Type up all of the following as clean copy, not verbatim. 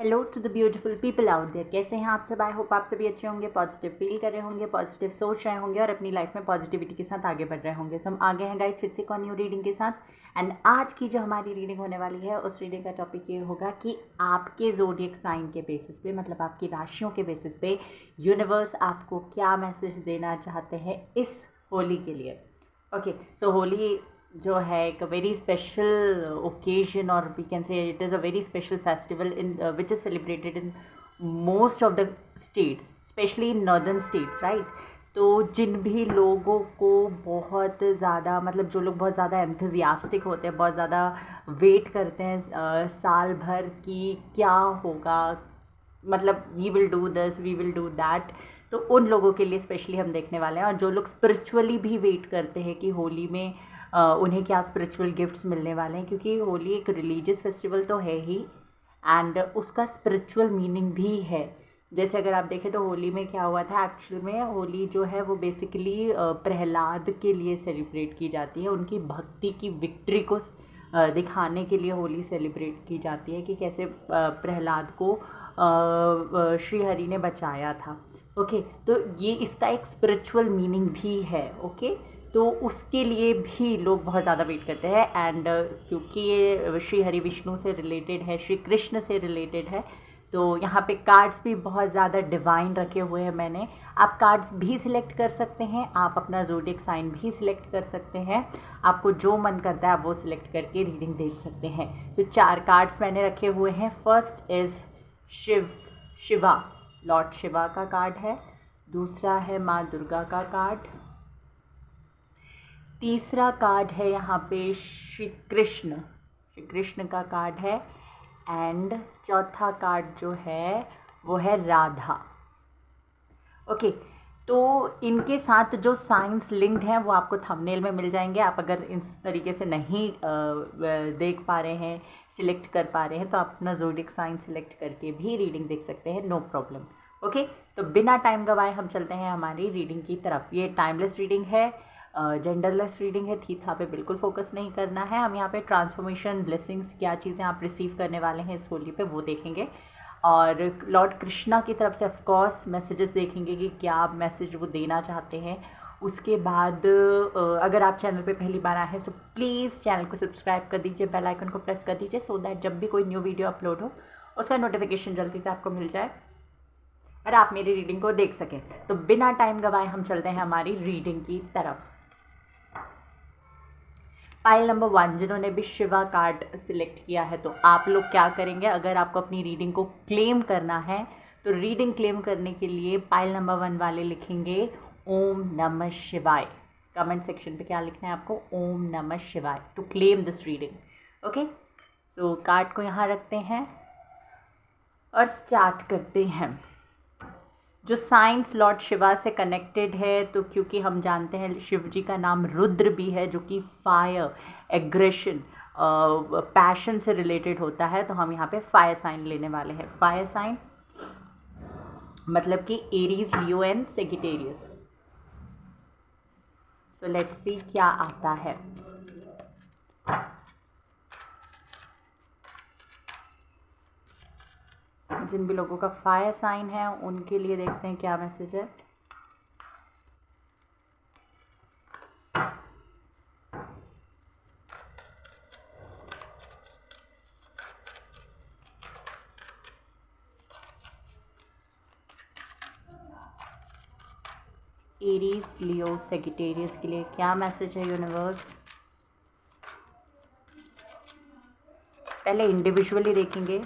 Hello to the beautiful people out there. कैसे हैं आप सब? आई होप आप सभी अच्छे होंगे, पॉजिटिव फील कर रहे होंगे, पॉजिटिव सोच रहे होंगे और अपनी लाइफ में पॉजिटिविटी के साथ आगे बढ़ रहे होंगे। सो हम आगे हैं गाइस फिर से एक और न्यू रीडिंग के साथ। एंड आज की जो हमारी रीडिंग होने वाली है उस रीडिंग का टॉपिक ये होगा कि आपके ज़ोडिएक साइन के बेसिस पे, मतलब आपकी राशियों के बेसिस पे यूनिवर्स आपको क्या मैसेज देना चाहते हैं इस होली के लिए। ओके, सो होली जो है एक वेरी स्पेशल ओकेजन, और we can say it is a very special festival in which is celebrated in most of the states, specially in northern states, right. तो जिन भी लोगों को बहुत ज़्यादा, मतलब जो लोग बहुत ज़्यादा एंथुजियास्टिक होते हैं, बहुत ज़्यादा वेट करते हैं साल भर की क्या होगा, मतलब we will do this, we will do that, तो उन लोगों के लिए स्पेशली हम देखने वाले हैं। और जो लोग स्पिरिचुअली भी वेट करते हैं कि होली में उन्हें क्या स्पिरिचुअल गिफ्ट्स मिलने वाले हैं, क्योंकि होली एक रिलीजियस फेस्टिवल तो है ही एंड उसका स्पिरिचुअल मीनिंग भी है। जैसे अगर आप देखें तो होली में क्या हुआ था, एक्चुअल में होली जो है वो बेसिकली प्रहलाद के लिए सेलिब्रेट की जाती है। उनकी भक्ति की विक्ट्री को दिखाने के लिए होली सेलिब्रेट की जाती है कि कैसे प्रहलाद को श्री हरि ने बचाया था। ओके, तो ये इसका एक स्पिरिचुअल मीनिंग भी है। ओके, तो उसके लिए भी लोग बहुत ज़्यादा वेट करते हैं। एंड क्योंकि ये श्री हरि विष्णु से रिलेटेड है, श्री कृष्ण से रिलेटेड है, तो यहाँ पे कार्ड्स भी बहुत ज़्यादा डिवाइन रखे हुए हैं मैंने। आप कार्ड्स भी सिलेक्ट कर सकते हैं, आप अपना ज़ोडिएक साइन भी सिलेक्ट कर सकते हैं, आपको जो मन करता है आप वो सिलेक्ट करके रीडिंग देख सकते हैं। तो 4 कार्ड्स मैंने रखे हुए हैं। First is Shiva, Lord Shiva का कार्ड है। दूसरा है माँ दुर्गा का कार्ड। तीसरा कार्ड है यहाँ पे श्री कृष्ण का कार्ड है। एंड चौथा कार्ड जो है वो है राधा। ओके, तो इनके साथ जो साइंस लिंक्ड हैं वो आपको थंबनेल में मिल जाएंगे। आप अगर इस तरीके से नहीं देख पा रहे हैं, सिलेक्ट कर पा रहे हैं, तो आप अपना ज़ोडिएक साइन सिलेक्ट करके भी रीडिंग देख सकते हैं, नो प्रॉब्लम। ओके, तो बिना टाइम गवाए हम चलते हैं हमारी रीडिंग की तरफ। ये टाइमलेस रीडिंग है, जेंडरलेस रीडिंग है, थी था पे बिल्कुल फोकस नहीं करना है। हम यहाँ पे ट्रांसफॉर्मेशन, ब्लेसिंग्स, क्या चीज़ें आप रिसीव करने वाले हैं इस होली पे वो देखेंगे। और लॉर्ड कृष्णा की तरफ से ऑफकोर्स मैसेजेस देखेंगे कि क्या मैसेज वो देना चाहते हैं। उसके बाद अगर आप चैनल पे पहली बार आए हैं तो प्लीज़ चैनल को सब्सक्राइब कर दीजिए, बेल आइकन को प्रेस कर दीजिए, सो दैट जब भी कोई न्यू वीडियो अपलोड हो उसका नोटिफिकेशन जल्दी से आपको मिल जाए और आप मेरी रीडिंग को देख सकें। तो बिना टाइम गवाए हम चलते हैं हमारी रीडिंग की तरफ। पाइल नंबर 1, जिन्होंने भी शिवा कार्ड सिलेक्ट किया है, तो आप लोग क्या करेंगे, अगर आपको अपनी रीडिंग को क्लेम करना है तो रीडिंग क्लेम करने के लिए पाइल नंबर 1 वाले लिखेंगे ओम नमः शिवाय। कमेंट सेक्शन पे क्या लिखना है आपको, ओम नमः शिवाय, to claim this reading. Okay, so card को यहाँ रखते हैं और स्टार्ट करते हैं। जो साइंस लॉर्ड शिवा से कनेक्टेड है, तो क्योंकि हम जानते हैं शिव जी का नाम रुद्र भी है, जो कि फायर, एग्रेशन, पैशन से रिलेटेड होता है, तो हम यहाँ पे फायर साइन लेने वाले हैं। फायर साइन मतलब कि Aries, Leo and Sagittarius. So let's see क्या आता है। जिन भी लोगों का फायर साइन है उनके लिए देखते हैं क्या मैसेज है। एरीज, लियो, सेजिटेरियस के लिए क्या मैसेज है यूनिवर्स। पहले इंडिविजुअली देखेंगे,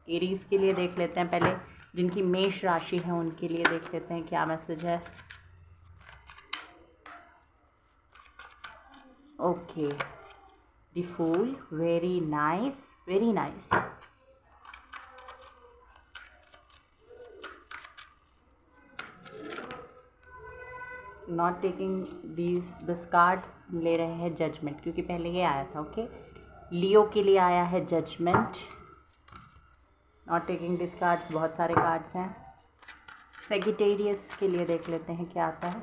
एरीज के लिए देख लेते हैं पहले, जिनकी मेष राशि है उनके लिए देख लेते हैं क्या मैसेज है। Okay, the fool, very nice, very nice. Not taking this card, ले रहे हैं जजमेंट, क्योंकि पहले ये आया था। ओके, लियो के लिए आया है judgement. Not taking this cards, बहुत सारे कार्ड्स हैं। सेजिटेरियस के लिए देख लेते हैं क्या आता है।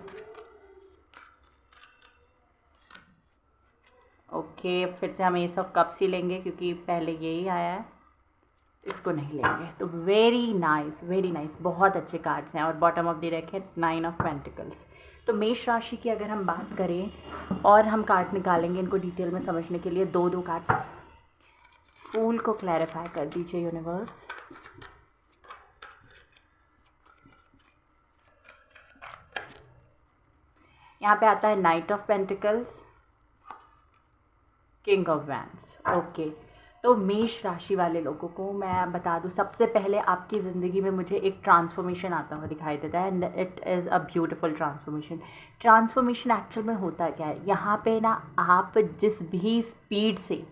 ओके, फिर से हम एस ऑफ कप्स ही लेंगे क्योंकि पहले यही आया है। इसको नहीं लेंगे। तो वेरी नाइस, बहुत अच्छे कार्ड्स हैं। और बॉटम ऑफ द डेक है 9 ऑफ पेंटिकल्स। तो मेष राशि की अगर हम बात करें और हम कार्ड निकालेंगे इनको डिटेल में समझने के लिए, दो कार्ड्स फूल को क्लैरिफाई कर दीजिए यूनिवर्स। यहाँ पे आता है night of pentacles, king of wands. Okay, तो मेष राशि वाले लोगों को मैं बता दूं, सबसे पहले आपकी ज़िंदगी में मुझे एक ट्रांसफॉर्मेशन आता हुआ दिखाई देता है and it is a beautiful transformation actual में होता क्या है, यहाँ पे ना आप जिस भी स्पीड से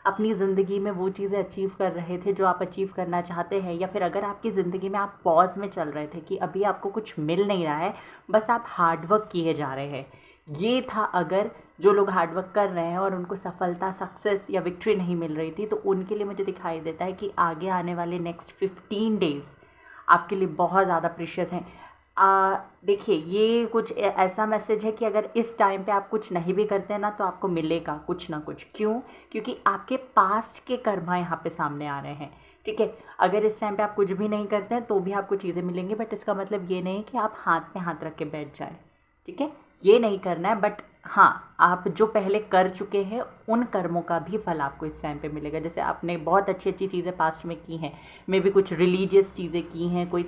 अपनी ज़िंदगी में वो चीज़ें अचीव कर रहे थे जो आप अचीव करना चाहते हैं, या फिर अगर आपकी ज़िंदगी में आप पॉज में चल रहे थे कि अभी आपको कुछ मिल नहीं रहा है, बस आप हार्डवर्क किए जा रहे हैं, ये था अगर जो लोग हार्डवर्क कर रहे हैं और उनको सफलता, सक्सेस या विक्ट्री नहीं मिल रही थी, तो उनके लिए मुझे दिखाई देता है कि आगे आने वाले नेक्स्ट 15 डेज़ आपके लिए बहुत ज़्यादा प्रीशियस हैं। देखिए, ये कुछ ऐसा मैसेज है कि अगर इस टाइम पे आप कुछ नहीं भी करते हैं ना, तो आपको मिलेगा कुछ ना कुछ। क्यों? क्योंकि आपके पास्ट के कर्मा यहाँ पे सामने आ रहे हैं। ठीक है, अगर इस टाइम पे आप कुछ भी नहीं करते हैं तो भी आपको चीज़ें मिलेंगी, बट इसका मतलब ये नहीं कि आप हाथ में हाथ रख के बैठ जाए। ठीक है, ये नहीं करना है, बट हाँ, आप जो पहले कर चुके हैं उन कर्मों का भी फल आपको इस टाइम पे मिलेगा। जैसे आपने बहुत अच्छी अच्छी चीज़ें पास्ट में की हैं, मे बी कुछ रिलीजियस चीज़ें की हैं, कोई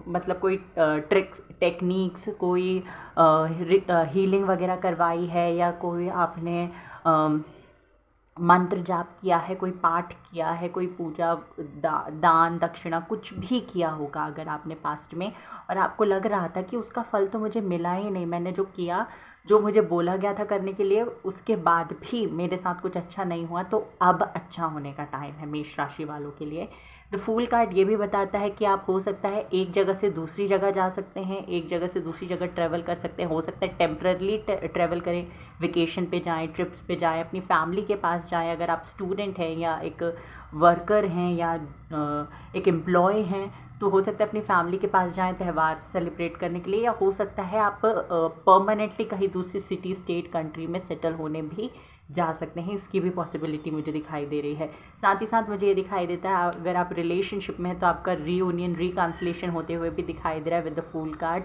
मतलब कोई ट्रिक्स, टेक्निक्स, कोई हीलिंग वगैरह करवाई है, या कोई आपने मंत्र जाप किया है, कोई पाठ किया है, कोई पूजा, दान दक्षिणा कुछ भी किया होगा अगर आपने पास्ट में, और आपको लग रहा था कि उसका फल तो मुझे मिला ही नहीं, मैंने जो किया, जो मुझे बोला गया था करने के लिए, उसके बाद भी मेरे साथ कुछ अच्छा नहीं हुआ, तो अब अच्छा होने का टाइम है मेष राशि वालों के लिए। द फूल कार्ड ये भी बताता है कि आप हो सकता है एक जगह से दूसरी जगह जा सकते हैं, एक जगह से दूसरी जगह ट्रैवल कर सकते हैं, हो सकता है टेम्परली ट्रैवल करें, वेकेशन पे जाएं, ट्रिप्स पे जाएं, अपनी फैमिली के पास जाएं। अगर आप स्टूडेंट हैं या एक वर्कर हैं या एक एम्प्लॉय हैं, तो हो सकता है अपनी फैमिली के पास जाएं त्यौहार सेलिब्रेट करने के लिए, या हो सकता है आप परमानेंटली कहीं दूसरी सिटी, स्टेट, कंट्री में सेटल होने भी जा सकते हैं। इसकी भी पॉसिबिलिटी मुझे दिखाई दे रही है। साथ ही साथ मुझे ये दिखाई देता है अगर आप रिलेशनशिप में हैं तो आपका रीयूनियन, रिकन्सिलेशन होते हुए भी दिखाई दे रहा है विद द फूल कार्ड।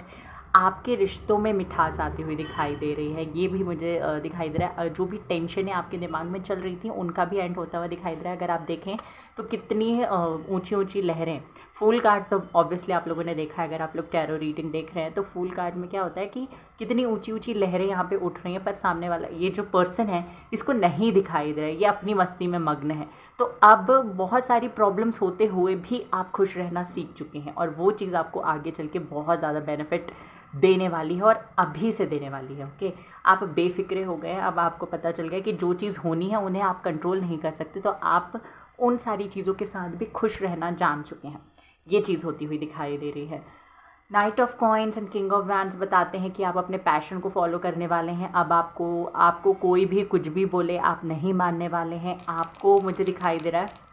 आपके रिश्तों में मिठास आती हुई दिखाई दे रही है, ये भी मुझे दिखाई दे रहा है। जो भी टेंशनें आपके दिमाग में चल रही थी उनका भी एंड होता हुआ दिखाई दे रहा है। अगर आप देखें तो कितनी ऊंची ऊंची लहरें, फूल कार्ड तो ऑब्वियसली आप लोगों ने देखा है, अगर आप लोग टैरो रीडिंग देख रहे हैं तो फूल कार्ड में क्या होता है कि कितनी ऊंची ऊंची लहरें यहाँ पे उठ रही हैं, पर सामने वाला ये जो पर्सन है इसको नहीं दिखाई दे रहा है, ये अपनी मस्ती में मग्न है। तो अब बहुत सारी प्रॉब्लम्स होते हुए भी आप खुश रहना सीख चुके हैं, और वो चीज़ आपको आगे चल के बहुत ज़्यादा बेनिफिट देने वाली है, और अभी से देने वाली है। ओके, आप बेफिक्रे हो गए हैं, अब आपको पता चल गया कि जो चीज़ होनी है उन्हें आप कंट्रोल नहीं कर सकते, तो आप उन सारी चीज़ों के साथ भी खुश रहना जान चुके हैं। ये चीज़ होती हुई दिखाई दे रही है। Night of coins and king of wands बताते हैं कि आप अपने पैशन को फॉलो करने वाले हैं। अब आपको कोई भी कुछ भी बोले आप नहीं मानने वाले हैं। आपको मुझे दिखाई दे रहा है,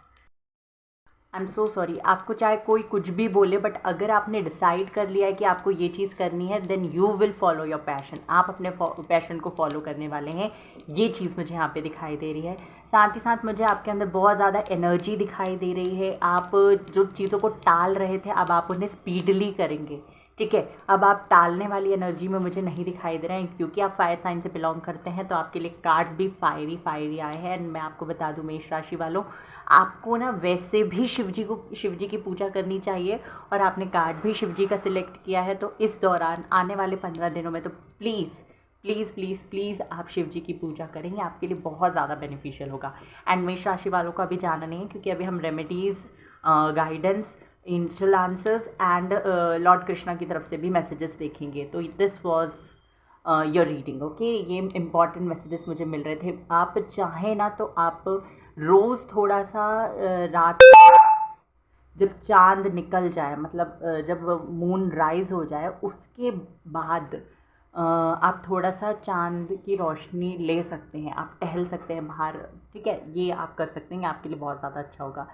आई एम सो सॉरी, आपको चाहे कोई कुछ भी बोले, बट अगर आपने डिसाइड कर लिया है कि आपको ये चीज़ करनी है, then you will follow your passion. आप अपने पैशन को फॉलो करने वाले हैं, ये चीज़ मुझे यहाँ पे दिखाई दे रही है। साथ ही साथ मुझे आपके अंदर बहुत ज़्यादा एनर्जी दिखाई दे रही है। आप जो चीज़ों को टाल रहे थे अब आप उन्हें स्पीडली करेंगे। ठीक है, अब आप टालने वाली एनर्जी में मुझे नहीं दिखाई दे रहे हैं, क्योंकि आप फायर साइन से बिलोंग करते हैं, तो आपके लिए कार्ड्स भी फायरी आए हैं। एंड मैं आपको बता दूं मेष राशि वालों, आपको ना वैसे भी शिव जी की पूजा करनी चाहिए, और आपने कार्ड भी शिव जी का सिलेक्ट किया है, तो इस दौरान आने वाले 15 दिनों में तो प्लीज़ प्लीज़ प्लीज़ प्लीज़ आप शिव जी की पूजा करेंगे, आपके लिए बहुत ज़्यादा बेनिफिशियल होगा। एंड मेष राशि वालों को अभी जाना नहीं है, क्योंकि अभी हम remedies, guidance, angel answers and Lord Krishna की तरफ से भी मैसेजेस देखेंगे। तो this was your reading. Okay, ये इंपॉर्टेंट मैसेजेस मुझे मिल रहे थे। आप चाहें ना तो आप रोज़ थोड़ा सा रात जब चांद निकल जाए, मतलब जब मून राइज हो जाए, उसके बाद आप थोड़ा सा चांद की रोशनी ले सकते हैं, आप टहल सकते हैं बाहर। ठीक है, ये आप कर सकते हैं, आपके लिए बहुत ज़्यादा अच्छा होगा।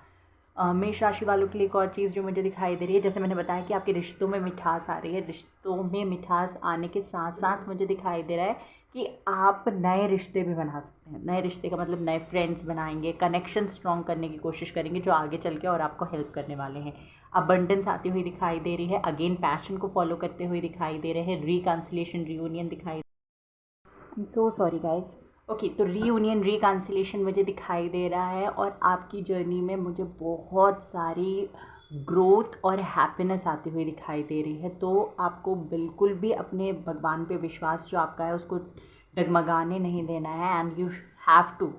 मेष राशि वालों के लिए एक और चीज़ जो मुझे दिखाई दे रही है, जैसे मैंने बताया कि आपके रिश्तों में मिठास आ रही है, रिश्तों में मिठास आने के साथ साथ मुझे दिखाई दे रहा है कि आप नए रिश्ते भी बना सकते हैं। नए रिश्ते का मतलब नए फ्रेंड्स बनाएंगे, कनेक्शन स्ट्रॉन्ग करने की कोशिश करेंगे जो आगे चल के और आपको हेल्प करने वाले हैं। अबंडेंस आती हुई दिखाई दे रही है, अगेन पैशन को फॉलो करते हुए दिखाई दे रहे हैं, रिकन्सिलेशन रियूनियन दिखाई, I am so sorry guys. Okay, तो रीयूनियन रिकन्सिलेशन मुझे दिखाई दे रहा है और आपकी जर्नी में मुझे बहुत सारी ग्रोथ और हैप्पीनेस आती हुई दिखाई दे रही है। तो आपको बिल्कुल भी अपने भगवान पे विश्वास जो आपका है उसको डगमगाने नहीं देना है, and you have to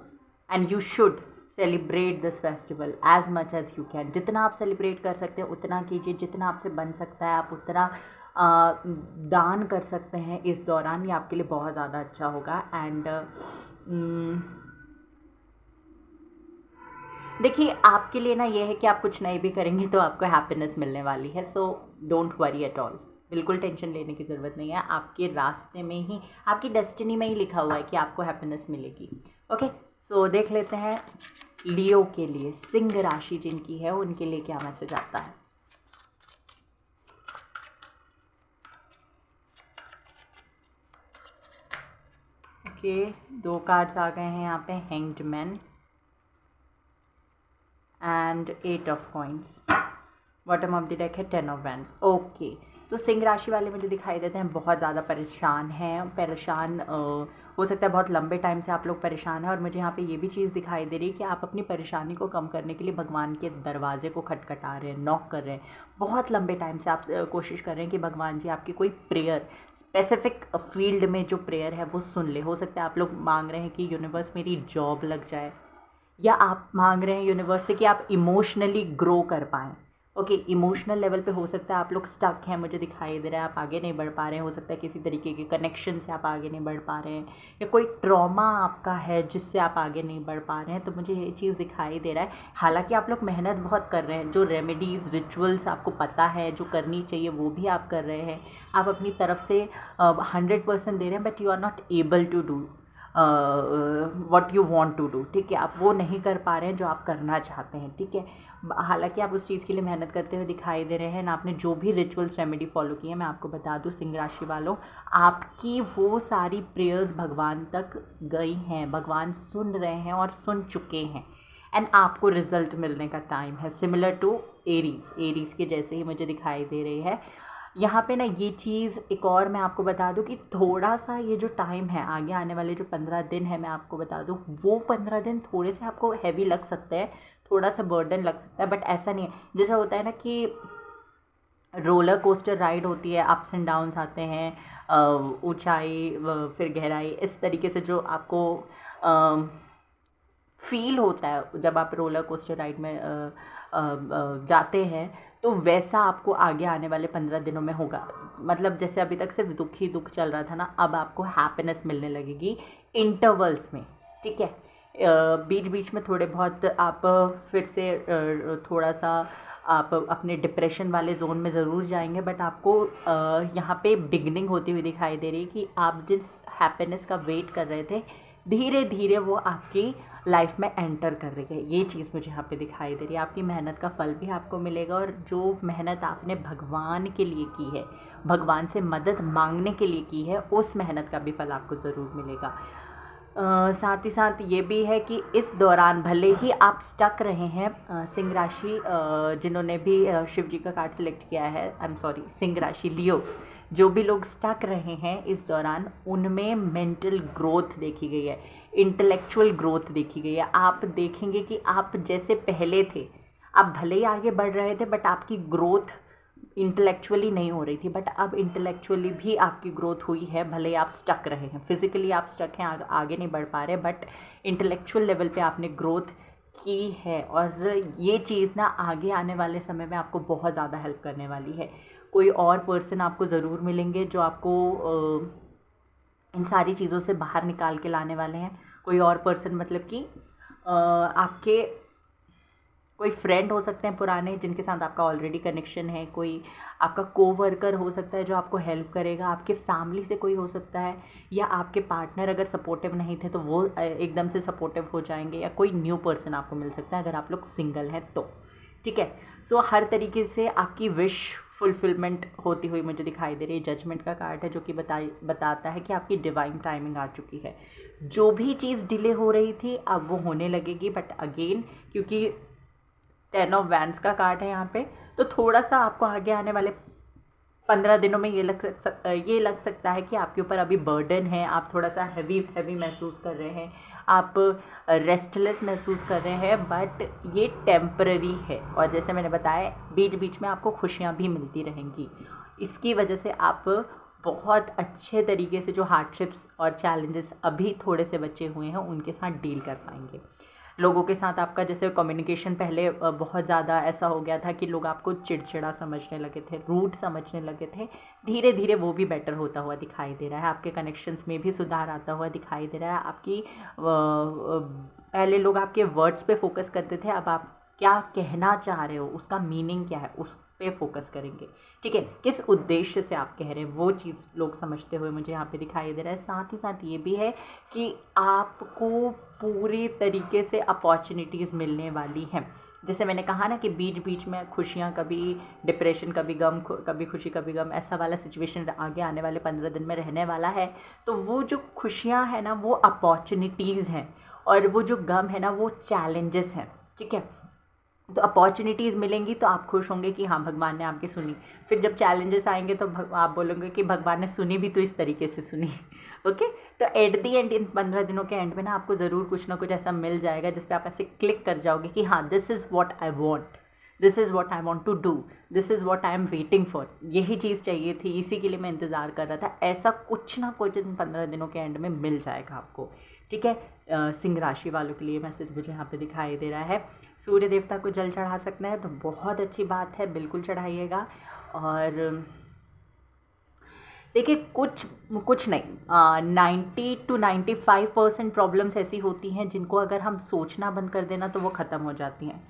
and you should celebrate this festival as much as you can. जितना आप सेलिब्रेट कर सकते हैं उतना कीजिए, जितना आपसे बन सकता है आप उतना दान कर सकते हैं इस दौरान, ये आपके लिए बहुत ज़्यादा अच्छा होगा। एंड देखिए, आपके लिए ना ये है कि आप कुछ नहीं भी करेंगे तो आपको हैप्पीनेस मिलने वाली है, so don't worry at all. बिल्कुल टेंशन लेने की ज़रूरत नहीं है, आपके रास्ते में ही, आपकी डेस्टिनी में ही लिखा हुआ है कि आपको हैप्पीनेस मिलेगी। ओके, सो देख लेते हैं लियो के लिए, सिंह राशि जिनकी है उनके लिए क्या मैसेज आता है। ओके, दो कार्ड्स आ गए हैं यहाँ पे, hanged man and 8 of coins. Bottom of the deck है 10 ऑफ वैंड्स। ओके, तो सिंह राशि वाले मुझे दिखाई देते हैं बहुत ज़्यादा परेशान हो सकता है बहुत लंबे टाइम से आप लोग परेशान हैं। और मुझे यहाँ पे ये भी चीज़ दिखाई दे रही है कि आप अपनी परेशानी को कम करने के लिए भगवान के दरवाजे को खटखटा रहे हैं, नॉक कर रहे हैं। बहुत लंबे टाइम से आप कोशिश कर रहे हैं कि भगवान जी आपकी कोई प्रेयर, स्पेसिफिक फील्ड में जो प्रेयर है वो सुन ले। हो सकता है आप लोग मांग रहे हैं कि यूनिवर्स मेरी जॉब लग जाए, या आप मांग रहे हैं यूनिवर्स से कि आप इमोशनली ग्रो कर पाएँ। ओके, इमोशनल लेवल पे हो सकता है आप लोग स्टक हैं, मुझे दिखाई दे रहा है आप आगे नहीं बढ़ पा रहे हैं। हो सकता है किसी तरीके के कनेक्शन से आप आगे नहीं बढ़ पा रहे हैं, या कोई ट्रॉमा आपका है जिससे आप आगे नहीं बढ़ पा रहे हैं। तो मुझे ये चीज़ दिखाई दे रहा है, हालांकि आप लोग मेहनत बहुत कर रहे हैं, जो रेमेडीज़ रिचुअल्स आपको पता है जो करनी चाहिए वो भी आप कर रहे हैं, आप अपनी तरफ से 100% दे रहे हैं, but you are not able to do what you want to do. ठीक है, आप वो नहीं कर पा रहे हैं जो आप करना चाहते हैं। ठीक है, हालांकि आप उस चीज़ के लिए मेहनत करते हुए दिखाई दे रहे हैं ना। आपने जो भी रिचुअल्स रेमेडी फॉलो की है, मैं आपको बता दूं सिंह राशि वालों, आपकी वो सारी प्रेयर्स भगवान तक गई हैं, भगवान सुन रहे हैं और सुन चुके हैं, एंड आपको रिजल्ट मिलने का टाइम है। सिमिलर टू एरीज के जैसे ही मुझे दिखाई दे रही है यहाँ पे ना। ये चीज़ एक और मैं आपको बता दूं कि थोड़ा सा ये जो टाइम है, आगे आने वाले जो 15 दिन है, मैं आपको बता दूं वो 15 दिन थोड़े से आपको हैवी लग सकते हैं, थोड़ा सा बर्डन लग सकता है, बट ऐसा नहीं है। जैसा होता है ना कि रोलर कोस्टर राइड होती है, अप्स एंड डाउन्स आते हैं, ऊंचाई फिर गहराई, इस तरीके से जो आपको फील होता है जब आप रोलर कोस्टर राइड में जाते हैं, तो वैसा आपको आगे आने वाले 15 दिनों में होगा। मतलब जैसे अभी तक सिर्फ दुख ही दुख चल रहा था ना, अब आपको हैप्पीनेस मिलने लगेगी इंटरवल्स में। ठीक है, बीच बीच में थोड़े बहुत आप फिर से थोड़ा सा आप अपने डिप्रेशन वाले जोन में ज़रूर जाएंगे, बट आपको यहाँ पे बिगनिंग होती हुई दिखाई दे रही है कि आप जिस हैप्पीनेस का वेट कर रहे थे, धीरे धीरे वो आपकी लाइफ में एंटर कर रही है। ये चीज़ मुझे यहाँ पे दिखाई दे रही है। आपकी मेहनत का फल भी आपको मिलेगा, और जो मेहनत आपने भगवान के लिए की है, भगवान से मदद मांगने के लिए की है, उस मेहनत का भी फल आपको ज़रूर मिलेगा। साथ ही साथ ये भी है कि इस दौरान भले ही आप स्टक रहे हैं, सिंह राशि जिन्होंने भी शिव जी का कार्ड सिलेक्ट किया है, आई एम सॉरी, सिंह राशि लियो, जो भी लोग स्टक रहे हैं इस दौरान, उनमें मेंटल ग्रोथ देखी गई है, इंटेलेक्चुअल ग्रोथ देखी गई है। आप देखेंगे कि आप जैसे पहले थे, आप भले ही आगे बढ़ रहे थे, बट आपकी ग्रोथ इंटेलेक्चुअली नहीं हो रही थी, बट अब इंटेलेक्चुअली भी आपकी ग्रोथ हुई है। भले ही आप स्टक रहे हैं, फिजिकली आप स्टक हैं, आगे नहीं बढ़ पा रहे, बट इंटेलेक्चुअल लेवल पे आपने ग्रोथ की है, और ये चीज़ ना आगे आने वाले समय में आपको बहुत ज़्यादा हेल्प करने वाली है। कोई और पर्सन आपको ज़रूर मिलेंगे जो आपको इन सारी चीज़ों से बाहर निकाल के लाने वाले हैं। कोई और पर्सन मतलब कि आपके कोई फ्रेंड हो सकते हैं पुराने, जिनके साथ आपका ऑलरेडी कनेक्शन है, कोई आपका कोवर्कर हो सकता है जो आपको हेल्प करेगा, आपके फैमिली से कोई हो सकता है, या आपके पार्टनर अगर सपोर्टिव नहीं थे तो वो एकदम से सपोर्टिव हो जाएंगे, या कोई न्यू पर्सन आपको मिल सकता है अगर आप लोग सिंगल हैं तो। ठीक है, सो हर तरीके से आपकी विश फुलफिलमेंट होती हुई मुझे दिखाई दे रही है। जजमेंट का कार्ड है जो कि बताता है कि आपकी डिवाइन टाइमिंग आ चुकी है। जो भी चीज़ डिले हो रही थी अब वो होने लगेगी, बट अगेन क्योंकि 10 ऑफ वैंड्स का कार्ड है यहाँ पे, तो थोड़ा सा आपको आगे आने वाले 15 दिनों में ये लग सकता है कि आपके ऊपर अभी बर्डन है, आप थोड़ा सा हैवी महसूस कर रहे हैं, आप रेस्टलेस महसूस कर रहे हैं, बट ये टेम्पररी है। और जैसे मैंने बताया बीच बीच में आपको खुशियाँ भी मिलती रहेंगी। इसकी वजह से आप बहुत अच्छे तरीके से जो हार्डशिप्स और चैलेंजेस अभी थोड़े से बचे हुए हैं उनके साथ डील कर पाएंगे। लोगों के साथ आपका जैसे कम्युनिकेशन पहले बहुत ज़्यादा ऐसा हो गया था कि लोग आपको चिड़चिड़ा समझने लगे थे, रूड समझने लगे थे, धीरे धीरे वो भी बेटर होता हुआ दिखाई दे रहा है। आपके कनेक्शंस में भी सुधार आता हुआ दिखाई दे रहा है। आपकी पहले लोग आपके वर्ड्स पे फोकस करते थे, अब आप क्या कहना चाह रहे हो, उसका मीनिंग क्या है, उस पे फोकस करेंगे। ठीक है, किस उद्देश्य से आप कह रहे हैं वो चीज़ लोग समझते हुए मुझे यहाँ पे दिखाई दे रहा है। साथ ही साथ ये भी है कि आपको पूरी तरीके से अपॉर्चुनिटीज़ मिलने वाली हैं। जैसे मैंने कहा ना कि बीच बीच में खुशियाँ, कभी डिप्रेशन, कभी गम, कभी खुशी कभी गम, ऐसा वाला सिचुएशन आगे आने वाले 15 दिन में रहने वाला है। तो वो जो खुशियाँ हैं ना वो अपॉर्चुनिटीज़ हैं, और वो जो गम है ना वो चैलेंजेस हैं। ठीक है, तो अपॉर्चुनिटीज़ मिलेंगी तो आप खुश होंगे कि हाँ भगवान ने आपकी सुनी। फिर जब चैलेंजेस आएंगे तो आप बोलोगे कि भगवान ने सुनी भी तो इस तरीके से सुनी। ओके, तो एट दी एंड इन 15 दिनों के एंड में ना आपको ज़रूर कुछ ना कुछ ऐसा मिल जाएगा जिस पे आप ऐसे क्लिक कर जाओगे कि हाँ this is what I want, this is what I want to do, this is what I am waiting for. यही चीज़ चाहिए थी, इसी के लिए मैं इंतज़ार कर रहा था। ऐसा कुछ ना कुछ इन 15 दिनों के एंड में मिल जाएगा आपको। ठीक है, सिंह राशि वालों के लिए मैसेज मुझे यहाँ पे दिखाई दे रहा है। सूर्य देवता को जल चढ़ा सकते हैं तो बहुत अच्छी बात है, बिल्कुल चढ़ाइएगा। और देखिए कुछ नहीं, 90 to 95% प्रॉब्लम्स ऐसी होती हैं जिनको अगर हम सोचना बंद कर देना तो वो ख़त्म हो जाती हैं,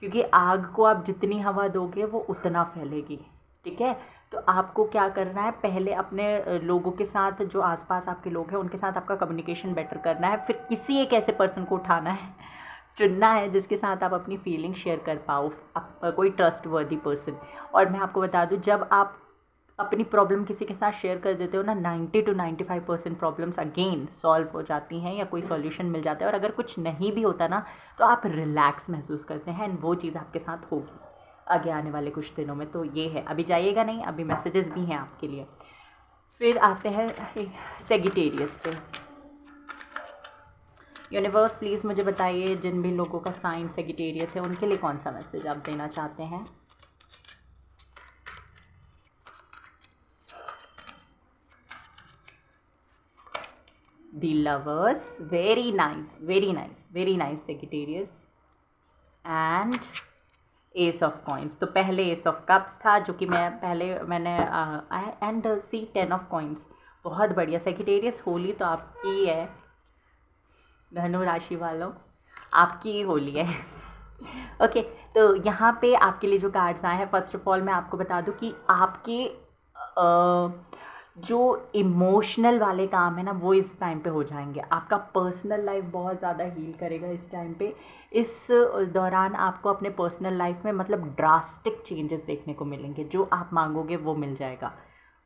क्योंकि आग को आप जितनी हवा दोगे वो उतना फैलेगी। ठीक है, तो आपको क्या करना है, पहले अपने लोगों के साथ, जो आसपास आपके लोग हैं उनके साथ आपका कम्युनिकेशन बेटर करना है। फिर किसी एक ऐसे पर्सन को उठाना है, चुनना है जिसके साथ आप अपनी फीलिंग शेयर कर पाओ, कोई ट्रस्ट वर्दी पर्सन। और मैं आपको बता दूं, जब आप अपनी प्रॉब्लम किसी के साथ शेयर कर देते हो ना, 90 to 95% प्रॉब्लम्स अगेन सॉल्व हो जाती हैं या कोई सॉल्यूशन मिल जाता है। और अगर कुछ नहीं भी होता ना तो आप रिलैक्स महसूस करते हैं, एंड वो चीज़ आपके साथ होगी आगे आने वाले कुछ दिनों में। तो ये है, अभी जाइएगा नहीं, अभी मैसेजेस भी हैं आपके लिए। फिर आते हैं सेजिटेरियस पे। यूनिवर्स प्लीज़ मुझे बताइए जिन भी लोगों का साइन सेजिटेरियस है उनके लिए कौन सा मैसेज आप देना चाहते हैं। The lovers, very nice, very nice, very nice Sagittarius, and S of coins. तो पहले एस ऑफ कप्स था जो कि मैंने एंड सी 10 ऑफ कॉइन्स। बहुत बढ़िया सेजिटेरियस, होली तो आपकी है, धनु राशि वालों आपकी ही होली है। ओके, तो यहाँ पे आपके लिए जो कार्ड्स आए हैं, फर्स्ट ऑफ ऑल मैं आपको बता दूँ कि आपके जो इमोशनल वाले काम है ना वो इस टाइम पे हो जाएंगे। आपका पर्सनल लाइफ बहुत ज़्यादा हील करेगा इस टाइम पे। इस दौरान आपको अपने पर्सनल लाइफ में मतलब ड्रास्टिक चेंजेस देखने को मिलेंगे, जो आप मांगोगे वो मिल जाएगा।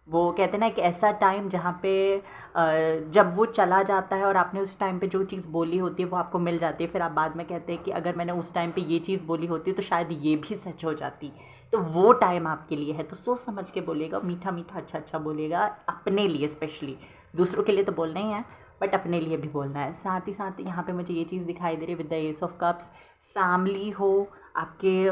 वो कहते हैं ना एक ऐसा टाइम जहाँ पे जब वो चला जाता है और आपने उस टाइम पे जो चीज़ बोली होती है वो आपको मिल जाती है, फिर आप बाद में कहते हैं कि अगर मैंने उस टाइम पे ये चीज़ बोली होती तो शायद ये भी सच हो जाती। तो वो टाइम आपके लिए है, तो सोच समझ के बोलिएगा, मीठा मीठा अच्छा अच्छा बोलिएगा, अपने लिए स्पेशली, दूसरों के लिए तो बोलना ही है बट अपने लिए भी बोलना है। साथ ही साथ यहाँ पे मुझे ये चीज़ दिखाई दे रही है with the S of cups. Family हो, आपके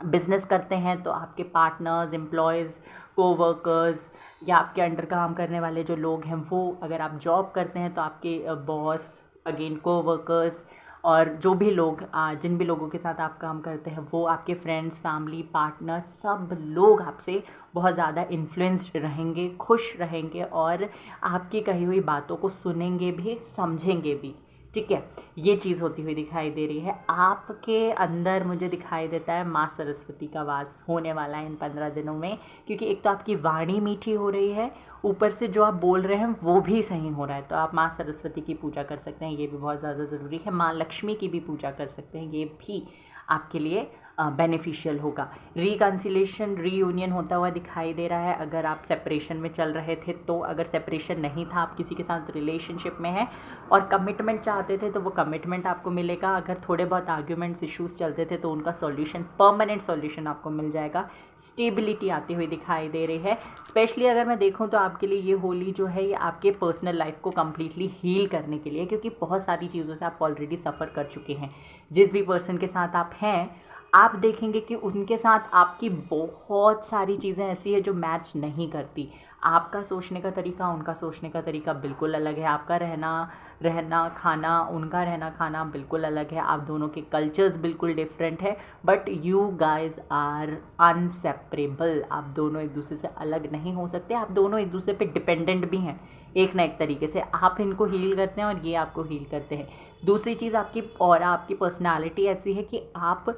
बिजनेस करते हैं तो आपके पार्टनर्स, एम्प्लॉयज़, कोवर्कर्स या आपके अंडर काम करने वाले जो लोग हैं वो, अगर आप जॉब करते हैं तो आपके बॉस, अगेन कोवर्कर्स, और जो भी लोग जिन भी लोगों के साथ आप काम करते हैं वो, आपके फ्रेंड्स, फैमिली, पार्टनर, सब लोग आपसे बहुत ज़्यादा इन्फ्लुएंस्ड रहेंगे, खुश रहेंगे और आपकी कही हुई बातों को सुनेंगे भी, समझेंगे भी। ठीक है, ये चीज़ होती हुई दिखाई दे रही है। आपके अंदर मुझे दिखाई देता है माँ सरस्वती का वास होने वाला है इन 15 दिनों में, क्योंकि एक तो आपकी वाणी मीठी हो रही है, ऊपर से जो आप बोल रहे हैं वो भी सही हो रहा है। तो आप माँ सरस्वती की पूजा कर सकते हैं, ये भी बहुत ज़्यादा ज़रूरी है। माँ लक्ष्मी की भी पूजा कर सकते हैं, ये भी आपके लिए बेनिफिशियल होगा। रिकन्सिलेशन, रीयूनियन होता हुआ दिखाई दे रहा है अगर आप सेपरेशन में चल रहे थे तो। अगर सेपरेशन नहीं था, आप किसी के साथ रिलेशनशिप में हैं और कमिटमेंट चाहते थे तो वो कमिटमेंट आपको मिलेगा। अगर थोड़े बहुत आर्ग्यूमेंट्स, इश्यूज चलते थे तो उनका सॉल्यूशन, परमानेंट सॉल्यूशन आपको मिल जाएगा। स्टेबिलिटी आती हुई दिखाई दे रही है। स्पेशली अगर मैं देखूं तो आपके लिए ये होली जो है ये आपके पर्सनल लाइफ को कम्प्लीटली हील करने के लिए, क्योंकि बहुत सारी चीज़ों से आप ऑलरेडी सफ़र कर चुके हैं। जिस भी पर्सन के साथ आप हैं, आप देखेंगे कि उनके साथ आपकी बहुत सारी चीज़ें ऐसी है जो मैच नहीं करती। आपका सोचने का तरीका, उनका सोचने का तरीका बिल्कुल अलग है। आपका रहना खाना, उनका रहना खाना बिल्कुल अलग है। आप दोनों के कल्चर्स बिल्कुल डिफरेंट है, but you guys are inseparable. आप दोनों एक दूसरे से अलग नहीं हो सकते। आप दोनों एक दूसरे पे डिपेंडेंट भी हैं एक ना एक तरीके से। आप इनको हील करते हैं और ये आपको हील करते हैं। दूसरी चीज़, आपकी पर्सनालिटी ऐसी है कि आप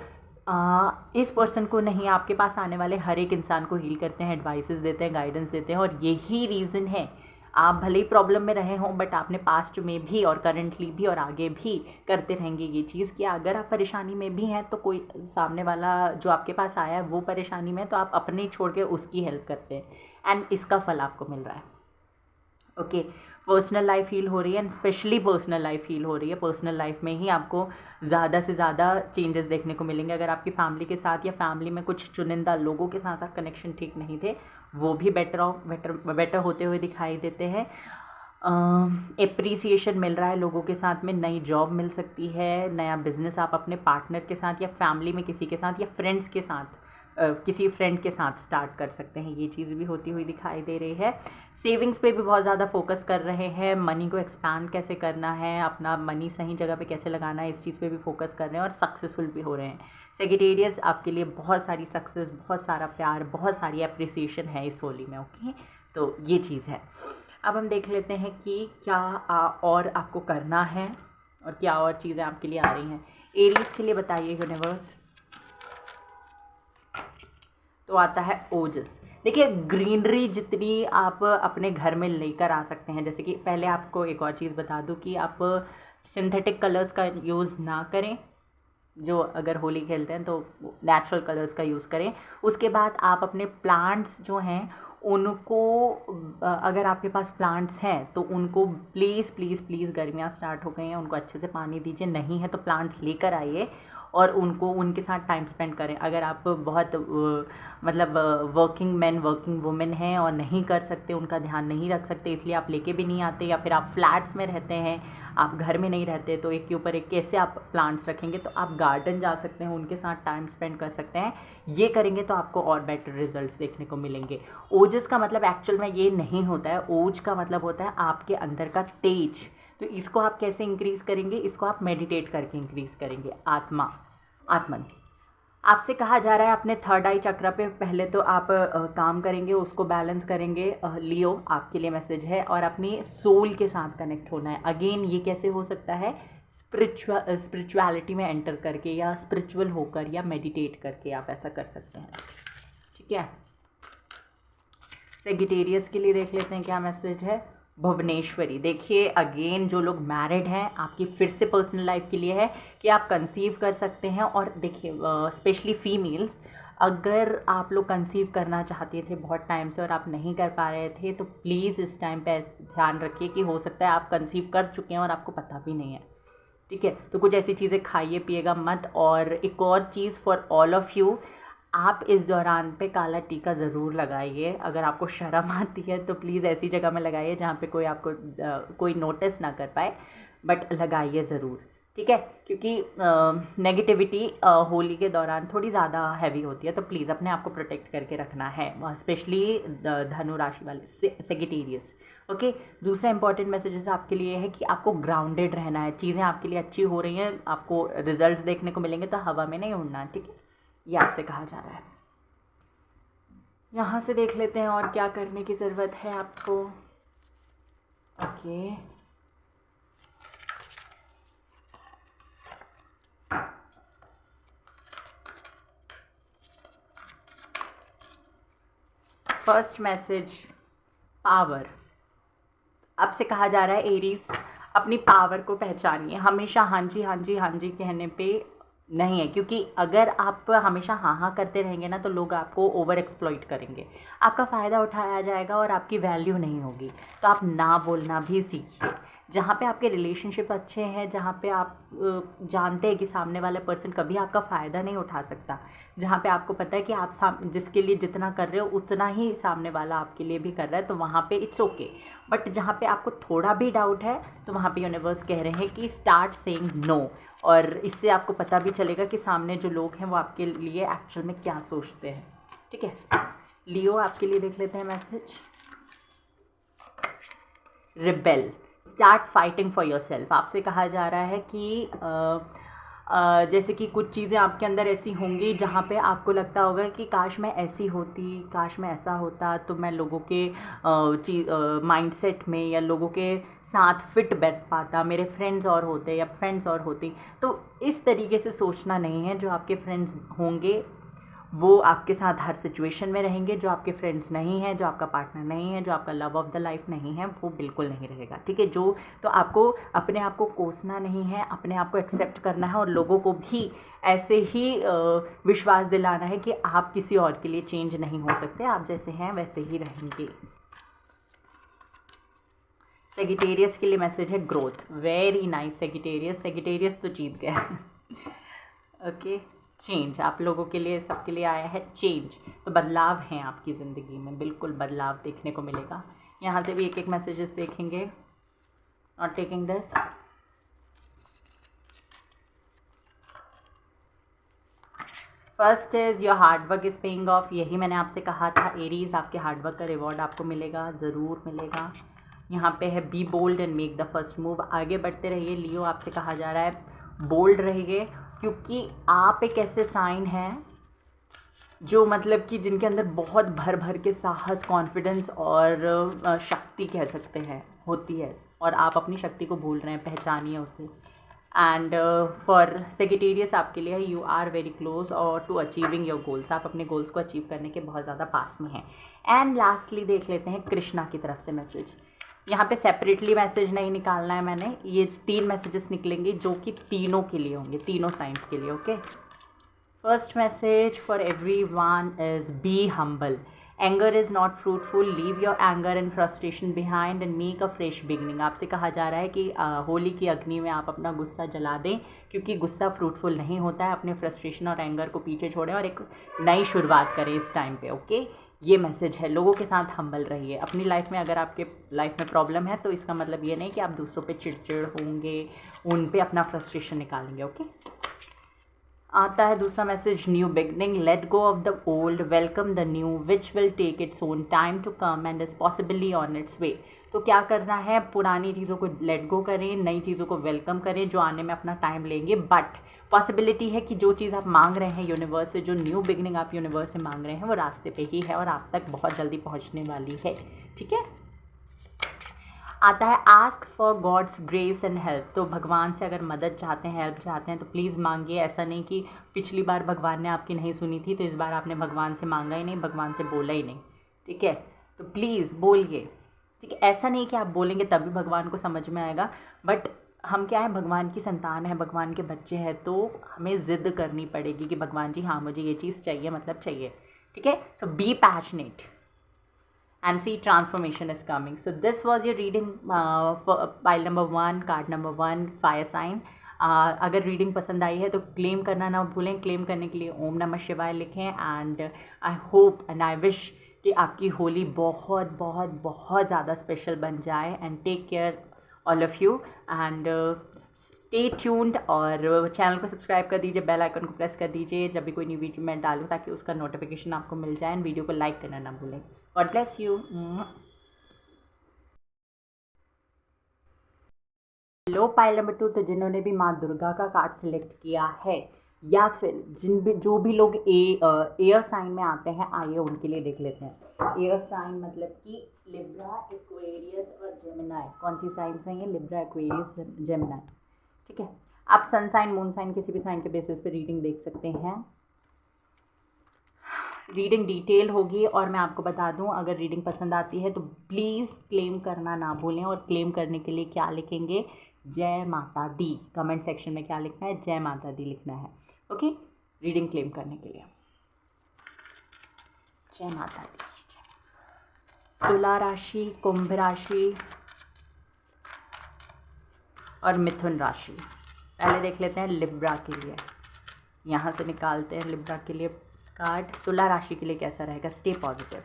इस पर्सन को नहीं, आपके पास आने वाले हर एक इंसान को हील करते हैं, एडवाइसेस देते हैं, गाइडेंस देते हैं। और यही रीज़न है, आप भले ही प्रॉब्लम में रहे हों बट आपने पास्ट में भी और करंटली भी और आगे भी करते रहेंगे ये चीज़ कि अगर आप परेशानी में भी हैं तो कोई सामने वाला जो आपके पास आया है वो परेशानी में, तो आप अपने छोड़ के उसकी हेल्प करते हैं एंड इसका फल आपको मिल रहा है। ओके, पर्सनल लाइफ हील हो रही है and specially personal life heal हो रही है। पर्सनल लाइफ में ही आपको ज़्यादा से ज़्यादा चेंजेस देखने को मिलेंगे। अगर आपकी फैमिली के साथ या फैमिली में कुछ चुनिंदा लोगों के साथ आप कनेक्शन ठीक नहीं थे, वो भी बेटर होते हुए दिखाई देते हैं। एप्रिसिएशन मिल रहा है लोगों के साथ में। नई जॉब मिल सकती है, नया बिजनेस आप अपने पार्टनर के साथ या फैमिली में किसी के साथ या फ्रेंड्स के साथ, किसी फ्रेंड के साथ स्टार्ट कर सकते हैं। ये चीज़ भी होती हुई दिखाई दे रही है। सेविंग्स पे भी बहुत ज़्यादा फोकस कर रहे हैं। मनी को एक्सपैंड कैसे करना है, अपना मनी सही जगह पे कैसे लगाना है, इस चीज़ पे भी फोकस कर रहे हैं और सक्सेसफुल भी हो रहे हैं। सेजिटेरियस, आपके लिए बहुत सारी सक्सेस, बहुत सारा प्यार, बहुत सारी अप्रिसिएशन है इस होली में। ओके, तो ये चीज़ है। अब हम देख लेते हैं कि क्या और आपको करना है और क्या और चीज़ें आपके लिए आ रही हैं। एरीज के लिए बताइए यूनिवर्स। तो आता है ओजस। देखिए, ग्रीनरी जितनी आप अपने घर में लेकर आ सकते हैं, जैसे कि पहले आपको एक और चीज़ बता दूं कि आप सिंथेटिक कलर्स का यूज़ ना करें। जो अगर होली खेलते हैं तो नेचुरल कलर्स का यूज़ करें। उसके बाद आप अपने प्लांट्स जो हैं उनको, अगर आपके पास प्लांट्स हैं तो उनको प्लीज़ प्लीज़ प्लीज़, गर्मियाँ स्टार्ट हो गई हैं, उनको अच्छे से पानी दीजिए। नहीं है तो प्लांट्स लेकर आइए और उनके साथ टाइम स्पेंड करें। अगर आप बहुत मतलब वर्किंग मैन, वर्किंग वुमेन हैं और नहीं कर सकते, उनका ध्यान नहीं रख सकते, इसलिए आप लेके भी नहीं आते, या फिर आप फ्लैट्स में रहते हैं, आप घर में नहीं रहते, तो एक के ऊपर एक कैसे आप प्लांट्स रखेंगे। तो आप गार्डन जा सकते हैं, उनके साथ टाइम स्पेंड कर सकते हैं। ये करेंगे तो आपको और बेटर रिजल्ट्स देखने को मिलेंगे। ओजस का मतलब एक्चुअल में ये नहीं होता है। ओज का मतलब होता है आपके अंदर का तेज। तो इसको आप कैसे इंक्रीज़ करेंगे? इसको आप मेडिटेट करके इंक्रीज़ करेंगे। आत्मन आपसे कहा जा रहा है अपने थर्ड आई चक्र पे पहले तो आप काम करेंगे, उसको बैलेंस करेंगे। लियो, आपके लिए मैसेज है। और अपनी सोल के साथ कनेक्ट होना है। अगेन, ये कैसे हो सकता है? स्पिरिचुअलिटी में एंटर करके या स्पिरिचुअल होकर या मेडिटेट करके आप ऐसा कर सकते हैं। ठीक है। सेजिटेरियस के लिए देख लेते हैं क्या मैसेज है। भुवनेश्वरी, देखिए अगेन जो लोग मैरिड हैं, आपकी फिर से पर्सनल लाइफ के लिए है कि आप कंसीव कर सकते हैं। और देखिए स्पेशली फीमेल्स, अगर आप लोग कंसीव करना चाहते थे बहुत टाइम से और आप नहीं कर पा रहे थे, तो प्लीज़ इस टाइम पे ध्यान रखिए कि हो सकता है आप कंसीव कर चुके हैं और आपको पता भी नहीं है। ठीक है, तो कुछ ऐसी चीज़ें खाइए पिएगा मत। और एक और चीज़ फॉर ऑल ऑफ़ यू, आप इस दौरान पे काला टीका ज़रूर लगाइए। अगर आपको शर्म आती है तो प्लीज़ ऐसी जगह में लगाइए जहाँ पे कोई आपको कोई नोटिस ना कर पाए, बट लगाइए ज़रूर। ठीक है, क्योंकि नेगेटिविटी होली के दौरान थोड़ी ज़्यादा हैवी होती है, तो प्लीज़ अपने आप को प्रोटेक्ट करके रखना है, स्पेशली धनु राशि वाले सेजिटेरियस। ओके, दूसरा इंपॉर्टेंट मैसेजेस आपके लिए है कि आपको ग्राउंडेड रहना है। चीज़ें आपके लिए अच्छी हो रही हैं, आपको रिजल्ट्स देखने को मिलेंगे, तो हवा में नहीं उड़ना। ठीक है, ये आपसे कहा जा रहा है। यहाँ से देख लेते हैं और क्या करने की ज़रूरत है आपको। Okay, first message, power. आपसे कहा जा रहा है एरीज, अपनी पावर को पहचानिए। हमेशा हाँ जी हाँ जी हाँ जी कहने पे नहीं है, क्योंकि अगर आप हमेशा हाँ हाँ करते रहेंगे ना तो लोग आपको ओवर एक्सप्लॉइट करेंगे, आपका फ़ायदा उठाया जाएगा और आपकी वैल्यू नहीं होगी। तो आप ना बोलना भी सीखिए। जहाँ पे आपके रिलेशनशिप अच्छे हैं, जहाँ पे आप जानते हैं कि सामने वाला पर्सन कभी आपका फ़ायदा नहीं उठा सकता, जहाँ पे आपको पता है कि आप जिसके लिए जितना कर रहे हो उतना ही सामने वाला आपके लिए भी कर रहा है, तो वहाँ पे इट्स ओके। बट जहाँ पे आपको थोड़ा भी डाउट है तो वहाँ पे यूनिवर्स कह रहे हैं कि स्टार्ट सेइंग नो, और इससे आपको पता भी चलेगा कि सामने जो लोग हैं वो आपके लिए एक्चुअल में क्या सोचते हैं। ठीक है, लियो आपके लिए देख लेते हैं message. Rebel, start fighting for your self. आपसे कहा जा रहा है कि जैसे कि कुछ चीज़ें आपके अंदर ऐसी होंगी जहाँ पे आपको लगता होगा कि काश मैं ऐसी होती, काश मैं ऐसा होता तो मैं लोगों के माइंडसेट में या लोगों के साथ फिट बैठ पाता, मेरे फ्रेंड्स और होते या फ्रेंड्स और होती। तो इस तरीके से सोचना नहीं है। जो आपके फ्रेंड्स होंगे वो आपके साथ हर सिचुएशन में रहेंगे, जो आपके फ्रेंड्स नहीं हैं, जो आपका पार्टनर नहीं है, जो आपका लव ऑफ द लाइफ नहीं है, वो बिल्कुल नहीं रहेगा। ठीक है, जो तो आपको अपने आप को कोसना नहीं है, अपने आप को एक्सेप्ट करना है और लोगों को भी ऐसे ही विश्वास दिलाना है कि आप किसी और के लिए चेंज नहीं हो सकते, आप जैसे हैं वैसे ही रहेंगे। सेजिटेरियस के लिए मैसेज है growth. Very nice Sagittarius, Sagittarius तो जीत गया। ओके, चेंज आप लोगों के लिए, सबके लिए आया है चेंज। तो बदलाव हैं आपकी ज़िंदगी में, बिल्कुल बदलाव देखने को मिलेगा। यहाँ से भी एक एक मैसेजेस देखेंगे। Not taking this. First is your hard work is paying off. यही मैंने आपसे कहा था एरीज, आपके हार्डवर्क का रिवॉर्ड आपको मिलेगा, ज़रूर मिलेगा। यहाँ पे है be bold and make the first move. आगे बढ़ते रहिए लियो, आपसे कहा जा रहा है बोल्ड रहिए, क्योंकि आप एक ऐसे साइन हैं जो मतलब कि जिनके अंदर बहुत भर भर के साहस, कॉन्फिडेंस और शक्ति कह सकते हैं होती है, और आप अपनी शक्ति को भूल रहे हैं, पहचानिए उसे। एंड फॉर सेजिटेरियस आपके लिए यू आर वेरी क्लोज और टू अचीविंग योर गोल्स, आप अपने गोल्स को अचीव करने के बहुत ज़्यादा पास में हैं। एंड लास्टली देख लेते हैं कृष्णा की तरफ से मैसेज। यहाँ पे सेपरेटली मैसेज नहीं निकालना है मैंने, ये 3 मैसेजेस निकलेंगे जो कि तीनों के लिए होंगे, तीनों साइंस के लिए। Okay, first message for everyone is be humble. Anger is not fruitful, leave your anger and frustration behind and make a fresh beginning. आपसे कहा जा रहा है कि होली की अग्नि में आप अपना गुस्सा जला दें, क्योंकि गुस्सा फ्रूटफुल नहीं होता है। अपने फ्रस्ट्रेशन और एंगर को पीछे छोड़ें और एक नई शुरुआत करें इस टाइम पे। ओके, ये मैसेज है। लोगों के साथ हम्बल रहिए अपनी लाइफ में। अगर आपके लाइफ में प्रॉब्लम है तो इसका मतलब ये नहीं कि आप दूसरों पे चिड़चिड़ होंगे, उन पे अपना फ्रस्ट्रेशन निकालेंगे। ओके, आता है दूसरा message, new beginning, let go of the old, welcome the new which will take its own time to come and is possibly on its way. तो क्या करना है, पुरानी चीज़ों को लेट गो करें, नई चीज़ों को वेलकम करें जो आने में अपना टाइम लेंगे। बट पॉसिबिलिटी है कि जो चीज़ आप मांग रहे हैं यूनिवर्स से, जो न्यू बिगनिंग आप यूनिवर्स से मांग रहे हैं, वो रास्ते पे ही है और आप तक बहुत जल्दी पहुंचने वाली है। ठीक है, आता है ask for God's grace and help. तो भगवान से अगर मदद चाहते हैं, हेल्प चाहते हैं तो प्लीज़ मांगिए। ऐसा नहीं कि पिछली बार भगवान ने आपकी नहीं सुनी थी तो इस बार आपने भगवान से मांगा ही नहीं, भगवान से बोला ही नहीं। ठीक है, तो प्लीज़ बोलिए। ठीक है, ऐसा नहीं कि आप बोलेंगे तभी भगवान को समझ में आएगा, बट हम क्या है, भगवान की संतान है, भगवान के बच्चे हैं, तो हमें ज़िद करनी पड़ेगी कि भगवान जी हाँ मुझे ये चीज़ चाहिए, मतलब चाहिए। ठीक है, so be passionate and see transformation is coming. So this was your reading for pile number 1, card number 1, fire sign. अगर रीडिंग पसंद आई है तो क्लेम करना ना भूलें। क्लेम करने के लिए ओम नमः शिवाय लिखें। And I hope and I wish कि आपकी होली बहुत बहुत बहुत ज़्यादा स्पेशल बन जाए। And take care all of you and stay tuned. और चैनल को सब्सक्राइब कर दीजिए, बेल आइकन को प्रेस कर दीजिए जब भी कोई न्यू वीडियो मैं डालूँ, ताकि उसका नोटिफिकेशन आपको मिल जाए। एंड वीडियो को लाइक करना ना भूलें। God bless you. Low pile number 2, तो जिन्होंने भी माँ दुर्गा का कार्ड सिलेक्ट किया है या फिर जो भी लोग एयर साइन में आते हैं, आइए उनके लिए देख लेते हैं। एयर साइन मतलब कि लिब्रा, एक्वेरियस और जेमिनाई। कौन सी साइंस हैं ये? Libra, Aquarius, Gemini. ठीक है, आप सन साइन, मून साइन, किसी भी साइन के बेसिस पे रीडिंग देख सकते हैं। रीडिंग डिटेल होगी और मैं आपको बता दूं, अगर रीडिंग पसंद आती है तो प्लीज़ क्लेम करना ना भूलें। और क्लेम करने के लिए क्या लिखेंगे? जय माता दी। कमेंट सेक्शन में क्या लिखना है? जय माता दी लिखना है। ओके, रीडिंग क्लेम करने के लिए। जय माता दी। तुला राशि, कुंभ राशि और मिथुन राशि। पहले देख लेते हैं लिब्रा के लिए। यहाँ से निकालते हैं लिब्रा के लिए कार्ड। तुला राशि के लिए कैसा रहेगा? Stay positive.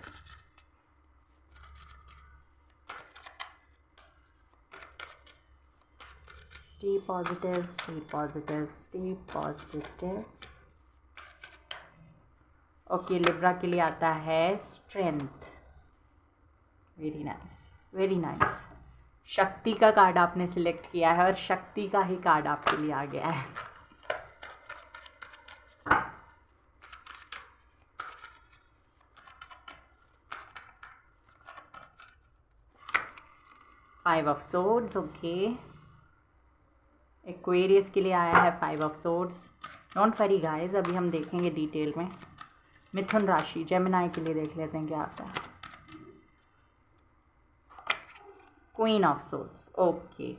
Stay positive, stay positive, stay positive. Okay, Libra के लिए आता है strength. Very nice, very nice. शक्ति का कार्ड आपने सिलेक्ट किया है और शक्ति का ही कार्ड आपके लिए आ गया है। Five of swords. Okay, Aquarius के लिए आया है five of swords. Don't worry guys, अभी हम देखेंगे डिटेल में। मिथुन राशि, जेमिनाई के लिए देख लेते हैं क्या आता है। Queen of swords. Okay,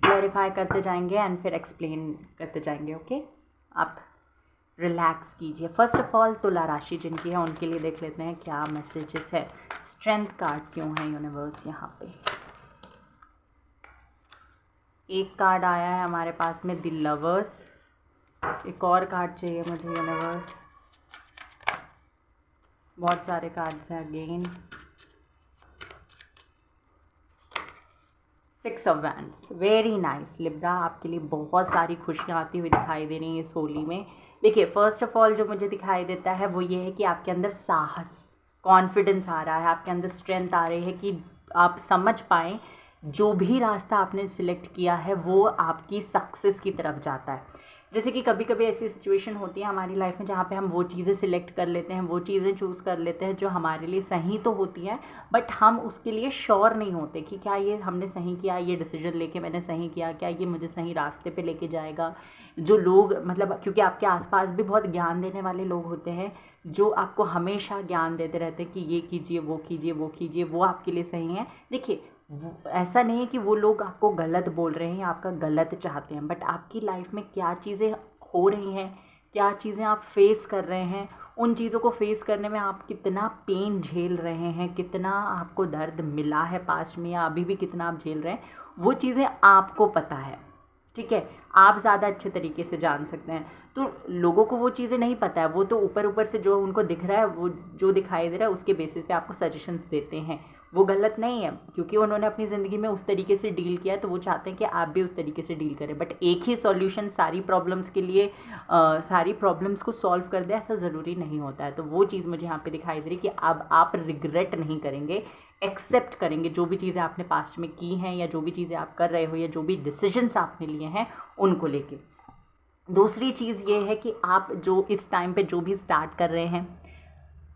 clarify करते जाएंगे एंड फिर एक्सप्लेन करते जाएंगे। ओके, आप रिलैक्स कीजिए। फर्स्ट ऑफ ऑल तुला राशि जिनकी है उनके लिए देख लेते हैं क्या मैसेजेस है। स्ट्रेंथ कार्ड क्यों है यूनिवर्स यहाँ पे? एक कार्ड आया है हमारे पास में द लवर्स। एक और कार्ड चाहिए मुझे यूनिवर्स। बहुत सारे कार्ड्स हैं again. Six of wands. Very nice Libra, आपके लिए बहुत सारी खुशियाँ आती हुई दिखाई दे रही हैं इस होली में। देखिए, फर्स्ट ऑफ ऑल जो मुझे दिखाई देता है वो ये है कि आपके अंदर साहस, कॉन्फिडेंस आ रहा है, आपके अंदर स्ट्रेंथ आ रही है कि आप समझ पाएँ जो भी रास्ता आपने सिलेक्ट किया है वो आपकी सक्सेस की तरफ जाता है। जैसे कि कभी कभी ऐसी सिचुएशन होती है हमारी लाइफ में जहाँ पे हम वो चीज़ें सिलेक्ट कर लेते हैं, वो चीज़ें चूज़ कर लेते हैं जो हमारे लिए सही तो होती हैं, बट हम उसके लिए श्योर नहीं होते कि क्या ये हमने सही किया, ये डिसीजन लेके मैंने सही किया, क्या ये मुझे सही रास्ते पे लेके जाएगा। जो लोग मतलब, क्योंकि आपके आसपास भी बहुत ज्ञान देने वाले लोग होते हैं जो आपको हमेशा ज्ञान देते रहते हैं कि ये कीजिए, वो कीजिए, वो कीजिए, वो आपके लिए सही है। देखिए, ऐसा नहीं है कि वो लोग आपको गलत बोल रहे हैं या आपका गलत चाहते हैं, बट आपकी लाइफ में क्या चीज़ें हो रही हैं, क्या चीज़ें आप फेस कर रहे हैं, उन चीज़ों को फेस करने में आप कितना पेन झेल रहे हैं, कितना आपको दर्द मिला है पास्ट में या अभी भी कितना आप झेल रहे हैं, वो चीज़ें आपको पता है। ठीक है, आप ज़्यादा अच्छे तरीके से जान सकते हैं। तो लोगों को वो चीज़ें नहीं पता है, वो तो ऊपर ऊपर से जो उनको दिख रहा है, वो जो दिखाई दे रहा है उसके बेसिस पे आपको सजेशंस देते हैं। वो गलत नहीं है, क्योंकि उन्होंने अपनी ज़िंदगी में उस तरीके से डील किया है तो वो चाहते हैं कि आप भी उस तरीके से डील करें। बट एक ही सॉल्यूशन सारी प्रॉब्लम्स के लिए सारी प्रॉब्लम्स को सॉल्व कर दे, ऐसा ज़रूरी नहीं होता है। तो वो चीज़ मुझे यहाँ पे दिखाई दे रही कि अब आप रिग्रेट नहीं करेंगे, एक्सेप्ट करेंगे जो भी चीज़ें आपने पास्ट में की हैं या जो भी चीज़ें आप कर रहे हो या जो भी डिसीजंस आपने लिए हैं उनको लेके। दूसरी चीज़ ये है कि आप जो इस टाइम पे जो भी स्टार्ट कर रहे हैं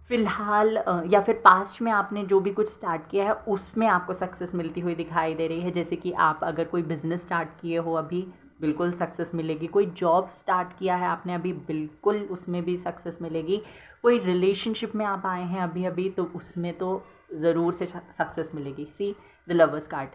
फ़िलहाल या फिर पास्ट में आपने जो भी कुछ स्टार्ट किया है उसमें आपको सक्सेस मिलती हुई दिखाई दे रही है। जैसे कि आप अगर कोई बिज़नेस स्टार्ट किए हो अभी, बिल्कुल सक्सेस मिलेगी। कोई जॉब स्टार्ट किया है आपने अभी, बिल्कुल उसमें भी सक्सेस मिलेगी। कोई रिलेशनशिप में आप आए हैं अभी अभी, तो उसमें तो ज़रूर से सक्सेस मिलेगी। See the lovers card.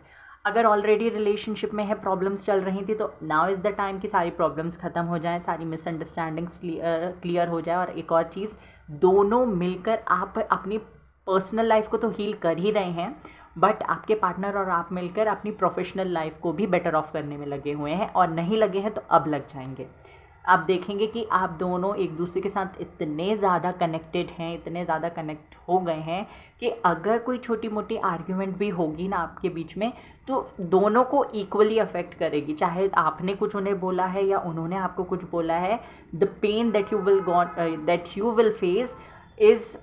अगर ऑलरेडी रिलेशनशिप में है, प्रॉब्लम्स चल रही थी, तो नाउ इज़ द टाइम कि सारी प्रॉब्लम्स ख़त्म हो जाएं, सारी मिसअंडरस्टैंडिंग्स क्लियर हो जाए। और एक और चीज़, दोनों मिलकर आप अपनी पर्सनल लाइफ को तो हील कर ही रहे हैं, बट आपके पार्टनर और आप मिलकर अपनी प्रोफेशनल लाइफ को भी बेटर ऑफ करने में लगे हुए हैं, और नहीं लगे हैं तो अब लग जाएंगे। आप देखेंगे कि आप दोनों एक दूसरे के साथ इतने ज़्यादा कनेक्टेड हैं, इतने ज़्यादा कनेक्ट हो गए हैं कि अगर कोई छोटी मोटी आर्ग्यूमेंट भी होगी ना आपके बीच में, तो दोनों को इक्वली अफेक्ट करेगी। चाहे आपने कुछ उन्हें बोला है या उन्होंने आपको कुछ बोला है, the pain that you will face is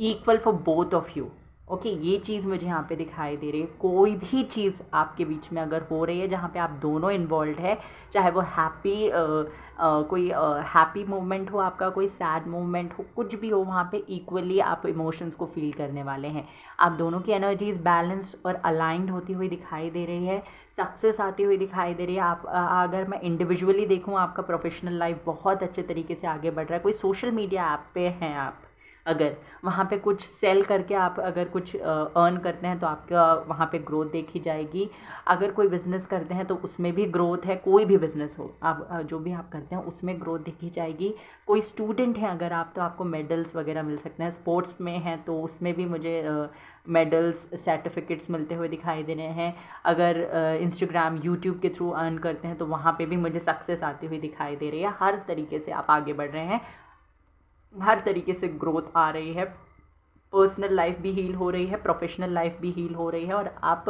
equal for both of you. Okay, ये चीज़ मुझे यहाँ पे दिखाई दे रही है। कोई भी चीज़ आपके बीच में अगर हो रही है जहाँ पे आप दोनों इन्वॉल्व है, चाहे वो कोई हैप्पी मोमेंट हो आपका, कोई सैड मोमेंट हो, कुछ भी हो, वहाँ पे इक्वली आप इमोशंस को फील करने वाले हैं। आप दोनों की एनर्जीज बैलेंस्ड और अलाइंड होती हुई दिखाई दे रही है, सक्सेस आती हुई दिखाई दे रही है। आप अगर मैं इंडिविजुअली देखूँ, आपका प्रोफेशनल लाइफ बहुत अच्छे तरीके से आगे बढ़ रहा है। कोई सोशल मीडिया ऐप पे हैं आप, अगर वहाँ पे कुछ सेल करके आप अगर कुछ अर्न करते हैं तो आपका वहाँ पे ग्रोथ देखी जाएगी। अगर कोई बिज़नेस करते हैं तो उसमें भी ग्रोथ है, कोई भी बिज़नेस हो आप जो भी आप करते हैं उसमें ग्रोथ देखी जाएगी। कोई स्टूडेंट है अगर आप, तो आपको मेडल्स वगैरह मिल सकते हैं। स्पोर्ट्स में हैं तो उसमें भी मुझे मेडल्स सर्टिफिकेट्स मिलते हुए दिखाई दे रहे हैं। अगर इंस्टाग्राम यूट्यूब के थ्रू अर्न करते हैं तो वहाँ पे भी मुझे सक्सेस आती हुई दिखाई दे रही है। हर तरीके से आप आगे बढ़ रहे हैं, हर तरीके से ग्रोथ आ रही है। पर्सनल लाइफ भी हील हो रही है, प्रोफेशनल लाइफ भी हील हो रही है, और आप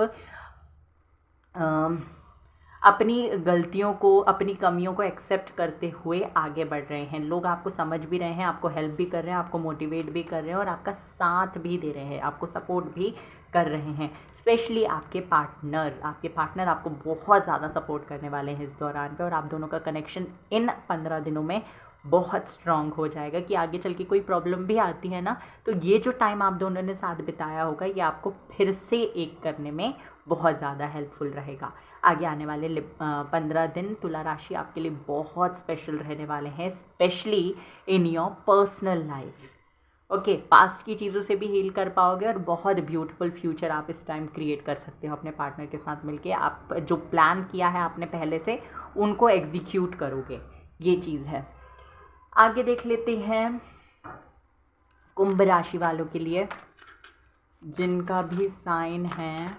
अपनी गलतियों को, अपनी कमियों को एक्सेप्ट करते हुए आगे बढ़ रहे हैं। लोग आपको समझ भी रहे हैं, आपको हेल्प भी कर रहे हैं, आपको मोटिवेट भी कर रहे हैं और आपका साथ भी दे रहे हैं, आपको सपोर्ट भी कर रहे हैं। स्पेशली आपके पार्टनर आपको बहुत ज़्यादा सपोर्ट करने वाले हैं इस दौरान पे, और आप दोनों का कनेक्शन इन 15 दिनों में बहुत स्ट्रांग हो जाएगा कि आगे चल के कोई प्रॉब्लम भी आती है ना, तो ये जो टाइम आप दोनों ने साथ बिताया होगा ये आपको फिर से एक करने में बहुत ज़्यादा हेल्पफुल रहेगा। आगे आने वाले 15 दिन तुला राशि आपके लिए बहुत स्पेशल रहने वाले हैं, specially in your personal life. Okay, past की चीज़ों से भी हील कर पाओगे और बहुत ब्यूटीफुल फ्यूचर आप इस टाइम क्रिएट कर सकते हो अपने पार्टनर के साथ मिलके। आप जो प्लान किया है आपने पहले से, उनको एग्जीक्यूट करोगे, ये चीज़ है। आगे देख लेते हैं कुंभ राशि वालों के लिए, जिनका भी साइन है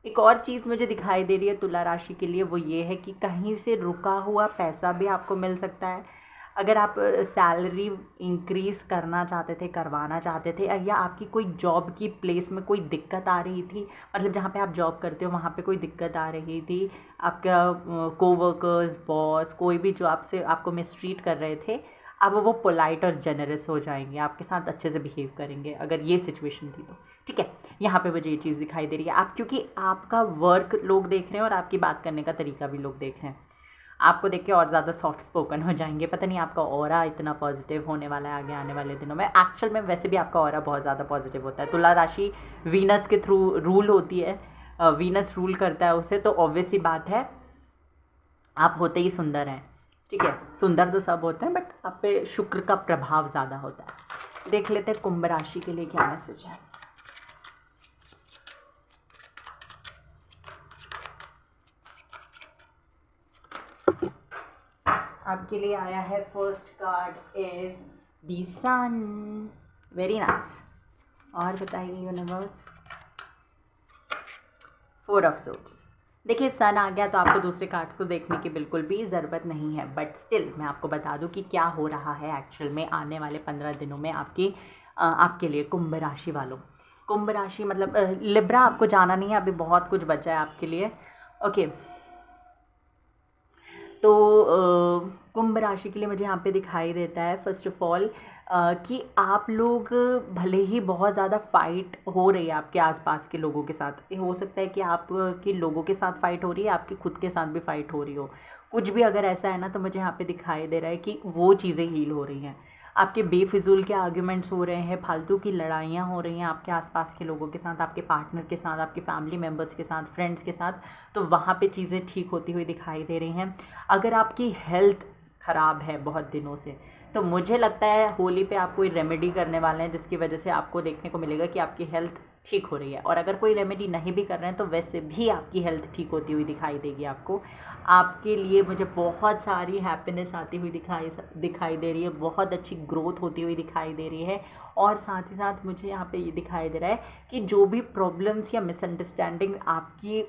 एक और चीज़ मुझे दिखाई दे रही है तुला राशि के लिए, वो ये है कि कहीं से रुका हुआ पैसा भी आपको मिल सकता है। अगर आप सैलरी इंक्रीज़ करना चाहते थे, करवाना चाहते थे, या आपकी कोई जॉब की प्लेस में कोई दिक्कत आ रही थी, मतलब जहाँ पे आप जॉब करते हो वहाँ पे कोई दिक्कत आ रही थी, आपका कोवर्कर्स, बॉस, कोई भी जो आपको मिसट्रीट कर रहे थे, अब वो पोलाइट और जेनरस हो जाएंगे, आपके साथ अच्छे से बिहेव करेंगे। अगर ये सिचुएशन थी तो ठीक है, यहाँ पे मुझे ये चीज़ दिखाई दे रही है। आप क्योंकि आपका वर्क लोग देख रहे हैं और आपकी बात करने का तरीका भी लोग देख रहे हैं, आपको देख के और ज़्यादा सॉफ्ट स्पोकन हो जाएंगे। पता नहीं आपका ऑरा इतना पॉजिटिव होने वाला है आगे आने वाले दिनों में। एक्चुअल में वैसे भी आपका ऑरा बहुत ज़्यादा पॉजिटिव होता है। तुला राशि वीनस के थ्रू रूल होती है, वीनस रूल करता है उसे, तो ऑब्वियस सी बात है आप होते ही सुंदर हैं। ठीक है, सुंदर तो सब होते हैं बट आप पे शुक्र का प्रभाव ज़्यादा होता है। देख लेते हैं कुंभ राशि के लिए क्या मैसेज है। आपके लिए आया है first card is the sun. Very nice. और बताइए यूनिवर्स। 4 of swords. देखिए सन आ गया तो आपको दूसरे कार्ड्स को देखने की बिल्कुल भी ज़रूरत नहीं है, बट स्टिल मैं आपको बता दूं कि क्या हो रहा है एक्चुअल में आने वाले 15 दिनों में आपके लिए कुंभ राशि वालों। कुंभ राशि मतलब लिब्रा आपको जाना नहीं है, अभी बहुत कुछ बचा है आपके लिए। ओके, तो कुंभ राशि के लिए मुझे यहाँ पे दिखाई देता है फर्स्ट ऑफ ऑल कि आप लोग भले ही बहुत ज़्यादा फाइट हो रही है आपके आसपास के लोगों के साथ, हो सकता है कि आपके लोगों के साथ फाइट हो रही है, आपके खुद के साथ भी फाइट हो रही हो, कुछ भी अगर ऐसा है ना, तो मुझे यहाँ पे दिखाई दे रहा है कि वो चीज़ें हील हो रही हैं। आपके बेफिजूल के आर्ग्यूमेंट्स हो रहे हैं, फालतू की लड़ाइयाँ हो रही हैं आपके आसपास के लोगों के साथ, आपके पार्टनर के साथ, आपके फैमिली मेम्बर्स के साथ, फ्रेंड्स के साथ, तो वहाँ पे चीज़ें ठीक होती हुई दिखाई दे रही हैं। अगर आपकी हेल्थ ख़राब है बहुत दिनों से, तो मुझे लगता है होली पे आप कोई रेमेडी करने वाले हैं जिसकी वजह से आपको देखने को मिलेगा कि आपकी हेल्थ ठीक हो रही है। और अगर कोई रेमेडी नहीं भी कर रहे हैं तो वैसे भी आपकी हेल्थ ठीक होती हुई दिखाई देगी आपको। आपके लिए मुझे बहुत सारी हैप्पीनेस आती हुई दिखाई दे रही है, बहुत अच्छी ग्रोथ होती हुई दिखाई दे रही है। और साथ ही साथ मुझे यहाँ पे ये दिखाई दे रहा है कि जो भी प्रॉब्लम्स या मिसअंडरस्टैंडिंग आपके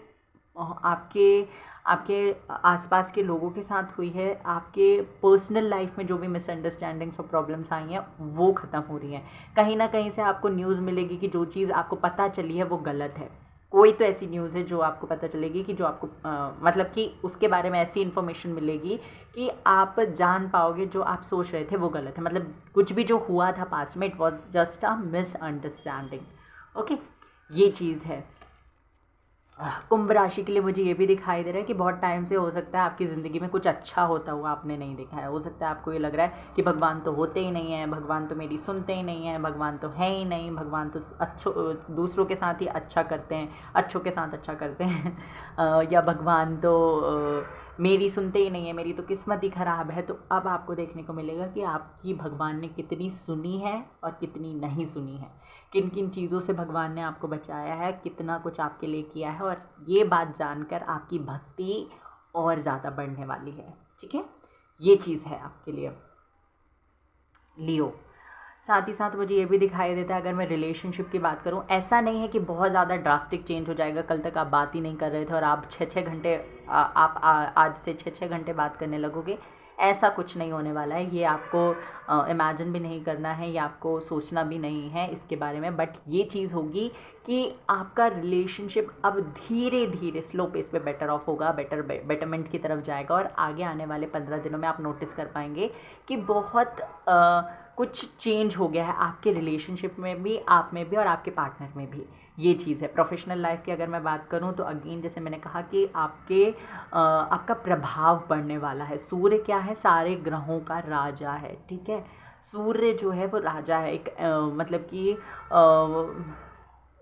आसपास के लोगों के साथ हुई है, आपके पर्सनल लाइफ में जो भी मिसअंडरस्टैंडिंग्स और प्रॉब्लम्स आई हैं वो ख़त्म हो रही हैं। कहीं ना कहीं से आपको न्यूज़ मिलेगी कि जो चीज़ आपको पता चली है वो गलत है। कोई तो ऐसी न्यूज़ है जो आपको पता चलेगी कि जो आपको मतलब कि उसके बारे में ऐसी इन्फॉर्मेशन मिलेगी कि आप जान पाओगे जो आप सोच रहे थे वो गलत है। मतलब कुछ भी जो हुआ था पास्ट में, it was just a misunderstanding. Okay, ये चीज़ है। कुंभ राशि के लिए मुझे ये भी दिखाई दे रहा है कि बहुत टाइम से हो सकता है आपकी ज़िंदगी में कुछ अच्छा होता हुआ आपने नहीं देखा है। हो सकता है आपको ये लग रहा है कि भगवान तो होते ही नहीं है, भगवान तो मेरी सुनते ही नहीं है, भगवान तो है ही नहीं, भगवान तो दूसरों के साथ ही अच्छा करते हैं, अच्छों के साथ अच्छा करते हैं या भगवान तो मेरी सुनते ही नहीं है, मेरी तो किस्मत ही ख़राब है। तो अब आपको देखने को मिलेगा कि आपकी भगवान ने कितनी सुनी है और कितनी नहीं सुनी है, किन किन चीज़ों से भगवान ने आपको बचाया है, कितना कुछ आपके लिए किया है। और ये बात जानकर आपकी भक्ति और ज़्यादा बढ़ने वाली है। ठीक है, ये चीज़ है आपके लिए लियो। साथ ही साथ मुझे ये भी दिखाई देता है, अगर मैं रिलेशनशिप की बात करूं, ऐसा नहीं है कि बहुत ज़्यादा ड्रास्टिक चेंज हो जाएगा। कल तक आप बात ही नहीं कर रहे थे और आप 6-6 घंटे आज से 6-6 घंटे बात करने लगोगे, ऐसा कुछ नहीं होने वाला है। ये आपको इमेजिन भी नहीं करना है, ये आपको सोचना भी नहीं है इसके बारे में। बट ये चीज़ होगी कि आपका रिलेशनशिप अब धीरे धीरे स्लो पेस पे बेटर ऑफ होगा, बेटरमेंट की तरफ जाएगा। और आगे आने वाले 15 दिनों में आप नोटिस कर पाएंगे कि बहुत कुछ चेंज हो गया है आपके रिलेशनशिप में भी, आप में भी और आपके पार्टनर में भी। ये चीज़ है। प्रोफेशनल लाइफ की अगर मैं बात करूं तो अगेन जैसे मैंने कहा कि आपका प्रभाव बढ़ने वाला है। सूर्य क्या है, सारे ग्रहों का राजा है। ठीक है, सूर्य जो है वो राजा है। एक मतलब कि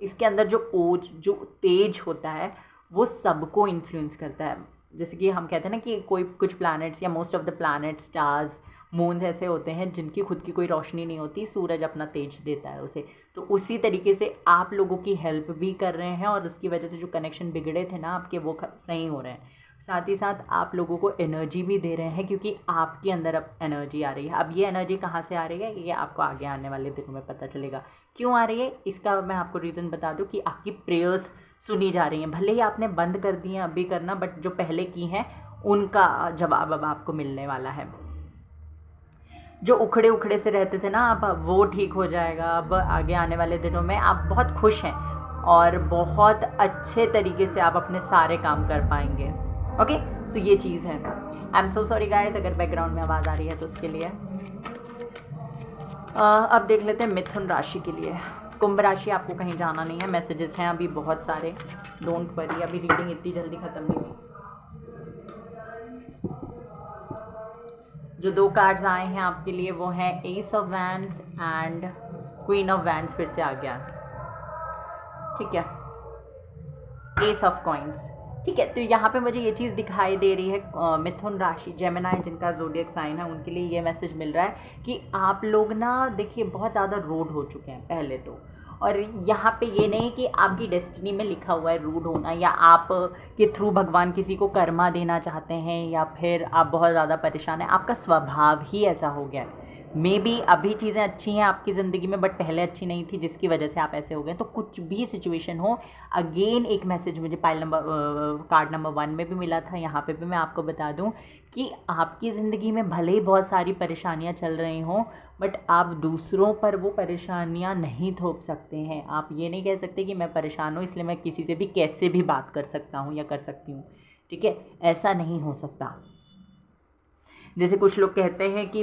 इसके अंदर जो तेज होता है वो सबको इन्फ्लुएंस करता है। जैसे कि हम कहते हैं ना कि कोई कुछ प्लैनेट्स या most of the planets, stars, moons ऐसे होते हैं जिनकी खुद की कोई रोशनी नहीं होती, सूरज अपना तेज देता है उसे। तो उसी तरीके से आप लोगों की हेल्प भी कर रहे हैं और उसकी वजह से जो कनेक्शन बिगड़े थे ना आपके, वो सही हो रहे हैं। साथ ही साथ आप लोगों को एनर्जी भी दे रहे हैं, क्योंकि आपके अंदर अब एनर्जी आ रही है। अब ये एनर्जी कहाँ से आ रही है, ये आपको आगे आने वाले दिनों में पता चलेगा क्यों आ रही है। इसका मैं आपको रीज़न बता दूं कि आपकी प्रेयर्स सुनी जा रही हैं। भले ही आपने बंद कर दिए हैं अभी करना, बट जो पहले की हैं उनका जवाब अब आपको मिलने वाला है। जो उखड़े उखड़े से रहते थे ना आप, वो ठीक हो जाएगा। अब आगे आने वाले दिनों में आप बहुत खुश हैं और बहुत अच्छे तरीके से आप अपने सारे काम कर पाएंगे। ओके, तो ये चीज़ है। I am so sorry guys अगर बैकग्राउंड में आवाज़ आ रही है तो उसके लिए। अब देख लेते हैं मिथुन राशि के लिए। कुंभ राशि, आपको कहीं जाना नहीं है, मैसेजेस हैं अभी बहुत सारे, डोंट वरी, अभी रीडिंग इतनी जल्दी ख़त्म नहीं हुई। जो 2 कार्ड्स आए हैं आपके लिए वो हैं S of wands and queen of wands, फिर से आ गया। ठीक है, एस ऑफ कॉइंस। ठीक है, तो यहाँ पे मुझे ये चीज़ दिखाई दे रही है मिथुन राशि, जेमिनी जिनका ज़ोडिएक साइन है, उनके लिए ये मैसेज मिल रहा है कि आप लोग ना देखिए बहुत ज़्यादा रूड हो चुके हैं पहले तो। और यहाँ पे ये नहीं कि आपकी डेस्टिनी में लिखा हुआ है रूड होना, या आप के थ्रू भगवान किसी को कर्मा देना चाहते हैं, या फिर आप बहुत ज़्यादा परेशान हैं। आपका स्वभाव ही ऐसा हो गया है। मे बी अभी चीज़ें अच्छी हैं आपकी ज़िंदगी में, बट पहले अच्छी नहीं थी जिसकी वजह से आप ऐसे हो गए। तो कुछ भी सिचुएशन हो, अगेन एक मैसेज मुझे कार्ड नंबर 1 में भी मिला था, यहाँ पे भी मैं आपको बता दूं कि आपकी ज़िंदगी में भले ही बहुत सारी परेशानियाँ चल रही हों, बट आप दूसरों पर वो परेशानियाँ नहीं थोप सकते हैं। आप ये नहीं कह सकते कि मैं परेशान हूँ इसलिए मैं किसी से भी कैसे भी बात कर सकता हूँ या कर सकती हूँ। ठीक है, ऐसा नहीं हो सकता। जैसे कुछ लोग कहते हैं कि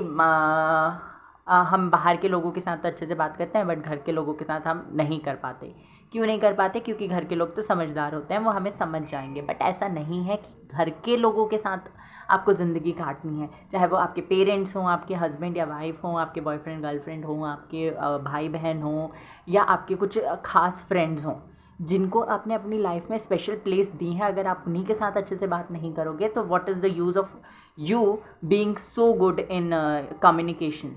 हम बाहर के लोगों के साथ तो अच्छे से बात करते हैं, बट घर के लोगों के साथ हम नहीं कर पाते। क्यों नहीं कर पाते? क्योंकि घर के लोग तो समझदार होते हैं, वो हमें समझ जाएंगे। बट ऐसा नहीं है कि घर के लोगों के साथ आपको ज़िंदगी काटनी है, चाहे वो आपके पेरेंट्स हों, आपके हस्बैंड या वाइफ हों, आपके बॉयफ्रेंड गर्लफ्रेंड हों, आपके भाई बहन हों, या आपके कुछ खास फ्रेंड्स हों जिनको आपने अपनी लाइफ में स्पेशल प्लेस दी है। अगर आप उन्हीं के साथ अच्छे से बात नहीं करोगे तो what is the use of you being so good in communication.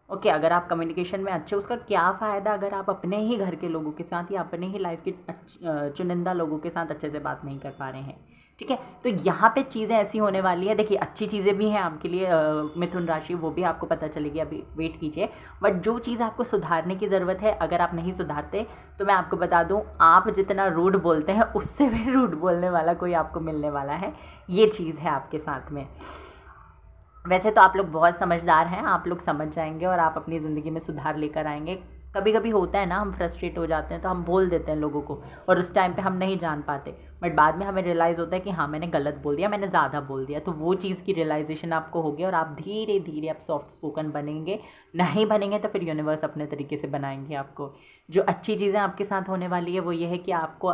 Okay, अगर आप कम्युनिकेशन में अच्छे, उसका क्या फ़ायदा अगर आप अपने ही घर के लोगों के साथ या अपने ही लाइफ के चुनिंदा लोगों के साथ अच्छे से बात नहीं कर पा रहे हैं। ठीक है, तो यहाँ पे चीज़ें ऐसी होने वाली है। देखिए, अच्छी चीज़ें भी हैं आपके लिए मिथुन राशि, वो भी आपको पता चलेगी, अभी वेट कीजिए। बट जो चीज़ आपको सुधारने की ज़रूरत है, अगर आप नहीं सुधारते तो मैं आपको बता दूँ, आप जितना रूड बोलते हैं उससे भी रूड बोलने वाला कोई आपको मिलने वाला है। ये चीज़ है आपके साथ में। वैसे तो आप लोग बहुत समझदार हैं, आप लोग समझ जाएंगे और आप अपनी ज़िंदगी में सुधार लेकर आएंगे। कभी कभी होता है ना, हम फ्रस्ट्रेट हो जाते हैं तो हम बोल देते हैं लोगों को, और उस टाइम पे हम नहीं जान पाते, बट बाद में हमें रियलाइज़ होता है कि हाँ, मैंने गलत बोल दिया, मैंने ज़्यादा बोल दिया। तो वो चीज़ की रियलाइजेशन आपको होगी और आप धीरे धीरे आप सॉफ्ट स्पोकन बनेंगे। नहीं बनेंगे तो फिर यूनिवर्स अपने तरीके से बनाएंगे आपको। जो अच्छी चीज़ें आपके साथ होने वाली है वो ये है कि आपको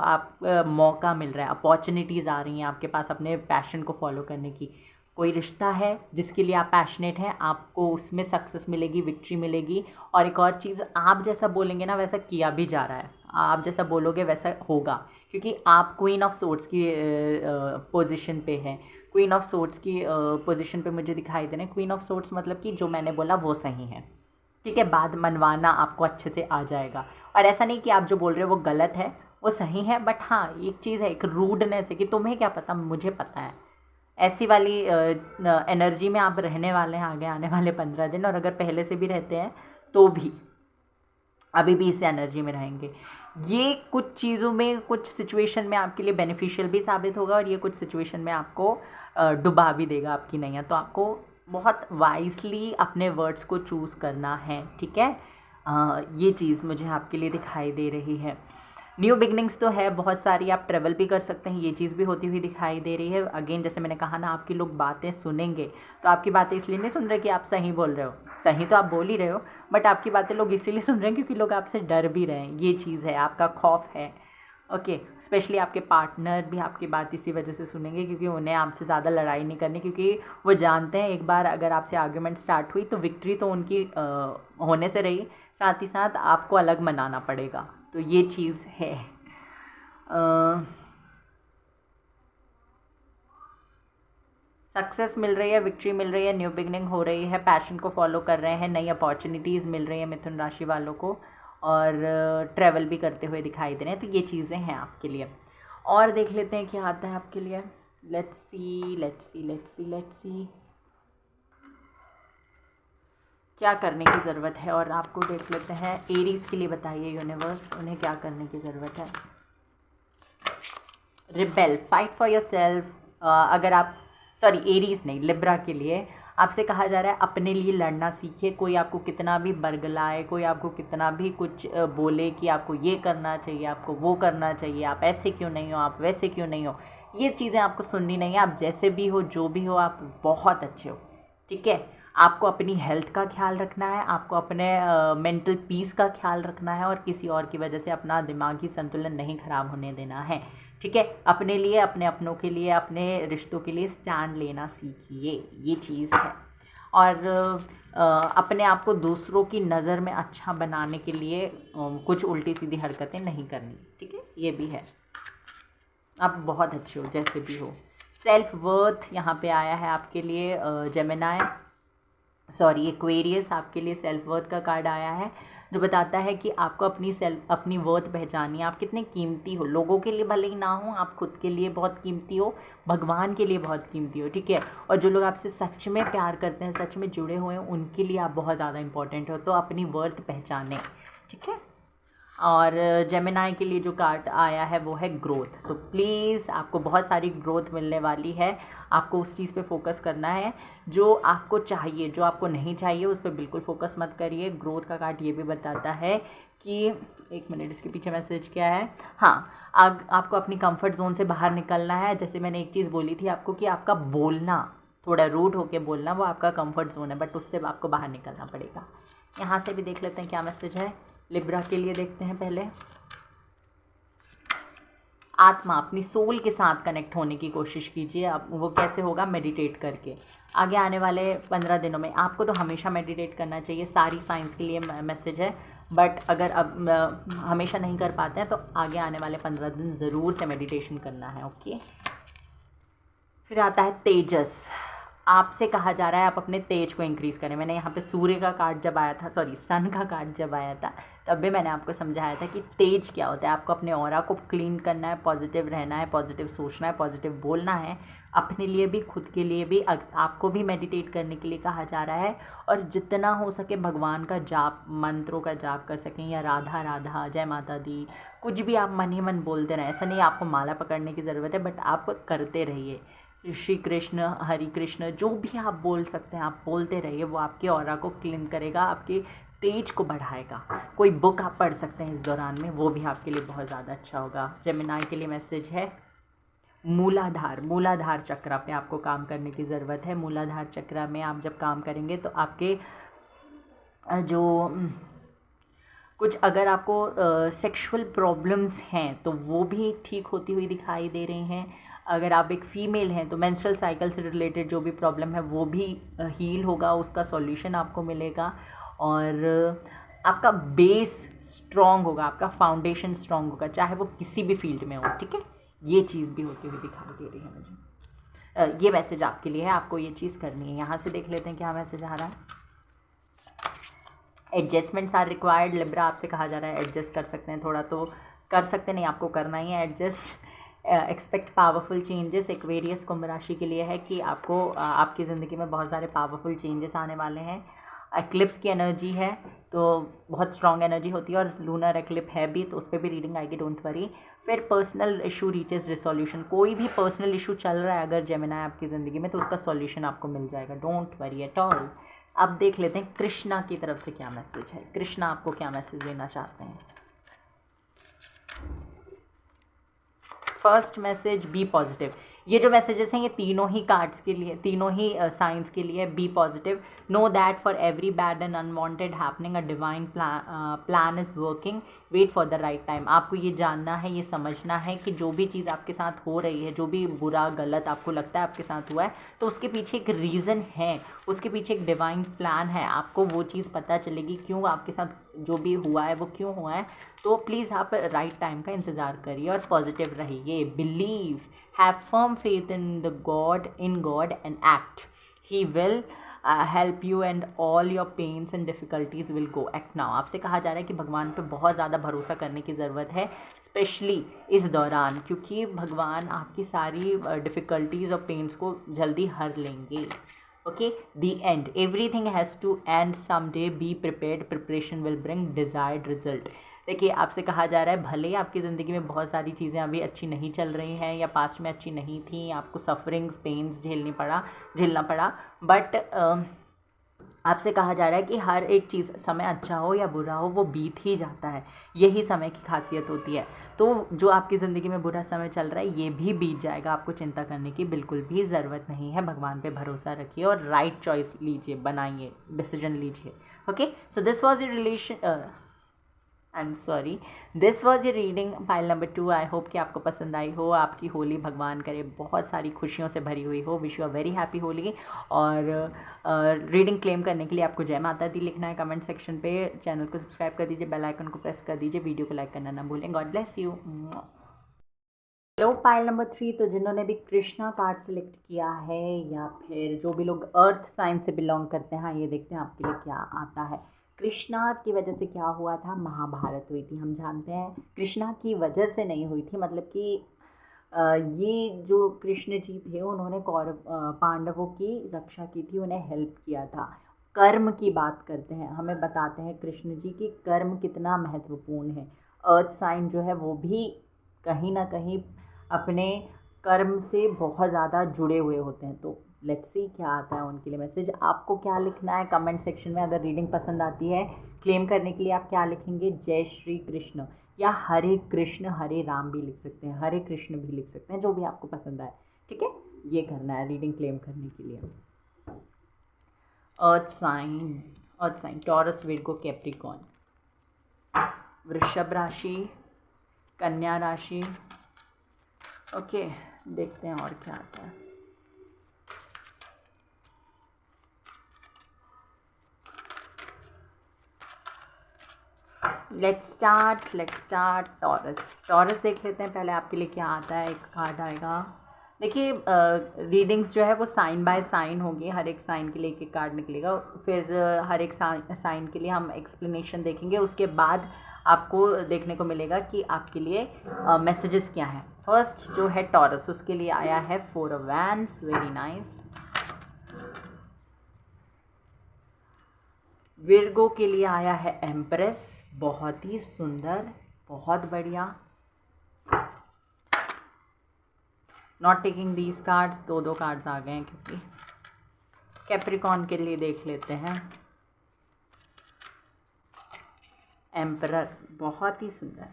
मौका मिल रहा है, अपॉर्चुनिटीज़ आ रही हैं आपके पास अपने पैशन को फॉलो करने की। कोई रिश्ता है जिसके लिए आप पैशनेट हैं, आपको उसमें सक्सेस मिलेगी, विक्ट्री मिलेगी। और एक और चीज़, आप जैसा बोलेंगे ना वैसा किया भी जा रहा है, आप जैसा बोलोगे वैसा होगा, क्योंकि आप क्वीन ऑफ सोर्ड्स की पोजीशन पे हैं। क्वीन ऑफ सोर्ट्स की पोजीशन पे मुझे दिखाई दे रहे हैं। क्वीन ऑफ सोर्ट्स मतलब कि जो मैंने बोला वो सही है, ठीक है। बात मनवाना आपको अच्छे से आ जाएगा, और ऐसा नहीं कि आप जो बोल रहे हो वो गलत है, वो सही है, बट हाँ एक चीज़ है, एक रूडनेस है कि तुम्हें क्या पता मुझे पता है। ऐसी वाली एनर्जी में आप रहने वाले हैं आगे आने वाले 15 दिन, और अगर पहले से भी रहते हैं तो भी अभी भी इस एनर्जी में रहेंगे। ये कुछ चीज़ों में, कुछ सिचुएशन में आपके लिए बेनिफिशियल भी साबित होगा, और ये कुछ सिचुएशन में आपको डुबा भी देगा आपकी नैया। तो आपको बहुत वाइजली अपने वर्ड्स को चूज़ करना है, ठीक है। ये चीज़ मुझे आपके लिए दिखाई दे रही है। न्यू बिगनिंग्स तो है बहुत सारी, आप ट्रेवल भी कर सकते हैं, ये चीज़ भी होती हुई दिखाई दे रही है। अगेन जैसे मैंने कहा ना, आपकी लोग बातें सुनेंगे, तो आपकी बातें इसलिए नहीं सुन रहे कि आप सही बोल रहे हो, सही तो आप बोल ही रहे हो, बट आपकी बातें लोग इसीलिए सुन रहे हैं क्योंकि लोग आपसे डर भी रहे हैं। ये चीज़ है, आपका खौफ है, ओके। स्पेशली आपके पार्टनर भी आपकी बात इसी वजह से सुनेंगे क्योंकि उन्हें आपसे ज़्यादा लड़ाई नहीं करनी, क्योंकि वो जानते हैं एक बार अगर आपसे आर्ग्यूमेंट स्टार्ट हुई तो विक्ट्री तो उनकी होने से रही, साथ ही साथ आपको अलग मनाना पड़ेगा। तो ये चीज़ है। सक्सेस मिल रही है, विक्ट्री मिल रही है, न्यू बिगनिंग हो रही है, पैशन को फॉलो कर रहे हैं, नई अपॉर्चुनिटीज़ मिल रही है मिथुन राशि वालों को, और ट्रैवल भी करते हुए दिखाई दे रहे हैं। तो ये चीज़ें हैं आपके लिए। और देख लेते हैं क्या आता है आपके लिए। Let's see let's see let's see let's see क्या करने की ज़रूरत है, और आपको देख लेते हैं एरीज के लिए। बताइए यूनिवर्स, उन्हें क्या करने की ज़रूरत है। Rebel, fight for your self. अगर आप, सॉरी एरीज नहीं, लिब्रा के लिए आपसे कहा जा रहा है अपने लिए लड़ना सीखिए। कोई आपको कितना भी बरगलाए, कोई आपको कितना भी कुछ बोले कि आपको ये करना चाहिए, आपको वो करना चाहिए, आप ऐसे क्यों नहीं हो, आप वैसे क्यों नहीं हो, ये चीज़ें आपको सुननी नहीं है। आप जैसे भी हो, जो भी हो, आप बहुत अच्छे हो, ठीक है। आपको अपनी हेल्थ का ख्याल रखना है, आपको अपने मेंटल पीस का ख्याल रखना है, और किसी और की वजह से अपना दिमागी संतुलन नहीं खराब होने देना है, ठीक है। अपने लिए, अपने अपनों के लिए, अपने रिश्तों के लिए स्टैंड लेना सीखिए, ये चीज़ है। और अपने आप को दूसरों की नज़र में अच्छा बनाने के लिए कुछ उल्टी सीधी हरकतें नहीं करनी, ठीक है, ये भी है। आप बहुत अच्छे हो जैसे भी हो। सेल्फ वर्थ यहाँ पे आया है आपके लिए, जेमिनाई, सॉरी एक्वेरियस, आपके लिए सेल्फ वर्थ का कार्ड आया है, जो बताता है कि आपको अपनी वर्थ पहचानी है, आप कितने कीमती हो। लोगों के लिए भले ही ना हो, आप खुद के लिए बहुत कीमती हो, भगवान के लिए बहुत कीमती हो, ठीक है। और जो लोग आपसे सच में प्यार करते हैं, सच में जुड़े हुए हैं, उनके लिए आप बहुत ज़्यादा इंपॉर्टेंट हो। तो अपनी वर्थ पहचाने, ठीक है। और जेमिनाई के लिए जो कार्ड आया है वो है ग्रोथ। तो प्लीज़ आपको बहुत सारी ग्रोथ मिलने वाली है, आपको उस चीज़ पे फोकस करना है जो आपको चाहिए। जो आपको नहीं चाहिए उस पर बिल्कुल फोकस मत करिए। ग्रोथ का कार्ड ये भी बताता है कि, एक मिनट, इसके पीछे मैसेज क्या है। हाँ, आपको अपनी कंफर्ट जोन से बाहर निकलना है। जैसे मैंने एक चीज़ बोली थी आपको कि आपका बोलना, थोड़ा रूड होके बोलना, वो आपका कंफर्ट जोन है, बट उससे आपको बाहर निकलना पड़ेगा। यहाँ से भी देख लेते हैं क्या मैसेज है लिब्रा के लिए। देखते हैं पहले। आत्मा, अपनी सोल के साथ कनेक्ट होने की कोशिश कीजिए। अब वो कैसे होगा? मेडिटेट करके। आगे आने वाले 15 दिनों में आपको तो हमेशा मेडिटेट करना चाहिए, सारी साइंस के लिए मैसेज है। बट अगर अब हमेशा नहीं कर पाते हैं तो आगे आने वाले 15 दिन ज़रूर से मेडिटेशन करना है, ओके। फिर आता है तेजस। आपसे कहा जा रहा है आप अपने तेज को इंक्रीज़ करें। मैंने यहाँ पे सूर्य का कार्ड जब आया था, सॉरी सन का कार्ड जब आया था, तब भी मैंने आपको समझाया था कि तेज क्या होता है। आपको अपने ऑरा को क्लीन करना है, पॉजिटिव रहना है, पॉजिटिव सोचना है, पॉजिटिव बोलना है, अपने लिए भी, खुद के लिए भी। आपको भी मेडिटेट करने के लिए कहा जा रहा है, और जितना हो सके भगवान का जाप, मंत्रों का जाप कर सकें, या राधा राधा, जय माता दी, कुछ भी आप मन ही मन बोलते रहें। ऐसा नहीं आपको माला पकड़ने की ज़रूरत है, बट आप करते रहिए। श्री कृष्ण, हरि कृष्ण, जो भी आप बोल सकते हैं आप बोलते रहिए। वो आपके ऑरा को क्लीन करेगा, आपके तेज को बढ़ाएगा। कोई बुक आप पढ़ सकते हैं इस दौरान में, वो भी आपके लिए बहुत ज़्यादा अच्छा होगा। जेमिनाई के लिए मैसेज है मूलाधार। मूलाधार चक्र पे आपको काम करने की ज़रूरत है। मूलाधार चक्र में आप जब काम करेंगे तो आपके जो कुछ, अगर आपको सेक्सुअल प्रॉब्लम्स हैं तो वो भी ठीक होती हुई दिखाई दे रही हैं। अगर आप एक फ़ीमेल हैं तो मेंस्ट्रुअल साइकिल से रिलेटेड जो भी प्रॉब्लम है वो भी हील होगा, उसका सॉल्यूशन आपको मिलेगा। और आपका बेस स्ट्रॉन्ग होगा, आपका फाउंडेशन स्ट्रॉन्ग होगा, चाहे वो किसी भी फील्ड में हो, ठीक है। ये चीज़ भी होती हुई दिखाई दे रही है मुझे। ये मैसेज आपके लिए है, आपको ये चीज़ करनी है। यहाँ से देख लेते हैं क्या मैसेज आ रहा है। Adjustments are required. लिब्रा आपसे कहा जा रहा है एडजस्ट कर सकते हैं, थोड़ा तो कर सकते नहीं, आपको करना ही है adjust. Expect powerful changes. Aquarius कुंभ राशि के लिए है कि आपको आपकी ज़िंदगी में बहुत सारे पावरफुल चेंजेस आने वाले हैं। एक्लिप्स की एनर्जी है तो बहुत स्ट्रॉन्ग एनर्जी होती है, और लूनर एक्लिप है भी तो उस पर भी रीडिंग आएगी, डोंट वरी। फिर पर्सनल इशू रीचेज रिसोल्यूशन। कोई भी पर्सनल इशू चल रहा है अगर जेमिनी आपकी ज़िंदगी में, तो उसका सॉल्यूशन आपको मिल जाएगा, डोंट वरी एट ऑल। अब देख लेते हैं कृष्णा की तरफ से क्या मैसेज है। कृष्णा आपको क्या मैसेज देना चाहते हैं। First message, be positive. ये जो मैसेजेस हैं ये तीनों ही कार्ड्स के लिए, तीनों ही साइंस के लिए। Be positive. Know that for every bad and unwanted happening a divine plan is working, wait for the right time. आपको ये जानना है, ये समझना है कि जो भी चीज़ आपके साथ हो रही है, जो भी बुरा गलत आपको लगता है आपके साथ हुआ है, तो उसके पीछे एक रीज़न है, उसके पीछे एक डिवाइन प्लान है। आपको वो चीज़ पता चलेगी क्यों आपके साथ जो भी हुआ है वो क्यों हुआ है। तो प्लीज़ आप राइट टाइम का इंतज़ार करिए और पॉजिटिव रहिए। Believe, have firm faith in God and act. He will help you and all your pains and difficulties will go. Act now. आपसे कहा जा रहा है कि भगवान पे बहुत ज़्यादा भरोसा करने की ज़रूरत है, स्पेशली इस दौरान, क्योंकि भगवान आपकी सारी डिफ़िकल्टीज़ और पेन्स को जल्दी हर लेंगे। Okay, the end. Everything has to end someday, be prepared, preparation will bring desired result. देखिए, आपसे कहा जा रहा है भले ही आपकी ज़िंदगी में बहुत सारी चीज़ें अभी अच्छी नहीं चल रही हैं या पास्ट में अच्छी नहीं थी, आपको सफरिंग्स पेन्स झेलना पड़ा, बट आपसे कहा जा रहा है कि हर एक चीज़, समय अच्छा हो या बुरा हो, वो बीत ही जाता है, यही समय की खासियत होती है। तो जो आपकी ज़िंदगी में बुरा समय चल रहा है ये भी बीत जाएगा, आपको चिंता करने की बिल्कुल भी ज़रूरत नहीं है। भगवान पे भरोसा रखिए और राइट चॉइस लीजिए, बनाइए, डिसीजन लीजिए। Okay, so this was your relation, I am sorry, this was ये reading pile number 2। I hope कि आपको पसंद आई हो। आपकी होली भगवान करे बहुत सारी खुशियों से भरी हुई हो। Wish you a very happy Holi. और रीडिंग क्लेम करने के लिए आपको जय माता दी लिखना है कमेंट सेक्शन पे। चैनल को सब्सक्राइब कर दीजिए, बेल आइकन को प्रेस कर दीजिए, वीडियो को लाइक करना ना भूलें। God bless you. Hello pile number 3। तो जिन्होंने भी कृष्णा कार्ड सेलेक्ट किया है या फिर जो भी लोग अर्थ साइन से बिलोंग करते हैं, हाँ ये देखते हैं आपके लिए क्या आता है। कृष्णा की वजह से क्या हुआ था, महाभारत हुई थी, हम जानते हैं। कृष्णा की वजह से नहीं हुई थी, मतलब कि ये जो कृष्ण जी थे उन्होंने पांडवों की रक्षा की थी, उन्हें हेल्प किया था। कर्म की बात करते हैं, हमें बताते हैं कृष्ण जी कि कर्म कितना महत्वपूर्ण है। अर्थ साइन जो है वो भी कहीं ना कहीं अपने कर्म से बहुत ज़्यादा जुड़े हुए होते हैं। तो लेट्स सी क्या आता है उनके लिए मैसेज। आपको क्या लिखना है कमेंट सेक्शन में। अगर रीडिंग पसंद आती है, क्लेम करने के लिए आप क्या लिखेंगे, जय श्री कृष्ण या हरे कृष्ण हरे राम भी लिख सकते हैं, हरे कृष्ण भी लिख सकते हैं, जो भी आपको पसंद आए। ठीक है, ये करना है रीडिंग क्लेम करने के लिए। Earth sign Taurus, Virgo, Capricorn, वृषभ राशि, कन्या राशि। ओके, देखते हैं और क्या आता है। लेट्स स्टार्ट टॉरस देख लेते हैं पहले आपके लिए क्या आता है। एक कार्ड आएगा। देखिए, रीडिंग्स जो है वो साइन बाय साइन होगी, हर एक साइन के लिए एक कार्ड निकलेगा, फिर हर एक साइन के लिए हम एक्सप्लेनेशन देखेंगे, उसके बाद आपको देखने को मिलेगा कि आपके लिए मैसेजेस क्या हैं। फर्स्ट जो है टॉरस, उसके लिए आया है 4 of wands, very nice. Virgo के लिए आया है एम्प्रेस, बहुत ही सुंदर, बहुत बढ़िया। नॉट टेकिंग दीज कार्ड्स, दो कार्ड्स आ गए हैं क्योंकि। कैप्रिकॉर्न के लिए देख लेते हैं एम्परर, बहुत ही सुंदर,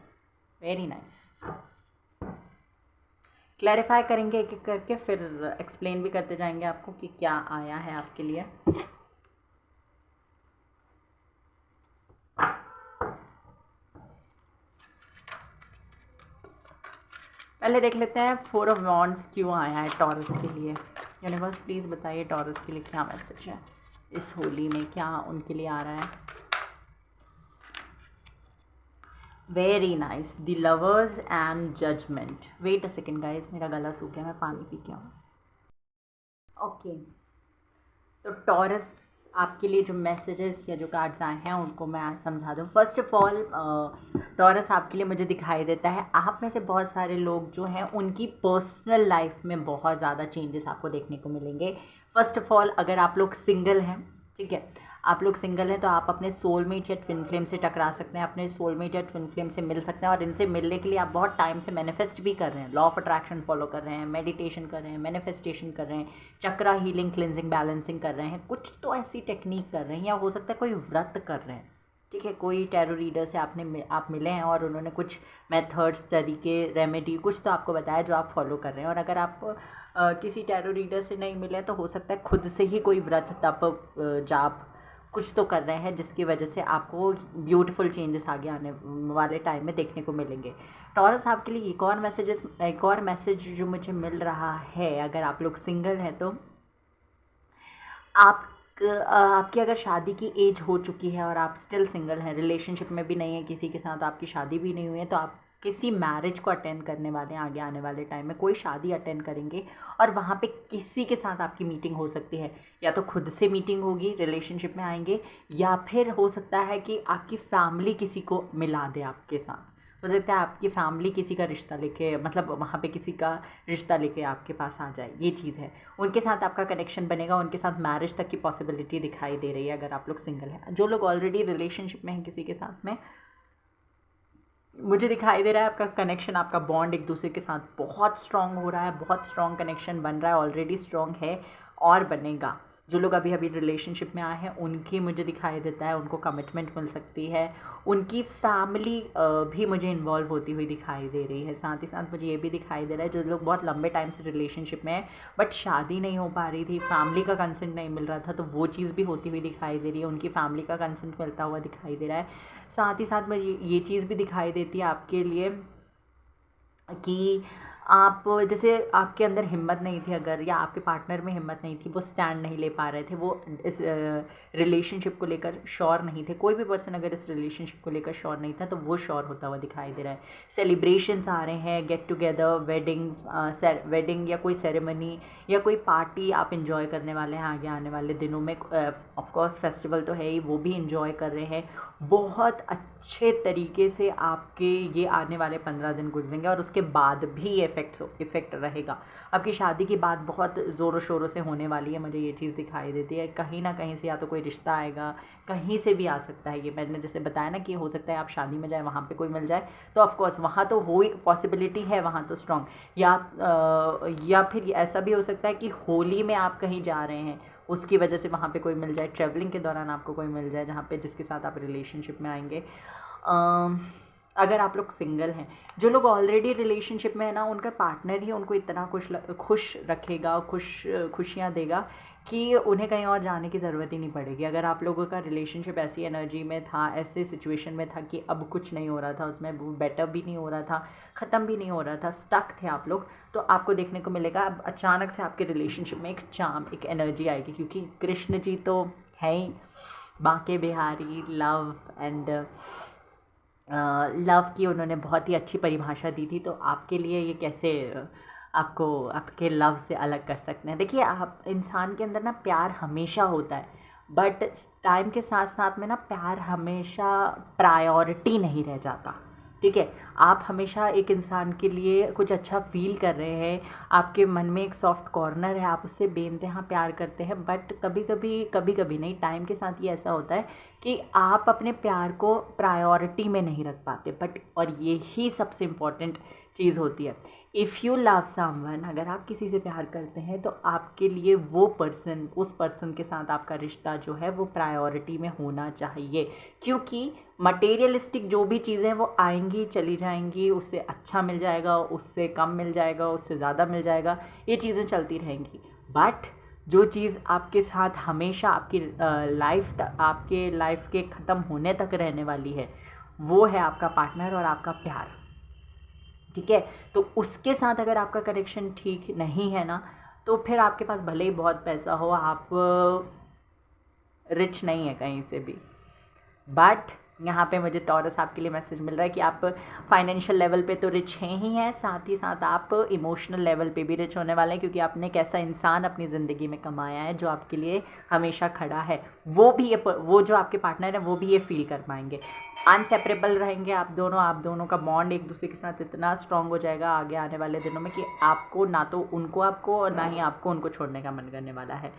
वेरी नाइस। क्लैरिफाई करेंगे एक एक करके, फिर एक्सप्लेन भी करते जाएंगे आपको कि क्या आया है आपके लिए। पहले देख लेते हैं 4 ऑफ वॉन्ड्स क्यों आया है टॉरस के लिए। यूनिवर्स प्लीज़ बताइए टॉरस के लिए क्या मैसेज है इस होली में, क्या उनके लिए आ रहा है। Very nice, the lovers and judgement. Wait a second guys, मेरा गला सूख गया, मैं पानी पी के आऊँ। ओके, तो टॉरस आपके लिए जो मैसेजेस या जो कार्ड्स आए हैं उनको मैं समझा दूँ। फर्स्ट ऑफ ऑल, टॉरस आपके लिए मुझे दिखाई देता है आप में से बहुत सारे लोग जो हैं उनकी पर्सनल लाइफ में बहुत ज़्यादा चेंजेस आपको देखने को मिलेंगे। फर्स्ट ऑफ ऑल, अगर आप लोग सिंगल हैं, ठीक है, आप लोग सिंगल हैं तो आप अपने सोलमेट या ट्विन फ्लेम से टकरा सकते हैं, अपने सोलमेट या ट्विन फ्लेम से मिल सकते हैं। और इनसे मिलने के लिए आप बहुत टाइम से मैनिफेस्ट भी कर रहे हैं, लॉ ऑफ अट्रैक्शन फॉलो कर रहे हैं, मेडिटेशन कर रहे हैं, मैनिफेस्टेशन कर रहे हैं, चक्रा हीलिंग, क्लिनजिंग, बैलेंसिंग कर रहे हैं, कुछ तो ऐसी टेक्निक कर रहे हैं, या हो सकता है कोई व्रत कर रहे हैं, ठीक है, कोई टैरो रीडर से आप मिले हैं और उन्होंने कुछ मेथड्स, तरीके, रेमेडी कुछ तो आपको बताया जो आप फॉलो कर रहे हैं। और अगर आप किसी टैरो रीडर से नहीं मिले तो हो सकता है खुद से ही कोई व्रत, तप, जाप कुछ तो कर रहे हैं जिसकी वजह से आपको ब्यूटीफुल चेंजेस आगे आने वाले टाइम में देखने को मिलेंगे। टॉरस आपके लिए एक और मैसेज जो मुझे मिल रहा है, अगर आप लोग सिंगल हैं तो आपकी अगर शादी की एज हो चुकी है और आप स्टिल सिंगल हैं, रिलेशनशिप में भी नहीं है किसी के साथ, आपकी शादी भी नहीं हुई है, तो आप किसी मैरिज को अटेंड करने वाले हैं आगे आने वाले टाइम में, कोई शादी अटेंड करेंगे और वहाँ पे किसी के साथ आपकी मीटिंग हो सकती है। या तो खुद से मीटिंग होगी, रिलेशनशिप में आएंगे, या फिर हो सकता है कि आपकी फैमिली किसी को मिला दे आपके साथ। हो सकता है आपकी फैमिली किसी का रिश्ता लेके, मतलब वहाँ पे किसी का रिश्ता लेके आपके पास आ जाए, ये चीज़ है। उनके साथ आपका कनेक्शन बनेगा, उनके साथ मैरिज तक की पॉसिबिलिटी दिखाई दे रही है अगर आप लोग सिंगल हैं। जो लोग ऑलरेडी रिलेशनशिप में हैं किसी के साथ में, मुझे दिखाई दे रहा है आपका कनेक्शन, आपका बॉन्ड एक दूसरे के साथ बहुत स्ट्रॉन्ग हो रहा है, बहुत स्ट्रॉन्ग कनेक्शन बन रहा है, ऑलरेडी स्ट्रॉन्ग है और बनेगा। जो लोग अभी अभी रिलेशनशिप में आए हैं उनकी मुझे दिखाई देता है उनको कमिटमेंट मिल सकती है, उनकी फैमिली भी मुझे इन्वॉल्व होती हुई दिखाई दे रही है। साथ ही साथ मुझे ये भी दिखाई दे रहा है जो लोग बहुत लंबे टाइम से रिलेशनशिप में हैं बट शादी नहीं हो पा रही थी, फैमिली का कंसेंट नहीं मिल रहा था, तो वो चीज़ भी होती हुई दिखाई दे रही है, उनकी फैमिली का कंसेंट मिलता हुआ दिखाई दे रहा है। साथ ही साथ मुझे ये चीज़ भी दिखाई देती है आपके लिए कि आप, जैसे आपके अंदर हिम्मत नहीं थी अगर, या आपके पार्टनर में हिम्मत नहीं थी, वो स्टैंड नहीं ले पा रहे थे, वो इस रिलेशनशिप को लेकर श्योर नहीं थे, कोई भी पर्सन अगर इस रिलेशनशिप को लेकर श्योर नहीं था तो वो श्योर होता हुआ दिखाई दे रहा है। सेलिब्रेशंस आ रहे हैं, गेट टुगेदर, वेडिंग या कोई सेरेमनी या कोई पार्टी आप इंजॉय करने वाले हैं आगे आने वाले दिनों में। ऑफकोर्स फेस्टिवल तो है ही, वो भी इंजॉय कर रहे हैं, बहुत अच्छे तरीके से आपके ये आने वाले 15 दिन गुजरेंगे और उसके बाद भी इफ़ेक्ट रहेगा। आपकी शादी की बात बहुत ज़ोरों शोरों से होने वाली है, मुझे ये चीज़ दिखाई देती है। कहीं ना कहीं से या तो कोई रिश्ता आएगा, कहीं से भी आ सकता है, ये मैंने जैसे बताया ना कि हो सकता है आप शादी में जाए, वहाँ पे कोई मिल जाए, तो ऑफकोर्स वहाँ तो हो ही, पॉसिबिलिटी है वहाँ तो स्ट्रॉन्ग। या फिर ऐसा भी हो सकता है कि होली में आप कहीं जा रहे हैं, उसकी वजह से वहाँ पे कोई मिल जाए, ट्रैवलिंग के दौरान आपको कोई मिल जाए जहाँ पे जिसके साथ आप रिलेशनशिप में आएंगे। अगर आप लोग सिंगल हैं, जो लोग ऑलरेडी रिलेशनशिप में है ना, उनका पार्टनर ही उनको इतना खुश रखेगा, खुशियाँ देगा कि उन्हें कहीं और जाने की ज़रूरत ही नहीं पड़ेगी। अगर आप लोगों का रिलेशनशिप ऐसी एनर्जी में था, ऐसे सिचुएशन में था कि अब कुछ नहीं हो रहा था, उसमें बेटर भी नहीं हो रहा था, ख़त्म भी नहीं हो रहा था, स्टक थे आप लोग, तो आपको देखने को मिलेगा अब अचानक से आपके रिलेशनशिप में एक चार्म, एक एनर्जी आएगी, क्योंकि कृष्ण जी तो हैं ही Banke Bihari, love and love की उन्होंने बहुत ही अच्छी परिभाषा दी थी। तो आपके लिए ये कैसे आपको आपके लव से अलग कर सकते हैं? देखिए, आप इंसान के अंदर ना प्यार हमेशा होता है, बट टाइम के साथ साथ में ना प्यार हमेशा प्रायोरिटी नहीं रह जाता, ठीक है। आप हमेशा एक इंसान के लिए कुछ अच्छा फील कर रहे हैं, आपके मन में एक सॉफ्ट कॉर्नर है, आप उससे बेइंतहा प्यार करते हैं, बट कभी कभी नहीं, टाइम के साथ ये ऐसा होता है कि आप अपने प्यार को प्रायोरिटी में नहीं रख पाते। बट और यही सबसे इम्पॉर्टेंट चीज़ होती है, इफ़ यू लव समवन, अगर आप किसी से प्यार करते हैं तो आपके लिए वो पर्सन, उस पर्सन के साथ आपका रिश्ता जो है वो प्रायोरिटी में होना चाहिए। क्योंकि मटेरियलिस्टिक जो भी चीज़ें वो आएंगी चली जाएंगी, उससे अच्छा मिल जाएगा, उससे कम मिल जाएगा, उससे ज़्यादा मिल जाएगा, ये चीज़ें चलती रहेंगी। बट जो चीज़ आपके साथ हमेशा आपकी आपके लाइफ के ख़त्म होने तक रहने वाली है, वो है आपका पार्टनर और आपका प्यार, ठीक है। तो उसके साथ अगर आपका कनेक्शन ठीक नहीं है ना, तो फिर आपके पास भले ही बहुत पैसा हो, आप रिच नहीं है कहीं से भी, बट यहाँ पे मुझे टॉरस आपके लिए मैसेज मिल रहा है कि आप फाइनेंशियल लेवल पे तो रिच हैं ही हैं, साथ ही साथ आप इमोशनल लेवल पे भी रिच होने वाले हैं, क्योंकि आपने एक ऐसा इंसान अपनी ज़िंदगी में कमाया है जो आपके लिए हमेशा खड़ा है। वो जो आपके पार्टनर है वो भी ये फील कर पाएंगे। अनसेपरेबल रहेंगे आप दोनों का बॉन्ड एक दूसरे के साथ इतना स्ट्रांग हो जाएगा आगे आने वाले दिनों में कि आपको ना तो उनको आपको और ना ही आपको उनको छोड़ने का मन करने वाला है।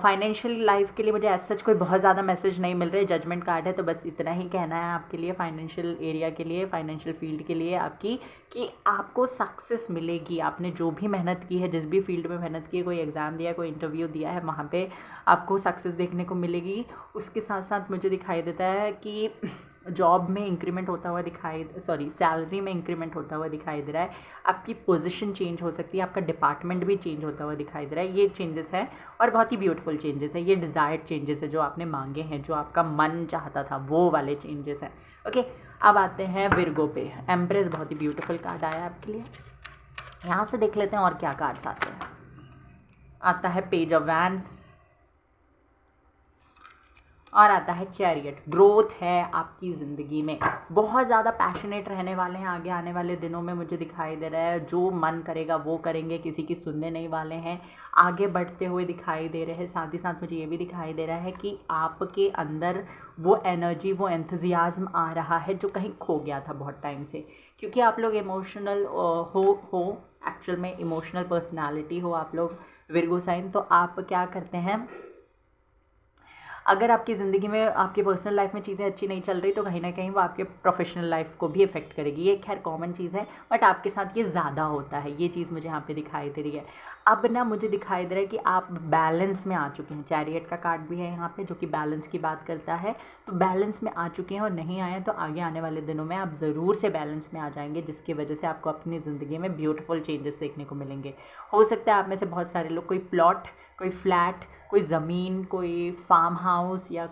फाइनेंशियल लाइफ के लिए मुझे एज सच कोई बहुत ज़्यादा मैसेज नहीं मिल रहे, जजमेंट कार्ड है, तो बस इतना ही कहना है आपके लिए फाइनेंशियल एरिया के लिए, फाइनेंशियल फील्ड के लिए आपकी, कि आपको सक्सेस मिलेगी। आपने जो भी मेहनत की है, जिस भी फील्ड में मेहनत की है, कोई एग्ज़ाम दिया है, कोई इंटरव्यू दिया है, वहाँ पे आपको सक्सेस देखने को मिलेगी। उसके साथ साथ मुझे दिखाई देता है कि जॉब में इंक्रीमेंट होता हुआ सैलरी में इंक्रीमेंट होता हुआ दिखाई दे रहा है। आपकी पोजीशन चेंज हो सकती है, आपका डिपार्टमेंट भी चेंज होता हुआ दिखाई दे रहा है। ये चेंजेस हैं और बहुत ही ब्यूटीफुल चेंजेस है। ये डिज़ायर्ड चेंजेस है जो आपने मांगे हैं, जो आपका मन चाहता था, वो वाले चेंजेस हैं। ओके, अब आते हैं विर्गो पे। एम्प्रेस बहुत ही ब्यूटीफुल कार्ड आया आपके लिए। यहाँ से देख लेते हैं और क्या कार्ड्स आते हैं। आता है पेज ऑफ वैंड्स और आता है चैरियट। ग्रोथ है आपकी ज़िंदगी में, बहुत ज़्यादा पैशनेट रहने वाले हैं आगे आने वाले दिनों में, मुझे दिखाई दे रहा है। जो मन करेगा वो करेंगे, किसी की सुनने नहीं वाले हैं, आगे बढ़ते हुए दिखाई दे रहे हैं। साथ ही साथ मुझे ये भी दिखाई दे रहा है कि आपके अंदर वो एनर्जी, वो एंथुजियाज्म आ रहा है जो कहीं खो गया था बहुत टाइम से, क्योंकि आप लोग इमोशनल हो एक्चुअल में इमोशनल पर्सनैलिटी हो आप लोग विर्गो साइन। तो आप क्या करते हैं, अगर आपकी ज़िंदगी में, आपकी पर्सनल लाइफ में चीज़ें अच्छी नहीं चल रही तो कहीं ना कहीं वो आपके प्रोफेशनल लाइफ को भी इफेक्ट करेगी। ये खैर कॉमन चीज़ है, बट आपके साथ ये ज़्यादा होता है। ये चीज़ मुझे यहाँ पे दिखाई दे रही है। अब ना मुझे दिखाई दे रहा है कि आप बैलेंस में आ चुके हैं। चैरियट का कार्ड भी है यहाँ पे जो कि बैलेंस की बात करता है। तो बैलेंस में आ चुके हैं, और नहीं आए तो आगे आने वाले दिनों में आप ज़रूर से बैलेंस में आ जाएंगे, जिसकी वजह से आपको अपनी ज़िंदगी में ब्यूटीफुल चेंजेस देखने को मिलेंगे। हो सकता है आप में से बहुत सारे लोग कोई प्लॉट, कोई फ्लैट, कोई ज़मीन, कोई फार्म हाउस या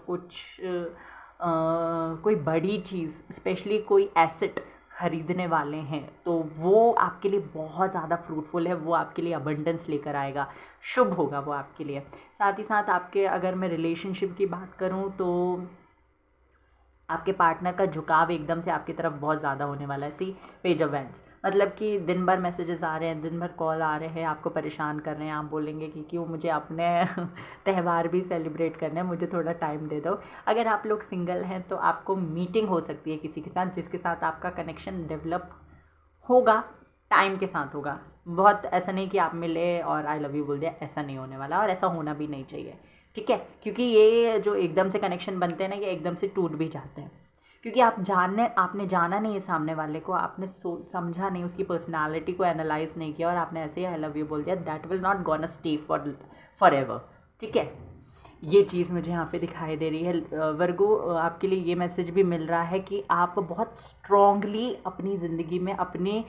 कोई बड़ी चीज़, स्पेशली कोई एसेट खरीदने वाले हैं, तो वो आपके लिए बहुत ज़्यादा फ्रूटफुल है। वो आपके लिए अबंडेंस लेकर आएगा, शुभ होगा वो आपके लिए। साथ ही साथ आपके, अगर मैं रिलेशनशिप की बात करूं तो आपके पार्टनर का झुकाव एकदम से आपकी तरफ बहुत ज़्यादा होने वाला है। सी पेज ऑफ वैंड्स, मतलब कि दिन भर मैसेजेस आ रहे हैं, दिन भर कॉल आ रहे हैं, आपको परेशान कर रहे हैं। आप बोलेंगे कि क्यों, मुझे अपने त्यौहार भी सेलिब्रेट करने हैं, मुझे थोड़ा टाइम दे दो। अगर आप लोग सिंगल हैं तो आपको मीटिंग हो सकती है किसी के साथ, जिसके साथ आपका कनेक्शन डेवलप होगा, टाइम के साथ होगा। बहुत ऐसा नहीं कि आप मिले और आई लव यू बोल दिया, ऐसा नहीं होने वाला, और ऐसा होना भी नहीं चाहिए, ठीक है। क्योंकि ये जो एकदम से कनेक्शन बनते हैं ना, ये एकदम से टूट भी जाते हैं, क्योंकि आपने जाना नहीं है सामने वाले को, आपने समझा नहीं, उसकी पर्सनालिटी को एनालाइज नहीं किया, और आपने ऐसे ही आई लव यू बोल दिया। That will not gonna stay for ever, ठीक है। ये चीज़ मुझे यहाँ पे दिखाई दे रही है। वर्गो, आपके लिए ये मैसेज भी मिल रहा है कि आप बहुत स्ट्रॉन्गली अपनी ज़िंदगी में अपने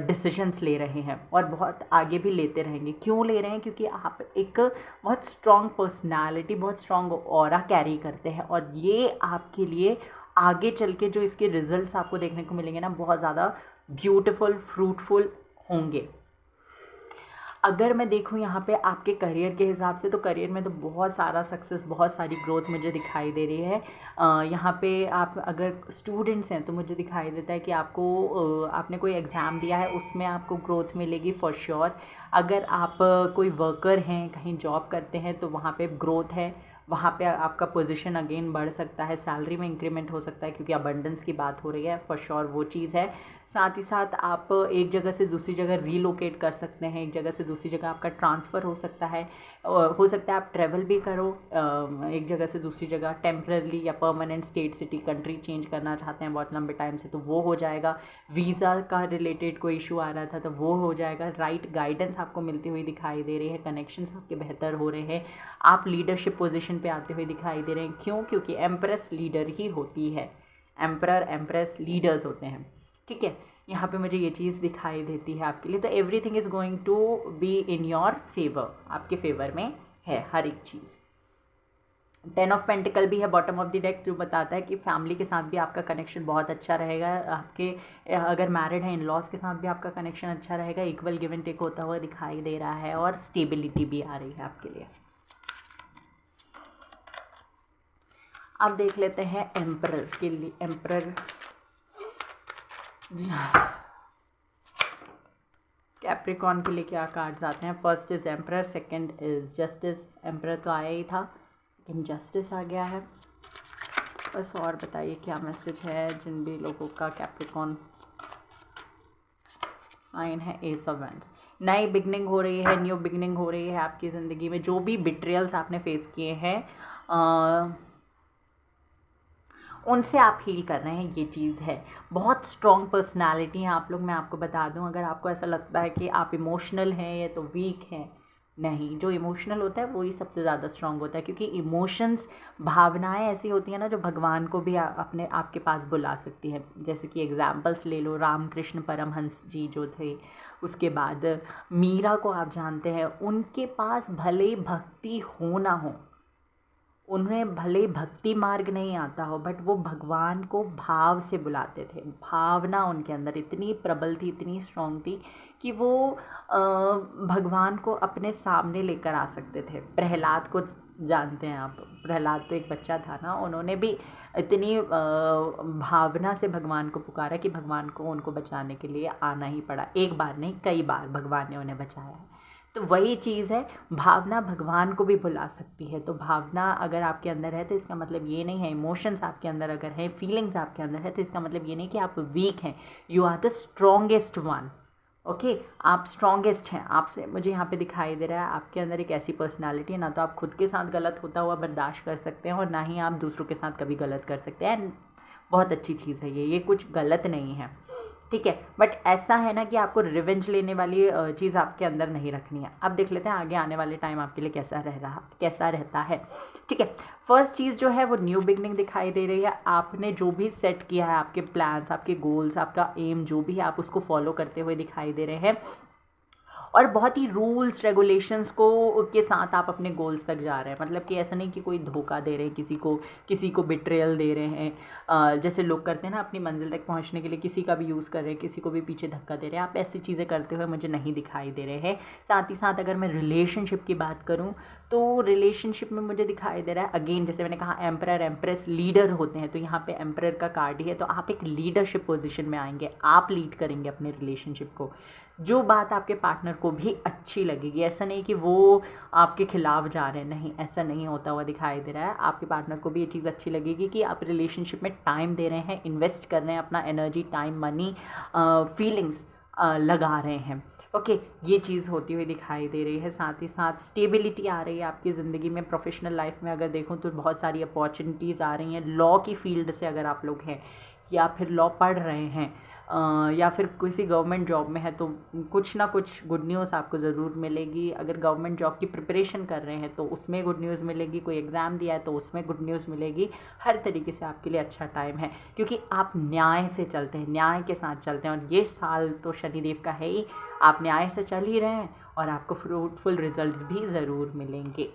डिसीजंस ले रहे हैं, और बहुत आगे भी लेते रहेंगे। क्यों ले रहे हैं? क्योंकि आप एक बहुत स्ट्रॉन्ग पर्सनालिटी, बहुत स्ट्रॉन्ग ऑरा कैरी करते हैं, और ये आपके लिए आगे चल के जो इसके रिजल्ट्स आपको देखने को मिलेंगे ना, बहुत ज़्यादा ब्यूटीफुल, फ्रूटफुल होंगे। अगर मैं देखूँ यहाँ पे आपके करियर के हिसाब से, तो करियर में तो बहुत सारा सक्सेस, बहुत सारी ग्रोथ मुझे दिखाई दे रही है। यहाँ पे आप अगर स्टूडेंट्स हैं तो मुझे दिखाई देता है कि आपको आपने कोई एग्ज़ाम दिया है, उसमें आपको ग्रोथ मिलेगी फॉर श्योर। अगर आप कोई वर्कर हैं, कहीं जॉब करते हैं, तो वहाँ पे ग्रोथ है, वहाँ पे आपका पोजीशन अगेन बढ़ सकता है, सैलरी में इंक्रीमेंट हो सकता है, क्योंकि अबंडेंस की बात हो रही है, फॉर श्योर वो चीज़ है। साथ ही साथ आप एक जगह से दूसरी जगह रीलोकेट कर सकते हैं, एक जगह से दूसरी जगह आपका ट्रांसफ़र हो सकता है, हो सकता है आप ट्रैवल भी करो एक जगह से दूसरी जगह, टेम्पररी या permanent, state, city, country change करना चाहते हैं बहुत लंबे टाइम से, तो वो हो जाएगा। वीज़ा का रिलेटेड कोई इशू आ रहा था तो वो हो जाएगा। राइट गाइडेंस आपको मिलती हुई दिखाई दे रही है, कनेक्शंस आपके बेहतर हो रहे हैं, आप लीडरशिप पोजीशन पे आते हुए दिखाई दे रहे हैं। क्यों? क्योंकि एम्प्रेस लीडर ही होती है, एम्परर, एम्प्रेस लीडर्स होते हैं, ठीक है। यहाँ पे मुझे ये चीज़ दिखाई देती है आपके लिए। तो everything is going to be in your favour, आपके फेवर में है हर एक चीज़। 10 ऑफ पेंटिकल भी है बॉटम ऑफ द डेक, जो बताता है कि फैमिली के साथ भी आपका कनेक्शन बहुत अच्छा रहेगा। आपके अगर मैरिड हैं, इन लॉज के साथ भी आपका कनेक्शन अच्छा रहेगा। इक्वल गिव एंड टेक होता हुआ दिखाई दे रहा है, और स्टेबिलिटी भी आ रही है आपके लिए। अब देख लेते हैं एम्परर के लिए। एम्परर कैप्रिकॉन के लिए क्या कार्ड्स आते हैं? First is emperor, second is justice. Emperor तो आया ही था लेकिन जस्टिस आ गया है। बस और बताइए क्या मैसेज है जिन भी लोगों का कैप्रिकॉन साइन है? S of wands. नई बिगनिंग हो रही है, न्यू बिगनिंग हो रही है आपकी ज़िंदगी में। जो भी बिट्रियल्स आपने फेस किए हैं उनसे आप हील कर रहे हैं, ये चीज़ है। बहुत स्ट्रॉन्ग पर्सनालिटी हैं आप लोग। मैं आपको बता दूं, अगर आपको ऐसा लगता है कि आप इमोशनल हैं या तो वीक हैं, नहीं, जो इमोशनल होता है वही सबसे ज़्यादा स्ट्रॉन्ग होता है, क्योंकि इमोशंस, भावनाएं ऐसी होती हैं ना जो भगवान को भी अपने आपके पास बुला सकती है। जैसे कि एग्जाम्पल्स ले लो, रामकृष्ण परमहंस जी जो थे, उसके बाद मीरा को आप जानते हैं, उनके पास भले भक्ति हो ना हो, उन्हें भले भक्ति मार्ग नहीं आता हो, बट वो भगवान को भाव से बुलाते थे। भावना उनके अंदर इतनी प्रबल थी, इतनी स्ट्रॉन्ग थी कि वो भगवान को अपने सामने लेकर आ सकते थे। प्रहलाद को जानते हैं आप, प्रहलाद तो एक बच्चा था ना, उन्होंने भी इतनी भावना से भगवान को पुकारा कि भगवान को उनको बचाने के लिए आना ही पड़ा। एक बार नहीं, कई बार भगवान ने उन्हें बचाया है। तो वही चीज़ है, भावना भगवान को भी बुला सकती है। तो भावना अगर आपके अंदर है तो इसका मतलब ये नहीं है, इमोशंस आपके अंदर अगर है, फीलिंग्स आपके अंदर है, तो इसका मतलब ये नहीं कि आप वीक हैं। You are the strongest one. Okay, आप स्ट्रॉन्गेस्ट हैं। आपसे मुझे यहाँ पे दिखाई दे रहा है आपके अंदर एक ऐसी पर्सनालिटी है, ना तो आप खुद के साथ गलत होता हुआ बर्दाश्त कर सकते हैं और ना ही आप दूसरों के साथ कभी गलत कर सकते हैं। एंड बहुत अच्छी चीज़ है ये कुछ गलत नहीं है, ठीक है। बट ऐसा है ना कि आपको रिवेंज लेने वाली चीज़ आपके अंदर नहीं रखनी है। अब देख लेते हैं आगे आने वाले टाइम आपके लिए कैसा रहता है, ठीक है। फर्स्ट चीज़ जो है वो न्यू बिगनिंग दिखाई दे रही है। आपने जो भी सेट किया है, आपके प्लान्स, आपके गोल्स, आपका एम जो भी है, आप उसको फॉलो करते हुए दिखाई दे रहे हैं और बहुत ही रूल्स रेगुलेशंस को के साथ आप अपने गोल्स तक जा रहे हैं। मतलब कि ऐसा नहीं कि कोई धोखा दे रहे हैं किसी को बिट्रेयल दे रहे हैं, जैसे लोग करते हैं ना अपनी मंजिल तक पहुंचने के लिए किसी का भी यूज़ कर रहे हैं, किसी को भी पीछे धक्का दे रहे हैं। आप ऐसी चीज़ें करते हुए मुझे नहीं दिखाई दे रहे हैं। साथ ही साथ अगर मैं रिलेशनशिप की बात करूँ तो रिलेशनशिप में मुझे दिखाई दे रहा है, अगेन जैसे मैंने कहा एम्परर एम्प्रेस लीडर होते हैं, तो यहाँ पे एम्परर का कार्ड ही है। तो आप एक लीडरशिप पोजीशन में आएंगे, आप लीड करेंगे अपने रिलेशनशिप को। जो बात आपके पार्टनर को भी अच्छी लगेगी, ऐसा नहीं कि वो आपके खिलाफ जा रहे हैं, नहीं, ऐसा नहीं होता हुआ दिखाई दे रहा है। आपके पार्टनर को भी ये चीज़ अच्छी लगेगी कि आप रिलेशनशिप में टाइम दे रहे हैं, इन्वेस्ट कर रहे हैं, अपना एनर्जी, टाइम, मनी, फीलिंग्स लगा रहे हैं। ओके, ये चीज़ होती हुई दिखाई दे रही है। साथ ही साथ स्टेबिलिटी आ रही है आपकी ज़िंदगी में। प्रोफेशनल लाइफ में अगर देखूँ तो बहुत सारी अपॉर्चुनिटीज़ आ रही हैं। लॉ की फील्ड से अगर आप लोग हैं या फिर लॉ पढ़ रहे हैं या फिर किसी गवर्नमेंट जॉब में है तो कुछ ना कुछ गुड न्यूज़ आपको ज़रूर मिलेगी। अगर गवर्नमेंट जॉब की प्रिपरेशन कर रहे हैं तो उसमें गुड न्यूज़ मिलेगी, कोई एग्ज़ाम दिया है तो उसमें गुड न्यूज़ मिलेगी। हर तरीके से आपके लिए अच्छा टाइम है, क्योंकि आप न्याय से चलते हैं, न्याय के साथ चलते हैं। और ये साल तो शनिदेव का है ही, आप न्याय से चल ही रहे हैं और आपको फ्रूटफुल रिजल्ट्स भी ज़रूर मिलेंगे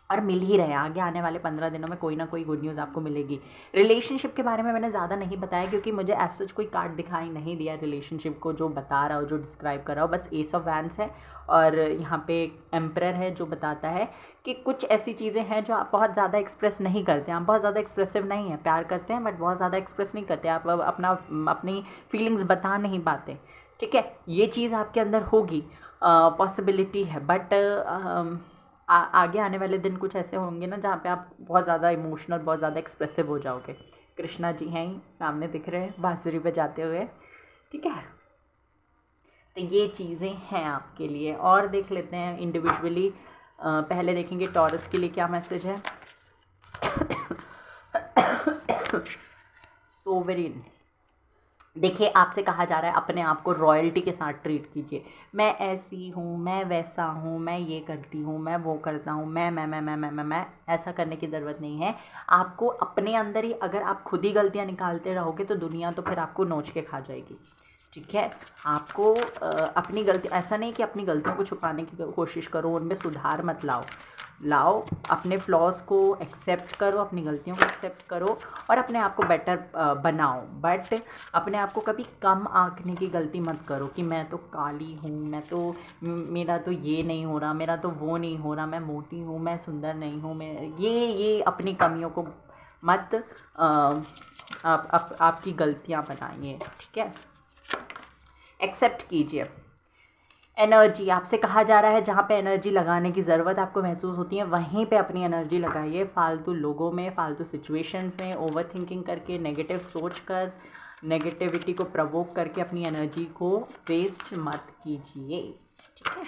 और मिल ही रहे हैं। आगे आने वाले 15 दिनों में कोई ना कोई गुड न्यूज़ आपको मिलेगी। रिलेशनशिप के बारे में मैंने ज़्यादा नहीं बताया क्योंकि मुझे एज सच कोई कार्ड दिखाई नहीं दिया रिलेशनशिप को जो बता रहा हो, जो डिस्क्राइब कर रहा हो। बस एस ऑफ वैंड्स है और यहाँ पे एम्परर है जो बताता है कि कुछ ऐसी चीज़ें हैं जो आप बहुत ज़्यादा एक्सप्रेस नहीं करते हैं। आप बहुत ज़्यादा एक्सप्रेसिव नहीं हैं, प्यार करते हैं बट बहुत ज़्यादा एक्सप्रेस नहीं करते, आप अपनी फीलिंग्स बता नहीं पाते, ठीक है। ये चीज़ आपके अंदर होगी, पॉसिबिलिटी है। बट आगे आने वाले दिन कुछ ऐसे होंगे ना जहाँ पे आप बहुत ज़्यादा इमोशनल, बहुत ज़्यादा एक्सप्रेसिव हो जाओगे। कृष्णा जी हैं ही सामने दिख रहे हैं बांसुरी बजाते हुए, ठीक है। तो ये चीज़ें हैं आपके लिए। और देख लेते हैं इंडिविजुअली। पहले देखेंगे टॉरस के लिए क्या मैसेज है। सोवरेन, देखिए आपसे कहा जा रहा है अपने आप को रॉयल्टी के साथ ट्रीट कीजिए। मैं ऐसी हूँ, मैं वैसा हूँ, मैं ये करती हूँ, मैं वो करता हूँ, मैं ऐसा करने की ज़रूरत नहीं है। आपको अपने अंदर ही, अगर आप खुद ही गलतियाँ निकालते रहोगे तो दुनिया तो फिर आपको नोच के खा जाएगी, ठीक है। आपको अपनी गलती, ऐसा नहीं कि अपनी गलतियों को छुपाने की कोशिश करो, उनमें सुधार मत लाओ, अपने फ्लॉज को एक्सेप्ट करो, अपनी गलतियों को एक्सेप्ट करो और अपने आप को बेटर बनाओ। बट अपने आप को कभी कम आंकने की गलती मत करो कि मैं तो काली हूँ, मेरा तो ये नहीं हो रहा, मेरा तो वो नहीं हो रहा, मैं मोटी हूँ, मैं सुंदर नहीं हूँ, मैं ये अपनी कमियों को मत आपकी गलतियाँ बनाइए, ठीक है। एक्सेप्ट कीजिए। एनर्जी आपसे कहा जा रहा है, जहाँ पे एनर्जी लगाने की ज़रूरत आपको महसूस होती है वहीं पे अपनी एनर्जी लगाइए। फालतू लोगों में, फालतू सिचुएशंस में ओवर थिंकिंग करके, नेगेटिव सोच कर, नेगेटिविटी को प्रवोक करके अपनी एनर्जी को वेस्ट मत कीजिए, ठीक है।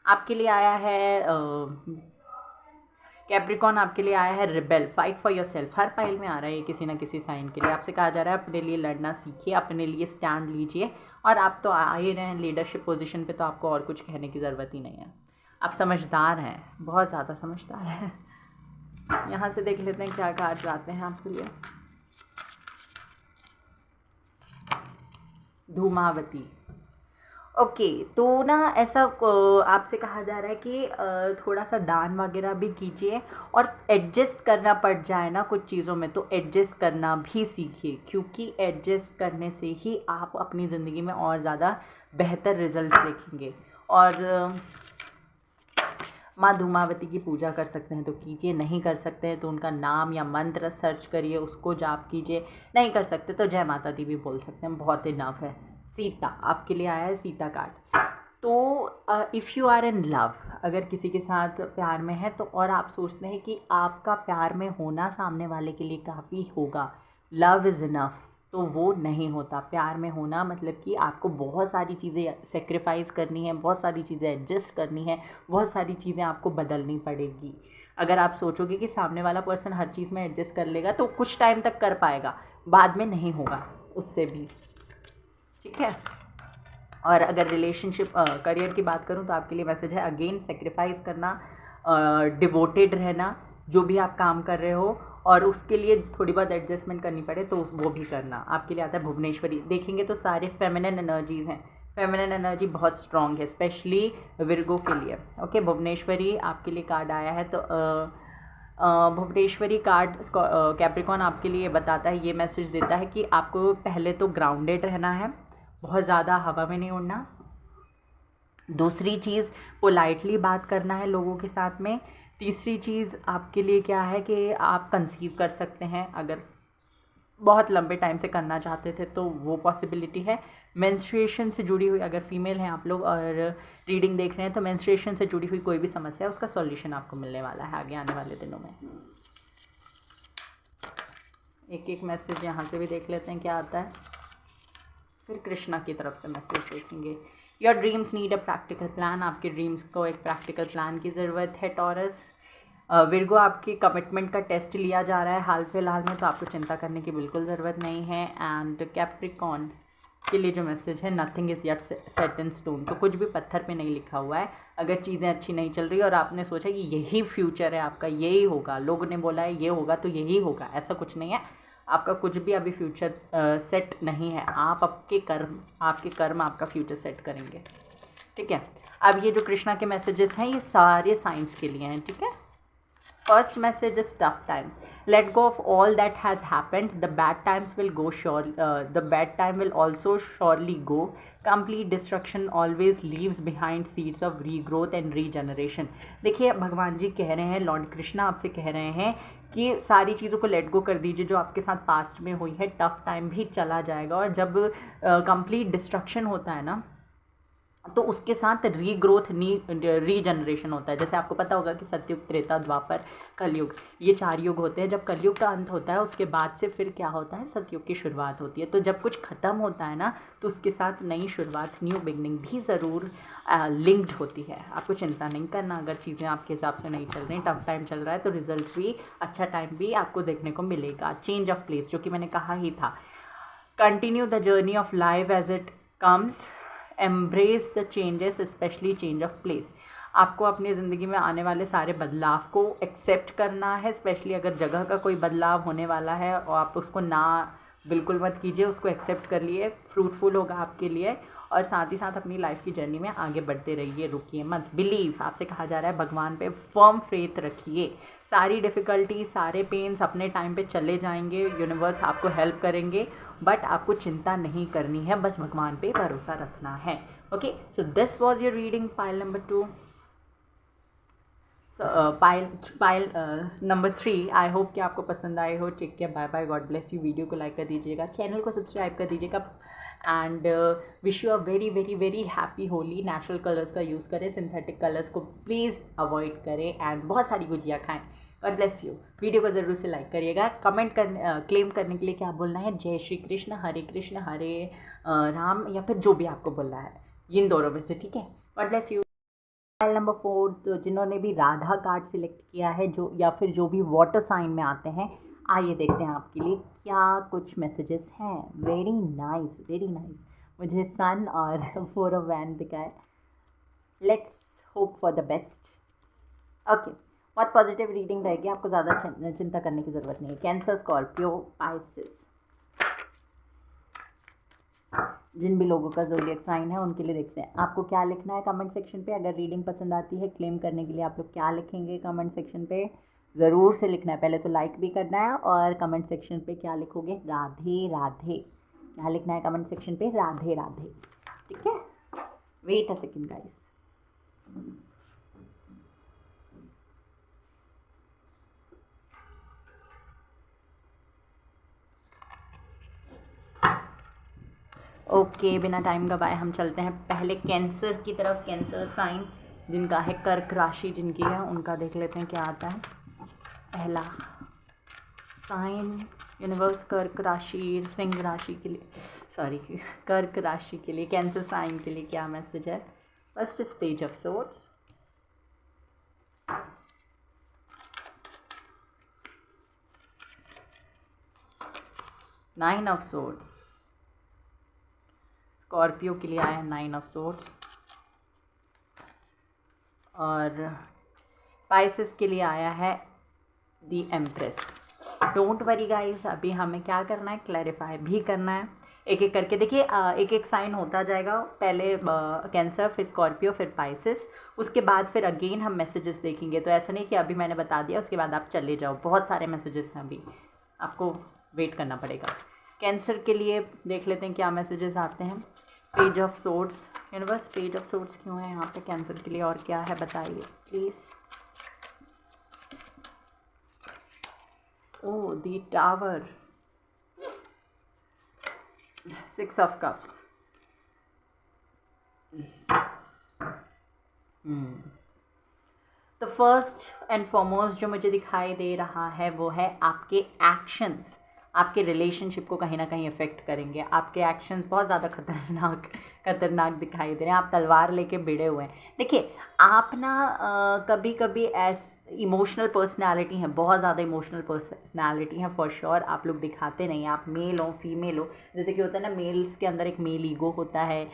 आपके लिए आया है कैप्रिकॉन, आपके लिए आया है rebel, fight for yourself. Her file में आ रहा है ये किसी ना किसी साइन के लिए। आपसे कहा जा रहा है अपने लिए लड़ना सीखिए, अपने लिए स्टैंड लीजिए। और आप तो आ ही रहे हैं लीडरशिप पोजीशन पे, तो आपको और कुछ कहने की ज़रूरत ही नहीं है। आप समझदार हैं, बहुत ज़्यादा समझदार हैं। यहाँ से देख लेते हैं क्या कार्ड आते हैं आपके लिए। धूमावती, ओके तो ना ऐसा आपसे कहा जा रहा है कि थोड़ा सा दान वगैरह भी कीजिए, और एडजस्ट करना पड़ जाए ना कुछ चीज़ों में तो एडजस्ट करना भी सीखिए, क्योंकि एडजस्ट करने से ही आप अपनी ज़िंदगी में और ज़्यादा बेहतर रिजल्ट देखेंगे। और माँ धूमावती की पूजा कर सकते हैं तो कीजिए, नहीं कर सकते हैं तो उनका नाम या मंत्र सर्च करिए, उसको जाप कीजिए। नहीं कर सकते तो जय माता दी भी बोल सकते हैं, बहुत इनफ है। सीता, आपके लिए आया है सीता कार्ड। तो if you are in love, अगर किसी के साथ प्यार में है तो, और आप सोचते हैं कि आपका प्यार में होना सामने वाले के लिए काफ़ी होगा, लव इज़ इनफ, तो वो नहीं होता। प्यार में होना मतलब कि आपको बहुत सारी चीज़ें सेक्रीफाइस करनी है, बहुत सारी चीज़ें एडजस्ट करनी है, बहुत सारी चीज़ें आपको बदलनी पड़ेगी। अगर आप सोचोगे कि सामने वाला पर्सन हर चीज़ में एडजस्ट कर लेगा तो कुछ टाइम तक कर पाएगा, बाद में नहीं होगा उससे भी, ठीक है। और अगर रिलेशनशिप करियर की बात करूं तो आपके लिए मैसेज है अगेन सेक्रीफाइस करना, डिवोटेड रहना, जो भी आप काम कर रहे हो, और उसके लिए थोड़ी बहुत एडजस्टमेंट करनी पड़े तो वो भी करना। आपके लिए आता है भुवनेश्वरी। देखेंगे तो सारे फेमिनिन एनर्जीज़ हैं, फेमिनिन एनर्जी बहुत स्ट्रॉन्ग है, स्पेशली विर्गो के लिए। ओके, भुवनेश्वरी आपके लिए कार्ड आया है। तो भुवनेश्वरी कार्ड कैप्रिकॉन आपके लिए बताता है, ये मैसेज देता है कि आपको पहले तो ग्राउंडेड रहना है, बहुत ज़्यादा हवा में नहीं उड़ना। दूसरी चीज़, पोलाइटली बात करना है लोगों के साथ में। तीसरी चीज़ आपके लिए क्या है कि आप कंसीव कर सकते हैं, अगर बहुत लंबे टाइम से करना चाहते थे तो वो पॉसिबिलिटी है। मेंस्ट्रुएशन से जुड़ी हुई, अगर फीमेल हैं आप लोग और रीडिंग देख रहे हैं, तो मेंस्ट्रुएशन से जुड़ी हुई कोई भी समस्या है उसका सॉल्यूशन आपको मिलने वाला है आगे आने वाले दिनों में। एक एक मैसेज यहाँ से भी देख लेते हैं क्या आता है, फिर कृष्णा की तरफ से मैसेज देखेंगे। Your dreams need a practical plan, आपके ड्रीम्स को एक प्रैक्टिकल प्लान की ज़रूरत है। टॉरस, विर्गो आपकी कमिटमेंट का टेस्ट लिया जा रहा है हाल फिलहाल में, तो आपको चिंता करने की बिल्कुल ज़रूरत नहीं है। एंड कैप्रिकॉन के लिए जो मैसेज है, nothing is yet set in stone, तो कुछ भी पत्थर पे नहीं लिखा हुआ है। अगर चीज़ें अच्छी नहीं चल रही और आपने सोचा कि यही फ्यूचर है आपका, यही होगा, लोगों ने बोला है ये होगा तो यही होगा, ऐसा कुछ नहीं है। आपका कुछ भी अभी फ्यूचर सेट नहीं है, आप आपके कर्म आपका फ्यूचर सेट करेंगे, ठीक है। अब ये जो कृष्णा के मैसेजेस हैं ये सारे साइंस के लिए हैं, ठीक है। First message is tough times, let go of all that has happened, the bad times will go the bad time will also surely go, complete destruction always leaves behind seeds of regrowth and regeneration। देखिए भगवान जी कह रहे हैं, Lord Krishna आपसे कह रहे हैं कि सारी चीज़ों को लेट गो कर दीजिए जो आपके साथ पास्ट में हुई है। टफ टाइम भी चला जाएगा, और जब कंप्लीट डिस्ट्रक्शन होता है ना तो उसके साथ रीग्रोथ रीजनरेशन होता है। जैसे आपको पता होगा कि सतयुग, त्रेता, द्वापर, कलयुग, ये 4 युग होते हैं। जब कलयुग का अंत होता है उसके बाद से फिर क्या होता है, सतयुग की शुरुआत होती है। तो जब कुछ ख़त्म होता है ना तो उसके साथ नई शुरुआत, न्यू बिगनिंग भी ज़रूर लिंक्ड होती है। आपको चिंता नहीं करना अगर चीज़ें आपके हिसाब से नहीं चल रही, टफ टाइम चल रहा है तो रिजल्ट भी, अच्छा टाइम भी आपको देखने को मिलेगा। चेंज ऑफ प्लेस, जो कि मैंने कहा ही था, continue the journey of life as it comes, embrace the changes specially change of place. आपको अपनी ज़िंदगी में आने वाले सारे बदलाव को एक्सेप्ट करना है, स्पेशली अगर जगह का कोई बदलाव होने वाला है और आप उसको ना बिल्कुल मत कीजिए, उसको एक्सेप्ट कर लिए, फ्रूटफुल होगा आपके लिए। और साथ ही साथ अपनी लाइफ की जर्नी में आगे बढ़ते रहिए, रुकिए मत। बिलीव, आपसे कहा जा रहा है भगवान पे फर्म फेथ रखिए। सारी डिफ़िकल्टी, सारे पेन्स अपने टाइम पे चले जाएंगे, यूनिवर्स आपको हेल्प करेंगे, बट आपको चिंता नहीं करनी है, बस भगवान पे भरोसा रखना है। Okay, so this was your reading pile number 2। Pile pile number 3। I hope कि आपको पसंद आए हो। Take care, bye bye, God bless you. Video को लाइक कर दीजिएगा, चैनल को सब्सक्राइब कर दीजिएगा and wish you a very very very happy Holi. Natural colours का यूज़ करें, सिंथेटिक कलर्स को प्लीज़ अवॉइड करें एंड बहुत सारी गुजिया खाएं। God bless you. वीडियो को ज़रूर से लाइक करिएगा। कमेंट करने क्लेम करने के लिए क्या बोलना है, जय श्री कृष्ण, हरे राम, या फिर जो भी आपको बोलना है, इन दोनों में से, ठीक है। God bless you. File number 4, तो जिन्होंने भी राधा कार्ड सिलेक्ट किया है, जो या फिर जो भी वाटर साइन में आते हैं, आइए देखते हैं आपके लिए क्या कुछ मैसेजेस हैं। Very nice, very nice. मुझे सन और 4 ऑफ वैंड दिखा है। Let's hope for the best. Okay, बहुत पॉजिटिव रीडिंग रहेगी, आपको ज़्यादा चिंता करने की ज़रूरत नहीं है। कैंसर, स्कॉर्पियो, पाइसेस, जिन भी लोगों का ज़ोडिएक साइन है उनके लिए देखते हैं आपको क्या लिखना है कमेंट सेक्शन पे। अगर रीडिंग पसंद आती है, क्लेम करने के लिए आप लोग क्या लिखेंगे कमेंट सेक्शन पे, ज़रूर से लिखना है। पहले तो लाइक भी करना है और कमेंट सेक्शन पे क्या लिखोगे, राधे राधे। क्या लिखना है कमेंट सेक्शन पे, राधे राधे, ठीक है। Wait a second guys. Okay, बिना टाइम गवाए हम चलते हैं पहले कैंसर की तरफ। कैंसर साइन जिनका है, कर्क राशि जिनकी है, उनका देख लेते हैं क्या आता है। पहला साइन यूनिवर्स, कर्क राशि, सिंह राशि के लिए, सॉरी कर्क राशि के लिए, कैंसर साइन के लिए क्या मैसेज है। First is page of swords, nine of swords. Scorpio के लिए आया है 9 ऑफ सोर्ड्स, और पाइसेस के लिए आया है the empress. Don't worry guys, अभी हमें क्या करना है, क्लैरिफाई भी करना है एक एक करके। देखिए एक एक साइन होता जाएगा, पहले कैंसर, फिर स्कॉर्पियो, फिर पाइसेस, उसके बाद फिर अगेन हम मैसेजेस देखेंगे। तो ऐसा नहीं कि अभी मैंने बता दिया उसके बाद आप चले जाओ, बहुत सारे मैसेजेस हैं, अभी आपको वेट करना पड़ेगा। कैंसर के लिए देख लेते हैं क्या मैसेजेस आते हैं। Page of swords, universe page of swords क्यों है यहाँ पे कैंसर के लिए, और क्या है बताइए please. Oh, the tower, 6 of cups. तो फर्स्ट एंड फॉरमोस्ट जो मुझे दिखाई दे रहा है वो है आपके एक्शंस आपके रिलेशनशिप को कहीं ना कहीं इफ़ेक्ट करेंगे। आपके एक्शंस बहुत ज़्यादा खतरनाक दिखाई दे रहे हैं। आप तलवार लेके भिड़े हुए हैं। देखिए आप ना कभी कभी इमोशनल पर्सनालिटी हैं, बहुत ज़्यादा इमोशनल पर्सनालिटी हैं फॉर श्योर। आप लोग दिखाते नहीं, आप मेल हो फीमेल हो, जैसे कि होता है ना मेल्स के अंदर एक मेल ईगो होता है।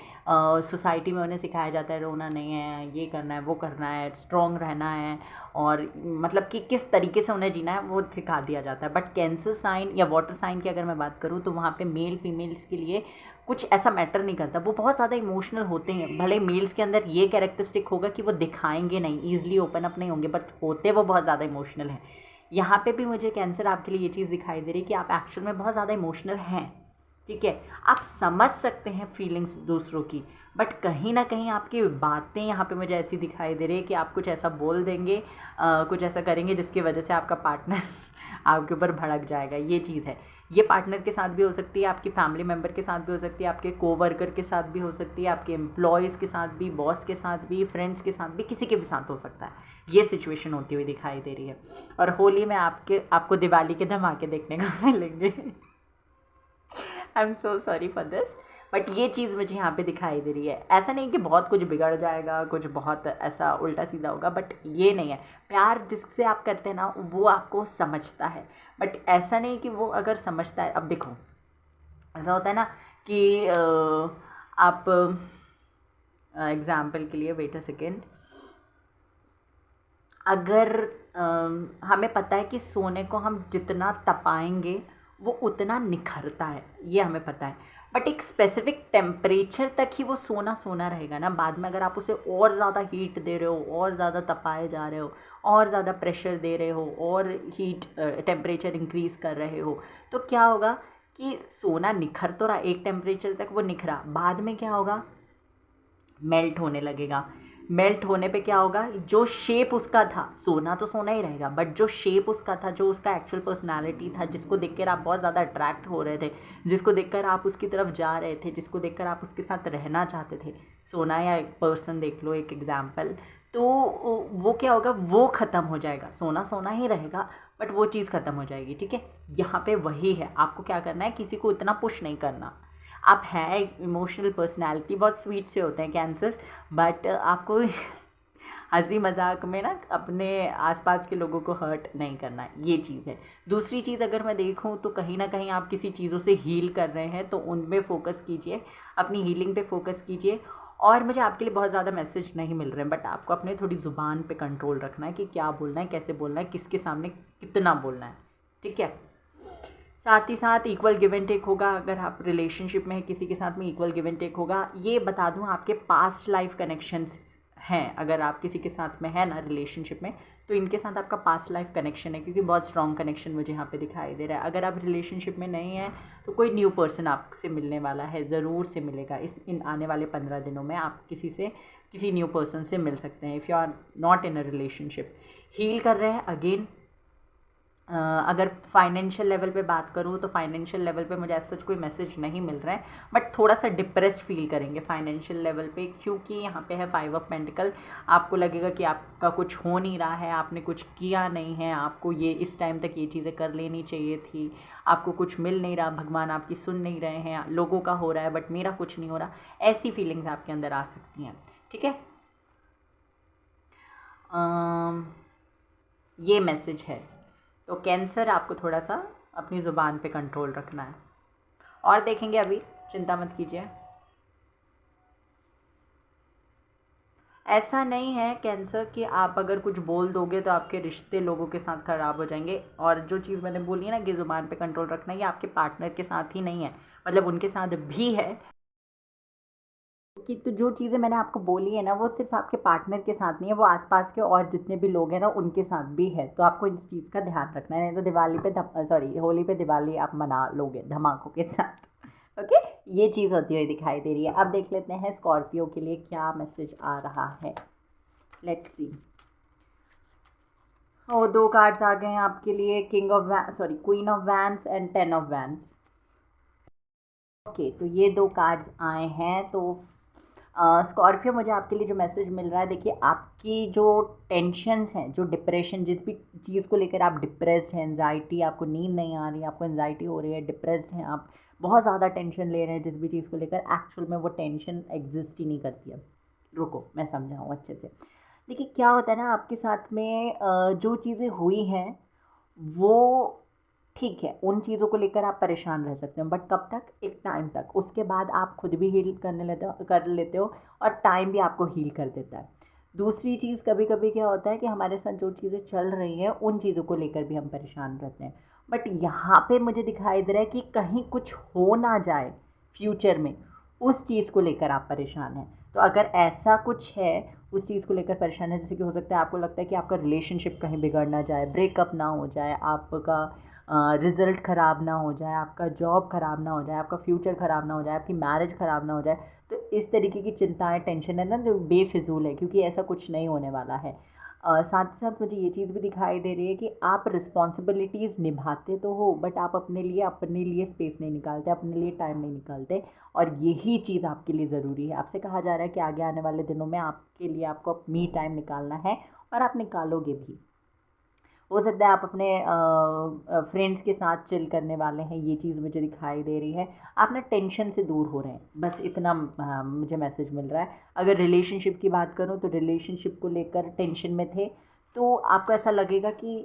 सोसाइटी में उन्हें सिखाया जाता है रोना नहीं है, ये करना है, वो करना है, स्ट्रॉन्ग रहना है, और मतलब कि किस तरीके से उन्हें जीना है वो सिखा दिया जाता है। बट कैंसर साइन या वाटर साइन की अगर मैं बात करूँ तो वहाँ पे मेल फीमेल्स के लिए कुछ ऐसा मैटर नहीं करता। वो बहुत ज़्यादा इमोशनल होते हैं। भले मेल्स के अंदर ये कैरेक्टरिस्टिक होगा कि वो दिखाएंगे नहीं, ईजिली ओपन अप नहीं होंगे, बट होते वो बहुत ज़्यादा इमोशनल हैं। यहाँ पे भी मुझे कैंसर आपके लिए ये चीज़ दिखाई दे रही है कि आप एक्चुअल में बहुत ज़्यादा इमोशनल हैं, ठीक है। आप समझ सकते हैं फीलिंग्स दूसरों की, बट कहीं ना कहीं आपकी बातें यहाँ पे मुझे ऐसी दिखाई दे रही है कि आप कुछ ऐसा बोल देंगे, कुछ ऐसा करेंगे जिसकी वजह से आपका पार्टनर आपके ऊपर भड़क जाएगा। ये चीज़ है। ये पार्टनर के साथ भी हो सकती है, आपकी फैमिली मेम्बर के साथ भी हो सकती है, आपके कोवर्कर के साथ भी हो सकती है, आपके एम्प्लॉयज़ के साथ भी, बॉस के साथ भी, फ्रेंड्स के साथ भी, किसी के भी साथ हो सकता है। ये सिचुएशन होती हुई दिखाई दे रही है। और होली में आपको दिवाली के धमाके देखने को मिलेंगे। I am so sorry for this, but ये चीज़ मुझे यहाँ पे दिखाई दे रही है। ऐसा नहीं कि बहुत कुछ बिगड़ जाएगा, कुछ बहुत ऐसा उल्टा सीधा होगा, बट ये नहीं है। प्यार जिससे आप करते हैं ना वो आपको समझता है, बट ऐसा नहीं कि वो अगर समझता है। अब देखो ऐसा होता है ना कि आप एग्जाम्पल के लिए, वेट अ सेकेंड, अगर हमें पता है कि सोने को हम जितना तपाएंगे वो उतना निखरता है, ये हमें पता है, बट एक स्पेसिफिक टेम्परेचर तक ही वो सोना सोना रहेगा ना। बाद में अगर आप उसे और ज़्यादा हीट दे रहे हो, और ज़्यादा तपाए जा रहे हो, और ज़्यादा प्रेशर दे रहे हो, और हीट टेम्परेचर इंक्रीज़ कर रहे हो, तो क्या होगा कि सोना निखर तो रहा, एक टेम्परेचर तक वो निखरा, बाद में क्या होगा, मेल्ट होने लगेगा। मेल्ट होने पे क्या होगा, जो शेप उसका था, सोना तो सोना ही रहेगा, बट जो शेप उसका था, जो उसका एक्चुअल पर्सनालिटी था, जिसको देखकर आप बहुत ज़्यादा अट्रैक्ट हो रहे थे, जिसको देखकर आप उसकी तरफ जा रहे थे, जिसको देखकर आप उसके साथ रहना चाहते थे, सोना या एक पर्सन देख लो, एक एग्जाम्पल, तो वो क्या होगा, वो ख़त्म हो जाएगा। सोना सोना ही रहेगा बट वो चीज़ ख़त्म हो जाएगी। ठीक है, यहाँ पे वही है, आपको क्या करना है, किसी को इतना पुश नहीं करना। आप है इमोशनल पर्सनैलिटी, बहुत स्वीट से होते हैं कैंसर, बट आपको हंसी मजाक में ना अपने आसपास के लोगों को हर्ट नहीं करना, ये चीज़ है। दूसरी चीज़ अगर मैं देखूं तो कहीं ना कहीं आप किसी चीज़ों से हील कर रहे हैं तो उनमें फोकस कीजिए, अपनी हीलिंग पे फोकस कीजिए। और मुझे आपके लिए बहुत ज़्यादा मैसेज नहीं मिल रहे हैं, बट आपको अपने थोड़ी ज़ुबान पे कंट्रोल रखना है कि क्या बोलना है, कैसे बोलना है, किसके सामने कितना बोलना है। ठीक है, साथ ही साथ इक्वल गिव एंड टेक होगा। अगर आप रिलेशनशिप में है किसी के साथ में, इक्वल गिव एंड टेक होगा। ये बता दूं, आपके पास्ट लाइफ कनेक्शंस हैं, अगर आप किसी के साथ में है ना रिलेशनशिप में, तो इनके साथ आपका पास्ट लाइफ कनेक्शन है, क्योंकि बहुत स्ट्रॉन्ग कनेक्शन मुझे यहाँ पे दिखाई दे रहा है। अगर आप रिलेशनशिप में नहीं है तो कोई न्यू पर्सन आपसे मिलने वाला है, ज़रूर से मिलेगा। इन आने वाले 15 दिनों में आप किसी न्यू पर्सन से मिल सकते हैं, if you are not in a relationship. Heal कर रहे हैं अगेन। अगर फाइनेंशियल लेवल पे बात करूँ तो फाइनेंशियल लेवल पे मुझे ऐसा कोई मैसेज नहीं मिल रहा है, बट थोड़ा सा डिप्रेस्ड फील करेंगे फाइनेंशियल लेवल पे, क्योंकि यहाँ पे है 5 ऑफ पेंटिकल। आपको लगेगा कि आपका कुछ हो नहीं रहा है, आपने कुछ किया नहीं है, आपको ये इस टाइम तक ये चीज़ें कर लेनी चाहिए थी, आपको कुछ मिल नहीं रहा, भगवान आपकी सुन नहीं रहे हैं, लोगों का हो रहा है बट मेरा कुछ नहीं हो रहा। ऐसी फीलिंग्स आपके अंदर आ सकती हैं। ठीक है, ये मैसेज है। तो कैंसर, आपको थोड़ा सा अपनी ज़ुबान पे कंट्रोल रखना है। और देखेंगे, अभी चिंता मत कीजिए। ऐसा नहीं है कैंसर कि आप अगर कुछ बोल दोगे तो आपके रिश्ते लोगों के साथ ख़राब हो जाएंगे। और जो चीज़ मैंने बोली है ना कि ज़ुबान पे कंट्रोल रखना, ये आपके पार्टनर के साथ ही नहीं है, मतलब उनके साथ भी है कि, तो जो चीज़ें मैंने आपको बोली है ना, वो सिर्फ आपके पार्टनर के साथ नहीं है, वो आसपास के और जितने भी लोग हैं ना उनके साथ भी है। तो आपको इस चीज़ का ध्यान रखना है, नहीं तो दिवाली पे होली पे दिवाली आप मना लोगे धमाकों के साथ। ओके, ये चीज़ होती हुई दिखाई दे रही है। अब देख लेते हैं स्कॉर्पियो के लिए क्या मैसेज आ रहा है। Let's see. और 2 कार्ड्स आ गए हैं आपके लिए, queen of wands and 10 of wands. Okay, तो ये 2 कार्ड्स आए हैं। तो स्कॉर्पियो, मुझे आपके लिए जो मैसेज मिल रहा है, देखिए आपकी जो टेंशन्स हैं, जो डिप्रेशन, जिस भी चीज़ को लेकर आप डिप्रेस्ड हैं, एंजाइटी, आपको नींद नहीं आ रही, आपको एंजाइटी हो रही है, डिप्रेस्ड हैं आप, बहुत ज़्यादा टेंशन ले रहे हैं जिस भी चीज़ को लेकर, एक्चुअल में वो टेंशन एग्जिस्ट ही नहीं करती है। रुको, मैं समझाऊँ अच्छे से। देखिए क्या होता है ना, आपके साथ में जो चीज़ें हुई हैं वो ठीक है, उन चीज़ों को लेकर आप परेशान रह सकते हो, बट कब तक, एक टाइम तक। उसके बाद आप खुद भी हील कर लेते हो और टाइम भी आपको हील कर देता है। दूसरी चीज़, कभी कभी क्या होता है कि हमारे साथ जो चीज़ें चल रही हैं उन चीज़ों को लेकर भी हम परेशान रहते हैं, बट यहाँ पे मुझे दिखाई दे रहा है कि कहीं कुछ हो ना जाए फ्यूचर में, उस चीज़ को लेकर आप परेशान हैं। तो अगर ऐसा कुछ है, उस चीज़ को लेकर परेशान है, जैसे कि हो सकता है आपको लगता है कि आपका रिलेशनशिप कहीं बिगड़ ना जाए, ब्रेकअप ना हो जाए, आपका रिज़ल्ट ख़राब ना हो जाए, आपका जॉब ख़राब ना हो जाए, आपका फ्यूचर ख़राब ना हो जाए, आपकी मैरिज ख़राब ना हो जाए। तो इस तरीके की चिंताएं, टेंशन है ना जो बेफिजूल है, क्योंकि ऐसा कुछ नहीं होने वाला है। साथ ही साथ मुझे ये चीज़ भी दिखाई दे रही है कि आप रिस्पॉन्सिबिलिटीज़ निभाते तो हो, बट आप अपने लिए स्पेस नहीं निकालते, अपने लिए टाइम नहीं निकालते, और यही चीज़ आपके लिए ज़रूरी है। आपसे कहा जा रहा है कि आगे आने वाले दिनों में आपके लिए आपको मी टाइम निकालना है, और आप निकालोगे भी। हो सकता है आप अपने फ्रेंड्स के साथ चिल करने वाले हैं, ये चीज़ मुझे दिखाई दे रही है। आप ना टेंशन से दूर हो रहे हैं, बस इतना मुझे मैसेज मिल रहा है। अगर रिलेशनशिप की बात करूं तो रिलेशनशिप को लेकर टेंशन में थे, तो आपको ऐसा लगेगा कि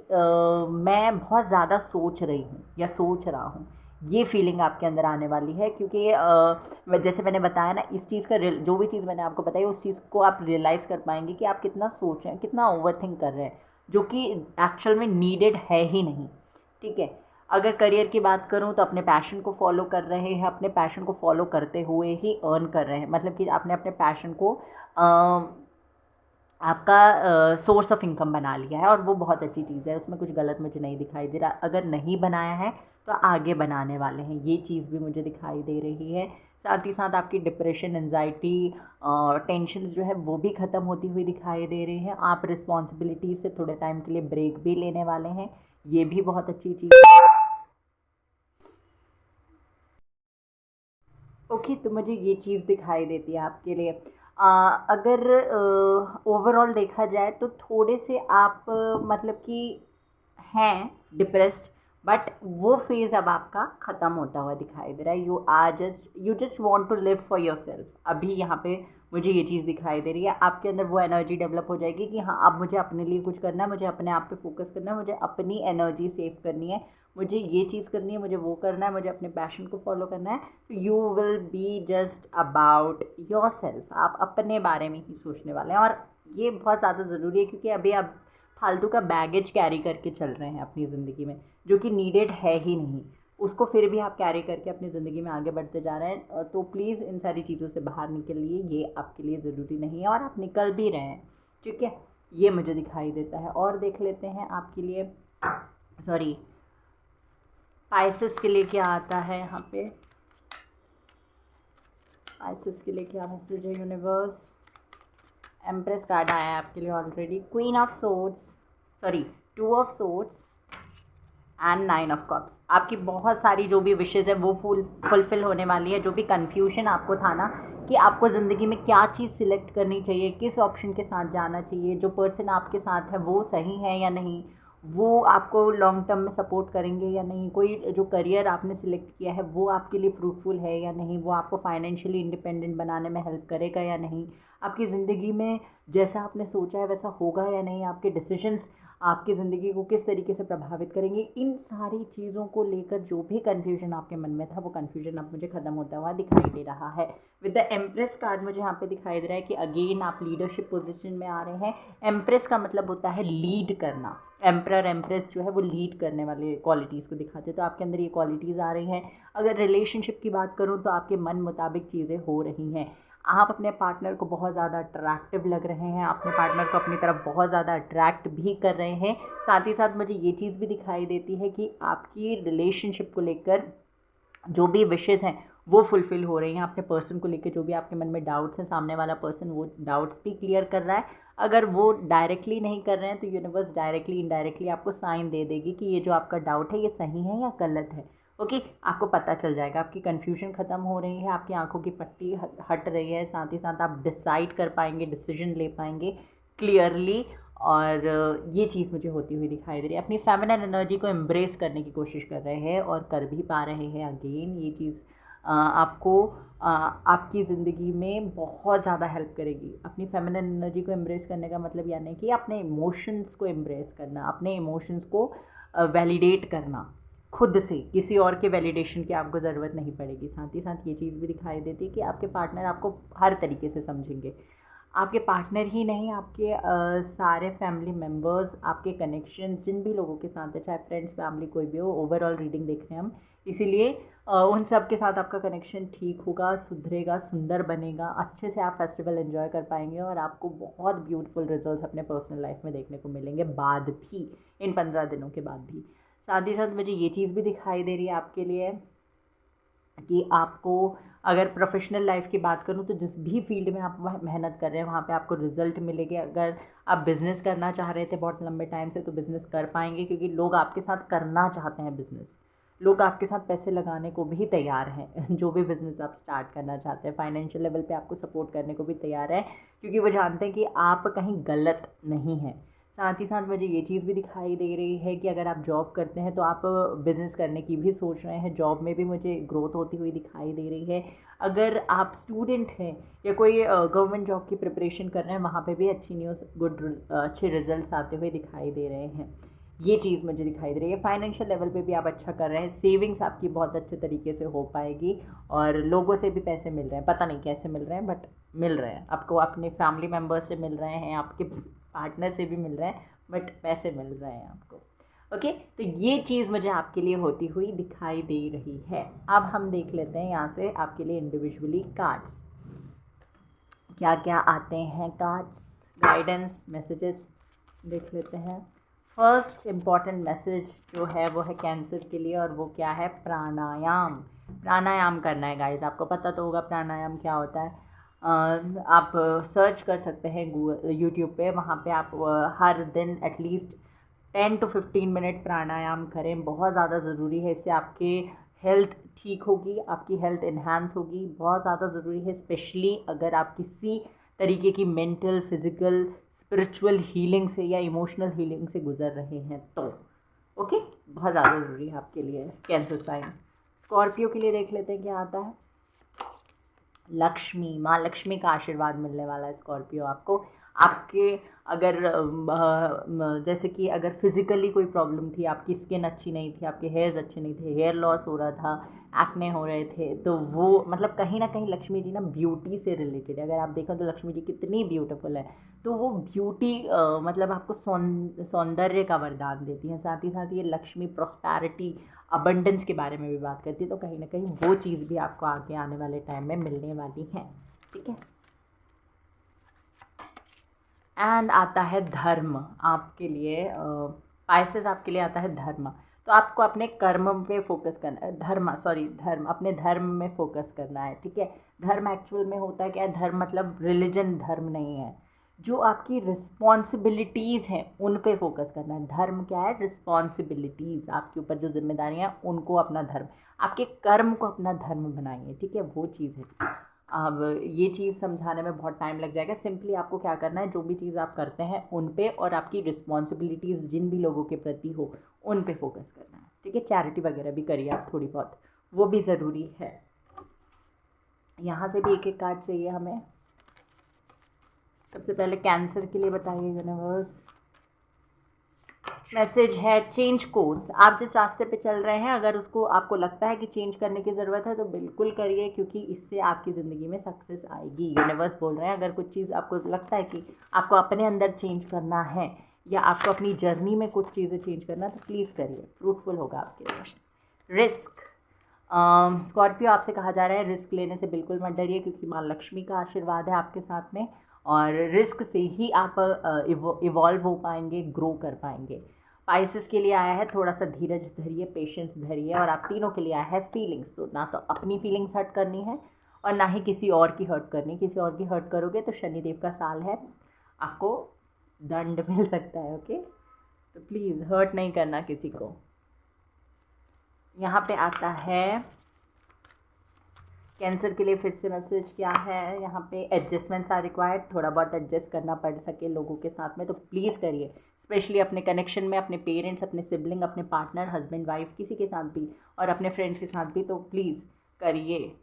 मैं बहुत ज़्यादा सोच रही हूँ या सोच रहा हूँ, ये फीलिंग आपके अंदर आने वाली है। क्योंकि जैसे मैंने बताया ना, इस चीज़ का जो भी चीज़ मैंने आपको बताई, उस चीज़ को आप रियलाइज़ कर पाएंगे कि आप कितना सोच रहे हैं, कितना ओवर थिंक कर रहे हैं, जो कि एक्चुअल में नीडेड है ही नहीं। ठीक है, अगर करियर की बात करूं तो अपने पैशन को फॉलो कर रहे हैं, अपने पैशन को फॉलो करते हुए ही अर्न कर रहे हैं, मतलब कि आपने अपने पैशन को आपका सोर्स ऑफ इनकम बना लिया है, और वो बहुत अच्छी चीज़ है, उसमें कुछ गलत मुझे नहीं दिखाई दे रहा। अगर नहीं बनाया है तो आगे बनाने वाले हैं, ये चीज़ भी मुझे दिखाई दे रही है। साथ ही साथ आपकी डिप्रेशन, एंजाइटी, टेंशन्स जो है वो भी ख़त्म होती हुई दिखाई दे रही हैं। आप रिस्पॉन्सिबिलिटी से थोड़े टाइम के लिए ब्रेक भी लेने वाले हैं, ये भी बहुत अच्छी चीज़ है। ओके, तो मुझे ये चीज़ दिखाई देती है आपके लिए। अगर ओवरऑल देखा जाए तो थोड़े से आप मतलब कि हैं डिप्रेस्ड, बट वो फेज़ अब आपका ख़त्म होता हुआ दिखाई दे रहा है। You just want to live for yourself. अभी यहाँ पे मुझे ये चीज़ दिखाई दे रही है, आपके अंदर वो एनर्जी डेवलप हो जाएगी कि हाँ, अब मुझे अपने लिए कुछ करना है, मुझे अपने आप पे फोकस करना है, मुझे अपनी एनर्जी सेव करनी है, मुझे ये चीज़ करनी है, मुझे वो करना है, मुझे अपने पैशन को फॉलो करना है। तो you will be just about your self, आप अपने बारे में ही सोचने वाले हैं। और ये बहुत ज़्यादा ज़रूरी है, क्योंकि अभी आप फालतू का बैगेज कैरी करके चल रहे हैं अपनी ज़िंदगी में, जो कि नीडेड है ही नहीं, उसको फिर भी आप कैरी करके अपनी ज़िंदगी में आगे बढ़ते जा रहे हैं। तो प्लीज़ इन सारी चीज़ों से बाहर निकलिए, ये आपके लिए ज़रूरी नहीं है और आप निकल भी रहे हैं, ठीक है। ये मुझे दिखाई देता है। और देख लेते हैं आपके लिए, सॉरी, पाइसेस के लिए क्या आता है यहाँ पे। पाइसेस के लिए क्या मैसेज है यूनिवर्स। एम्प्रेस कार्ड आया है आपके लिए already. Queen of swords, sorry, 2 of swords and 9 of cups. आपकी बहुत सारी जो भी विशेज़ है वो फुलफिल होने वाली है। जो भी कन्फ्यूजन आपको था ना कि आपको ज़िंदगी में क्या चीज़ सिलेक्ट करनी चाहिए, किस ऑप्शन के साथ जाना चाहिए, जो पर्सन आपके साथ है वो सही है या नहीं, वो आपको लॉन्ग टर्म में सपोर्ट करेंगे या नहीं, कोई जो करियर आपने सिलेक्ट किया है वो आपके लिए फ्रूटफुल है या नहीं, वो आपको फाइनेंशियली इंडिपेंडेंट बनाने में हेल्प करेगा या नहीं, आपकी ज़िंदगी में जैसा आपने सोचा है वैसा होगा या नहीं, आपके डिसीजंस आपकी ज़िंदगी को किस तरीके से प्रभावित करेंगे। इन सारी चीज़ों को लेकर जो भी कन्फ्यूजन आपके मन में था वो कन्फ्यूजन अब मुझे ख़त्म होता हुआ दिखाई दे रहा है। विद द एम्प्रेस कार्ड मुझे यहाँ पे दिखाई दे रहा है कि अगेन आप लीडरशिप पोजीशन में आ रहे हैं। एम्प्रेस का मतलब होता है लीड करना। एम्प्रर एम्प्रेस जो है वो लीड करने वाले क्वालिटीज़ को दिखाते हैं, तो आपके अंदर ये क्वालिटीज़ आ रही हैं। अगर रिलेशनशिप की बात करूँ तो आपके मन मुताबिक चीज़ें हो रही हैं। आप अपने पार्टनर को बहुत ज़्यादा अट्रैक्टिव लग रहे हैं, अपने पार्टनर को अपनी तरफ बहुत ज़्यादा अट्रैक्ट भी कर रहे हैं। साथ ही साथ मुझे ये चीज़ भी दिखाई देती है कि आपकी रिलेशनशिप को लेकर जो भी विशेज़ हैं वो फुलफ़िल हो रही हैं। अपने पर्सन को लेकर जो भी आपके मन में डाउट्स हैं, सामने वाला पर्सन वो डाउट्स भी क्लियर कर रहा है। अगर वो डायरेक्टली नहीं कर रहे हैं तो यूनिवर्स डायरेक्टली इनडायरेक्टली आपको साइन दे देगी कि ये जो आपका डाउट है ये सही है या गलत है। ओके, आपको पता चल जाएगा, आपकी कन्फ्यूजन ख़त्म हो रही है, आपकी आंखों की पट्टी हट रही है। साथ ही साथ आप डिसाइड कर पाएंगे, डिसीजन ले पाएंगे क्लियरली। और ये चीज़ मुझे होती हुई दिखाई दे रही है। अपनी फेमिनिन एनर्जी को एम्ब्रेस करने की कोशिश कर रहे हैं और कर भी पा रहे हैं। अगेन ये चीज़ आपको आपकी ज़िंदगी में बहुत ज़्यादा हेल्प करेगी। अपनी फेमिनिन एनर्जी को एम्ब्रेस करने का मतलब यानी कि अपने इमोशंस को एम्ब्रेस करना, अपने इमोशंस को वैलिडेट करना खुद से, किसी और के वैलिडेशन की आपको ज़रूरत नहीं पड़ेगी। साथ ही साथ ये चीज़ भी दिखाई देती है कि आपके पार्टनर आपको हर तरीके से समझेंगे। आपके पार्टनर ही नहीं, आपके सारे फैमिली मेम्बर्स, आपके कनेक्शन जिन भी लोगों के साथ है, चाहे फ्रेंड्स, फैमिली, कोई भी हो, ओवरऑल रीडिंग देख रहे हैं हम, इसीलिए उन सब के साथ आपका कनेक्शन ठीक होगा, सुधरेगा, सुंदर बनेगा। अच्छे से आप फेस्टिवल एंजॉय कर पाएंगे और आपको बहुत ब्यूटीफुल रिजल्ट्स अपने पर्सनल लाइफ में देखने को मिलेंगे बाद भी, इन 15 दिनों के बाद भी। साथ ही साथ मुझे ये चीज़ भी दिखाई दे रही है आपके लिए कि आपको, अगर प्रोफेशनल लाइफ की बात करूं तो जिस भी फील्ड में आप मेहनत कर रहे हैं वहाँ पे आपको रिजल्ट मिलेंगे। अगर आप बिज़नेस करना चाह रहे थे बहुत लंबे टाइम से तो बिज़नेस कर पाएंगे, क्योंकि लोग आपके साथ करना चाहते हैं बिज़नेस। लोग आपके साथ पैसे लगाने को भी तैयार हैं जो भी बिज़नेस आप स्टार्ट करना चाहते हैं। फाइनेंशियल लेवल पे आपको सपोर्ट करने को भी तैयार है, क्योंकि वो जानते हैं कि आप कहीं गलत नहीं हैं। साथ ही साथ मुझे ये चीज़ भी दिखाई दे रही है कि अगर आप जॉब करते हैं तो आप बिज़नेस करने की भी सोच रहे हैं। जॉब में भी मुझे ग्रोथ होती हुई दिखाई दे रही है। अगर आप स्टूडेंट हैं या कोई गवर्नमेंट जॉब की प्रिपरेशन कर रहे हैं, वहाँ पे भी अच्छी न्यूज़, अच्छे रिजल्ट्स आते हुए दिखाई दे रहे हैं। ये चीज़ मुझे दिखाई दे रही है। फाइनेंशियल लेवल पे भी आप अच्छा कर रहे हैं, सेविंग्स आपकी बहुत अच्छे तरीके से हो पाएगी और लोगों से भी पैसे मिल रहे हैं, पता नहीं कैसे मिल रहे हैं बट मिल रहे हैं आपको। अपने फैमिली मेम्बर्स से मिल रहे हैं, आपके पार्टनर से भी मिल रहे हैं, बट पैसे मिल रहे हैं आपको। ओके, तो ये चीज़ मुझे आपके लिए होती हुई दिखाई दे रही है। अब हम देख लेते हैं यहाँ से आपके लिए इंडिविजुअली कार्ड्स क्या क्या आते हैं। कार्ड्स, गाइडेंस, मैसेजेस देख लेते हैं। फर्स्ट इम्पॉर्टेंट मैसेज जो है वो है कैंसर के लिए, और वो क्या है? प्राणायाम। प्राणायाम करना है गाइस। आपको पता तो होगा प्राणायाम क्या होता है। आप सर्च कर सकते हैं यूट्यूब पे, वहाँ पे आप हर दिन एटलीस्ट 10 to 15 मिनट प्राणायाम करें। बहुत ज़्यादा ज़रूरी है, इससे आपके हेल्थ ठीक होगी, आपकी हेल्थ इन्हांस होगी। बहुत ज़्यादा ज़रूरी है, स्पेशली अगर आप किसी तरीके की मेंटल, फिज़िकल, स्पिरिचुअल हीलिंग से या इमोशनल हीलिंग से गुजर रहे हैं तो ओके, बहुत ज़्यादा ज़रूरी है आपके लिए कैंसर साइन। स्कॉर्पियो के लिए देख लेते हैं क्या आता है। लक्ष्मी, माँ लक्ष्मी का आशीर्वाद मिलने वाला है स्कॉर्पियो आपको। आपके अगर जैसे कि अगर फिज़िकली कोई प्रॉब्लम थी, आपकी स्किन अच्छी नहीं थी, आपके हेयर्स अच्छे नहीं थे, हेयर लॉस हो रहा था, एक्ने हो रहे थे, तो वो मतलब कहीं ना कहीं लक्ष्मी जी ना ब्यूटी से रिलेटेड है। अगर आप देखें तो लक्ष्मी जी कितनी ब्यूटीफुल है, तो वो ब्यूटी मतलब आपको सौंदर्य का वरदान देती हैं। साथ ही साथ ये लक्ष्मी प्रॉस्पैरिटी, अबंडेंस के बारे में भी बात करती है, तो कहीं ना कहीं वो चीज़ भी आपको आगे आने वाले टाइम में मिलने वाली है। ठीक है। एंड आता है धर्म आपके लिए। पाइसेस आपके लिए आता है धर्म। तो आपको अपने कर्म पे फोकस करना है। धर्म, अपने धर्म में फोकस करना है। ठीक है। धर्म एक्चुअल में होता है क्या है? धर्म मतलब रिलीजन धर्म नहीं है। जो आपकी रिस्पॉन्सिबिलिटीज़ हैं उन पे फोकस करना है। धर्म क्या है? रिस्पॉन्सिबिलिटीज़, आपके ऊपर जो जिम्मेदारियाँ, उनको अपना धर्म, आपके कर्म को अपना धर्म बनाइए। ठीक है, वो चीज़ है। अब ये चीज़ समझाने में बहुत टाइम लग जाएगा। सिंपली आपको क्या करना है, जो भी चीज़ आप करते हैं उन पे, और आपकी रिस्पॉन्सिबिलिटीज़ जिन भी लोगों के प्रति हो उन पे फोकस करना है। ठीक है। चैरिटी वगैरह भी करिए आप थोड़ी बहुत, वो भी ज़रूरी है। यहाँ से भी एक एक कार्ड चाहिए हमें। सबसे पहले कैंसर के लिए बताइए यूनिवर्स। मैसेज है चेंज कोर्स। आप जिस रास्ते पे चल रहे हैं, अगर उसको आपको लगता है कि चेंज करने की ज़रूरत है तो बिल्कुल करिए, क्योंकि इससे आपकी ज़िंदगी में सक्सेस आएगी। यूनिवर्स बोल रहे हैं अगर कुछ चीज़ आपको लगता है कि आपको अपने अंदर चेंज करना है, या आपको अपनी जर्नी में कुछ चीज़ें चेंज करना है, तो प्लीज़ करिए, फ्रूटफुल होगा आपके लिए। रिस्क, स्कॉर्पियो आपसे कहा जा रहा है रिस्क लेने से बिल्कुल मत डरिए, क्योंकि माँ लक्ष्मी का आशीर्वाद है आपके साथ में, और रिस्क से ही आप इवॉल्व हो पाएंगे, ग्रो कर पाएंगे। पाइसेस के लिए आया है थोड़ा सा धीरज धरिए, पेशेंस धरिए, और आप तीनों के लिए आया है फीलिंग्स। तो ना तो अपनी फीलिंग्स हर्ट करनी है, और ना ही किसी और की हर्ट करनी। किसी और की हर्ट करोगे तो शनिदेव का साल है, आपको दंड मिल सकता है। ओके, तो प्लीज़ हर्ट नहीं करना किसी को। यहाँ पे आता है कैंसर के लिए फिर से मैसेज क्या है यहाँ पे। Adjustments are required. थोड़ा बहुत एडजस्ट करना पड़ सके लोगों के साथ में तो प्लीज़ करिए, स्पेशली अपने कनेक्शन में, अपने पेरेंट्स, अपने सिबलिंग, अपने पार्टनर, हस्बैंड वाइफ, किसी के साथ भी, और अपने फ्रेंड्स के साथ भी, तो प्लीज़ करिए।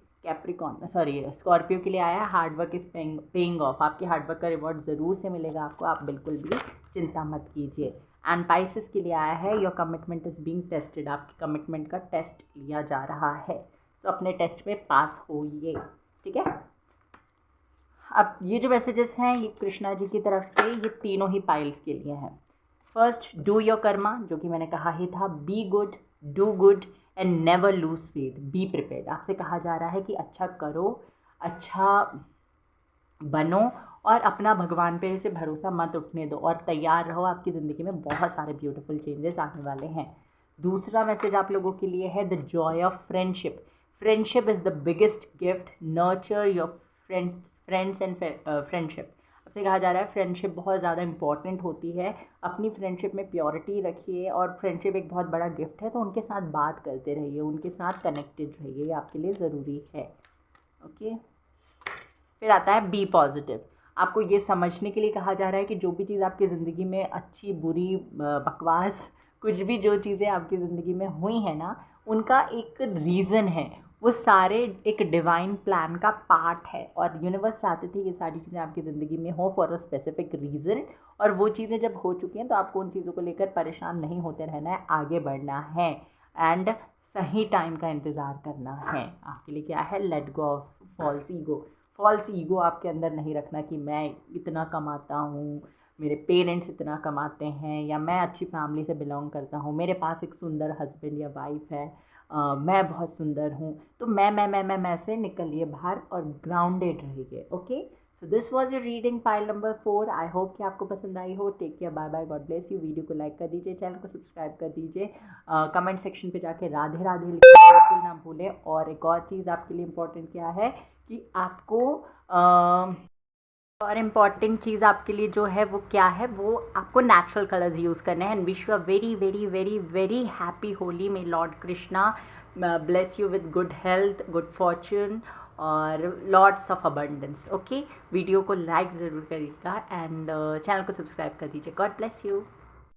स्कॉर्पियो के लिए आया है हार्डवर्क इज़ पेइंग ऑफ। आपकी हार्डवर्क का रिवॉर्ड ज़रूर से मिलेगा आपको, आप बिल्कुल भी चिंता मत कीजिए। एंड पाइसेस के लिए आया है your commitment is being tested. आपकी कमिटमेंट का टेस्ट लिया जा रहा है, तो अपने टेस्ट में पास होइए। ठीक है। अब ये जो मैसेजेस हैं ये कृष्णा जी की तरफ से, ये तीनों ही पाइल्स के लिए हैं। फर्स्ट, डू योर कर्मा, जो कि मैंने कहा ही था। Be good, do good, and never lose faith, be prepared. आपसे कहा जा रहा है कि अच्छा करो, अच्छा बनो, और अपना भगवान पे से भरोसा मत उठने दो, और तैयार रहो। आपकी ज़िंदगी में बहुत सारे ब्यूटीफुल चेंजेस आने वाले हैं। दूसरा मैसेज आप लोगों के लिए है the Joy of friendship. Friendship is the biggest gift. Nurture your friends and friendship. आपसे कहा जा रहा है फ्रेंडशिप बहुत ज़्यादा इंपॉर्टेंट होती है। अपनी फ्रेंडशिप में प्योरिटी रखिए, और फ्रेंडशिप एक बहुत बड़ा गिफ्ट है, तो उनके साथ बात करते रहिए, उनके साथ कनेक्टेड रहिए, ये आपके लिए ज़रूरी है। ओके। फिर आता है बी पॉजिटिव। आपको ये समझने के लिए कहा जा रहा है कि जो भी चीज़ आपकी ज़िंदगी में अच्छी, बुरी, बकवास, कुछ भी जो चीज़ें आपकी ज़िंदगी में हुई हैं ना, उनका एक रीज़न है। वो सारे एक डिवाइन प्लान का पार्ट है, और यूनिवर्स चाहते थे ये सारी चीज़ें आपकी ज़िंदगी में हो फॉर अ स्पेसिफिक रीज़न। और वो चीज़ें जब हो चुकी हैं तो आपको उन चीज़ों को लेकर परेशान नहीं होते रहना है, आगे बढ़ना है, एंड सही टाइम का इंतज़ार करना है। आपके लिए क्या है? Let go of false ego. False ego आपके अंदर नहीं रखना कि मैं इतना कमाता हूँ, मेरे पेरेंट्स इतना कमाते हैं, या मैं अच्छी फैमिली से बिलोंग करता हूँ, मेरे पास एक सुंदर हस्बैंड या वाइफ है, मैं बहुत सुंदर हूँ, तो मैं से निकलिए बाहर और ग्राउंडेड रहिए। Okay, so this was your reading pile number 4। I hope कि आपको पसंद आई हो। Take care, bye bye, God bless you. Video को लाइक कर दीजिए, चैनल को सब्सक्राइब कर दीजिए, कमेंट सेक्शन पे जाके राधे राधे लिखना बिल्कुल ना भूलें। और एक और चीज़ आपके लिए इम्पोर्टेंट क्या है कि आपको और इम्पॉर्टेंट चीज़ आपके लिए जो है वो क्या है, वो आपको नेचुरल कलर्स यूज़ करने हैं। And wish you a very very very very happy Holi. May Lord Krishna bless you with good health, good fortune और lots of abundance. Okay, video को लाइक ज़रूर करिएगा एंड चैनल को सब्सक्राइब कर दीजिए। God bless you.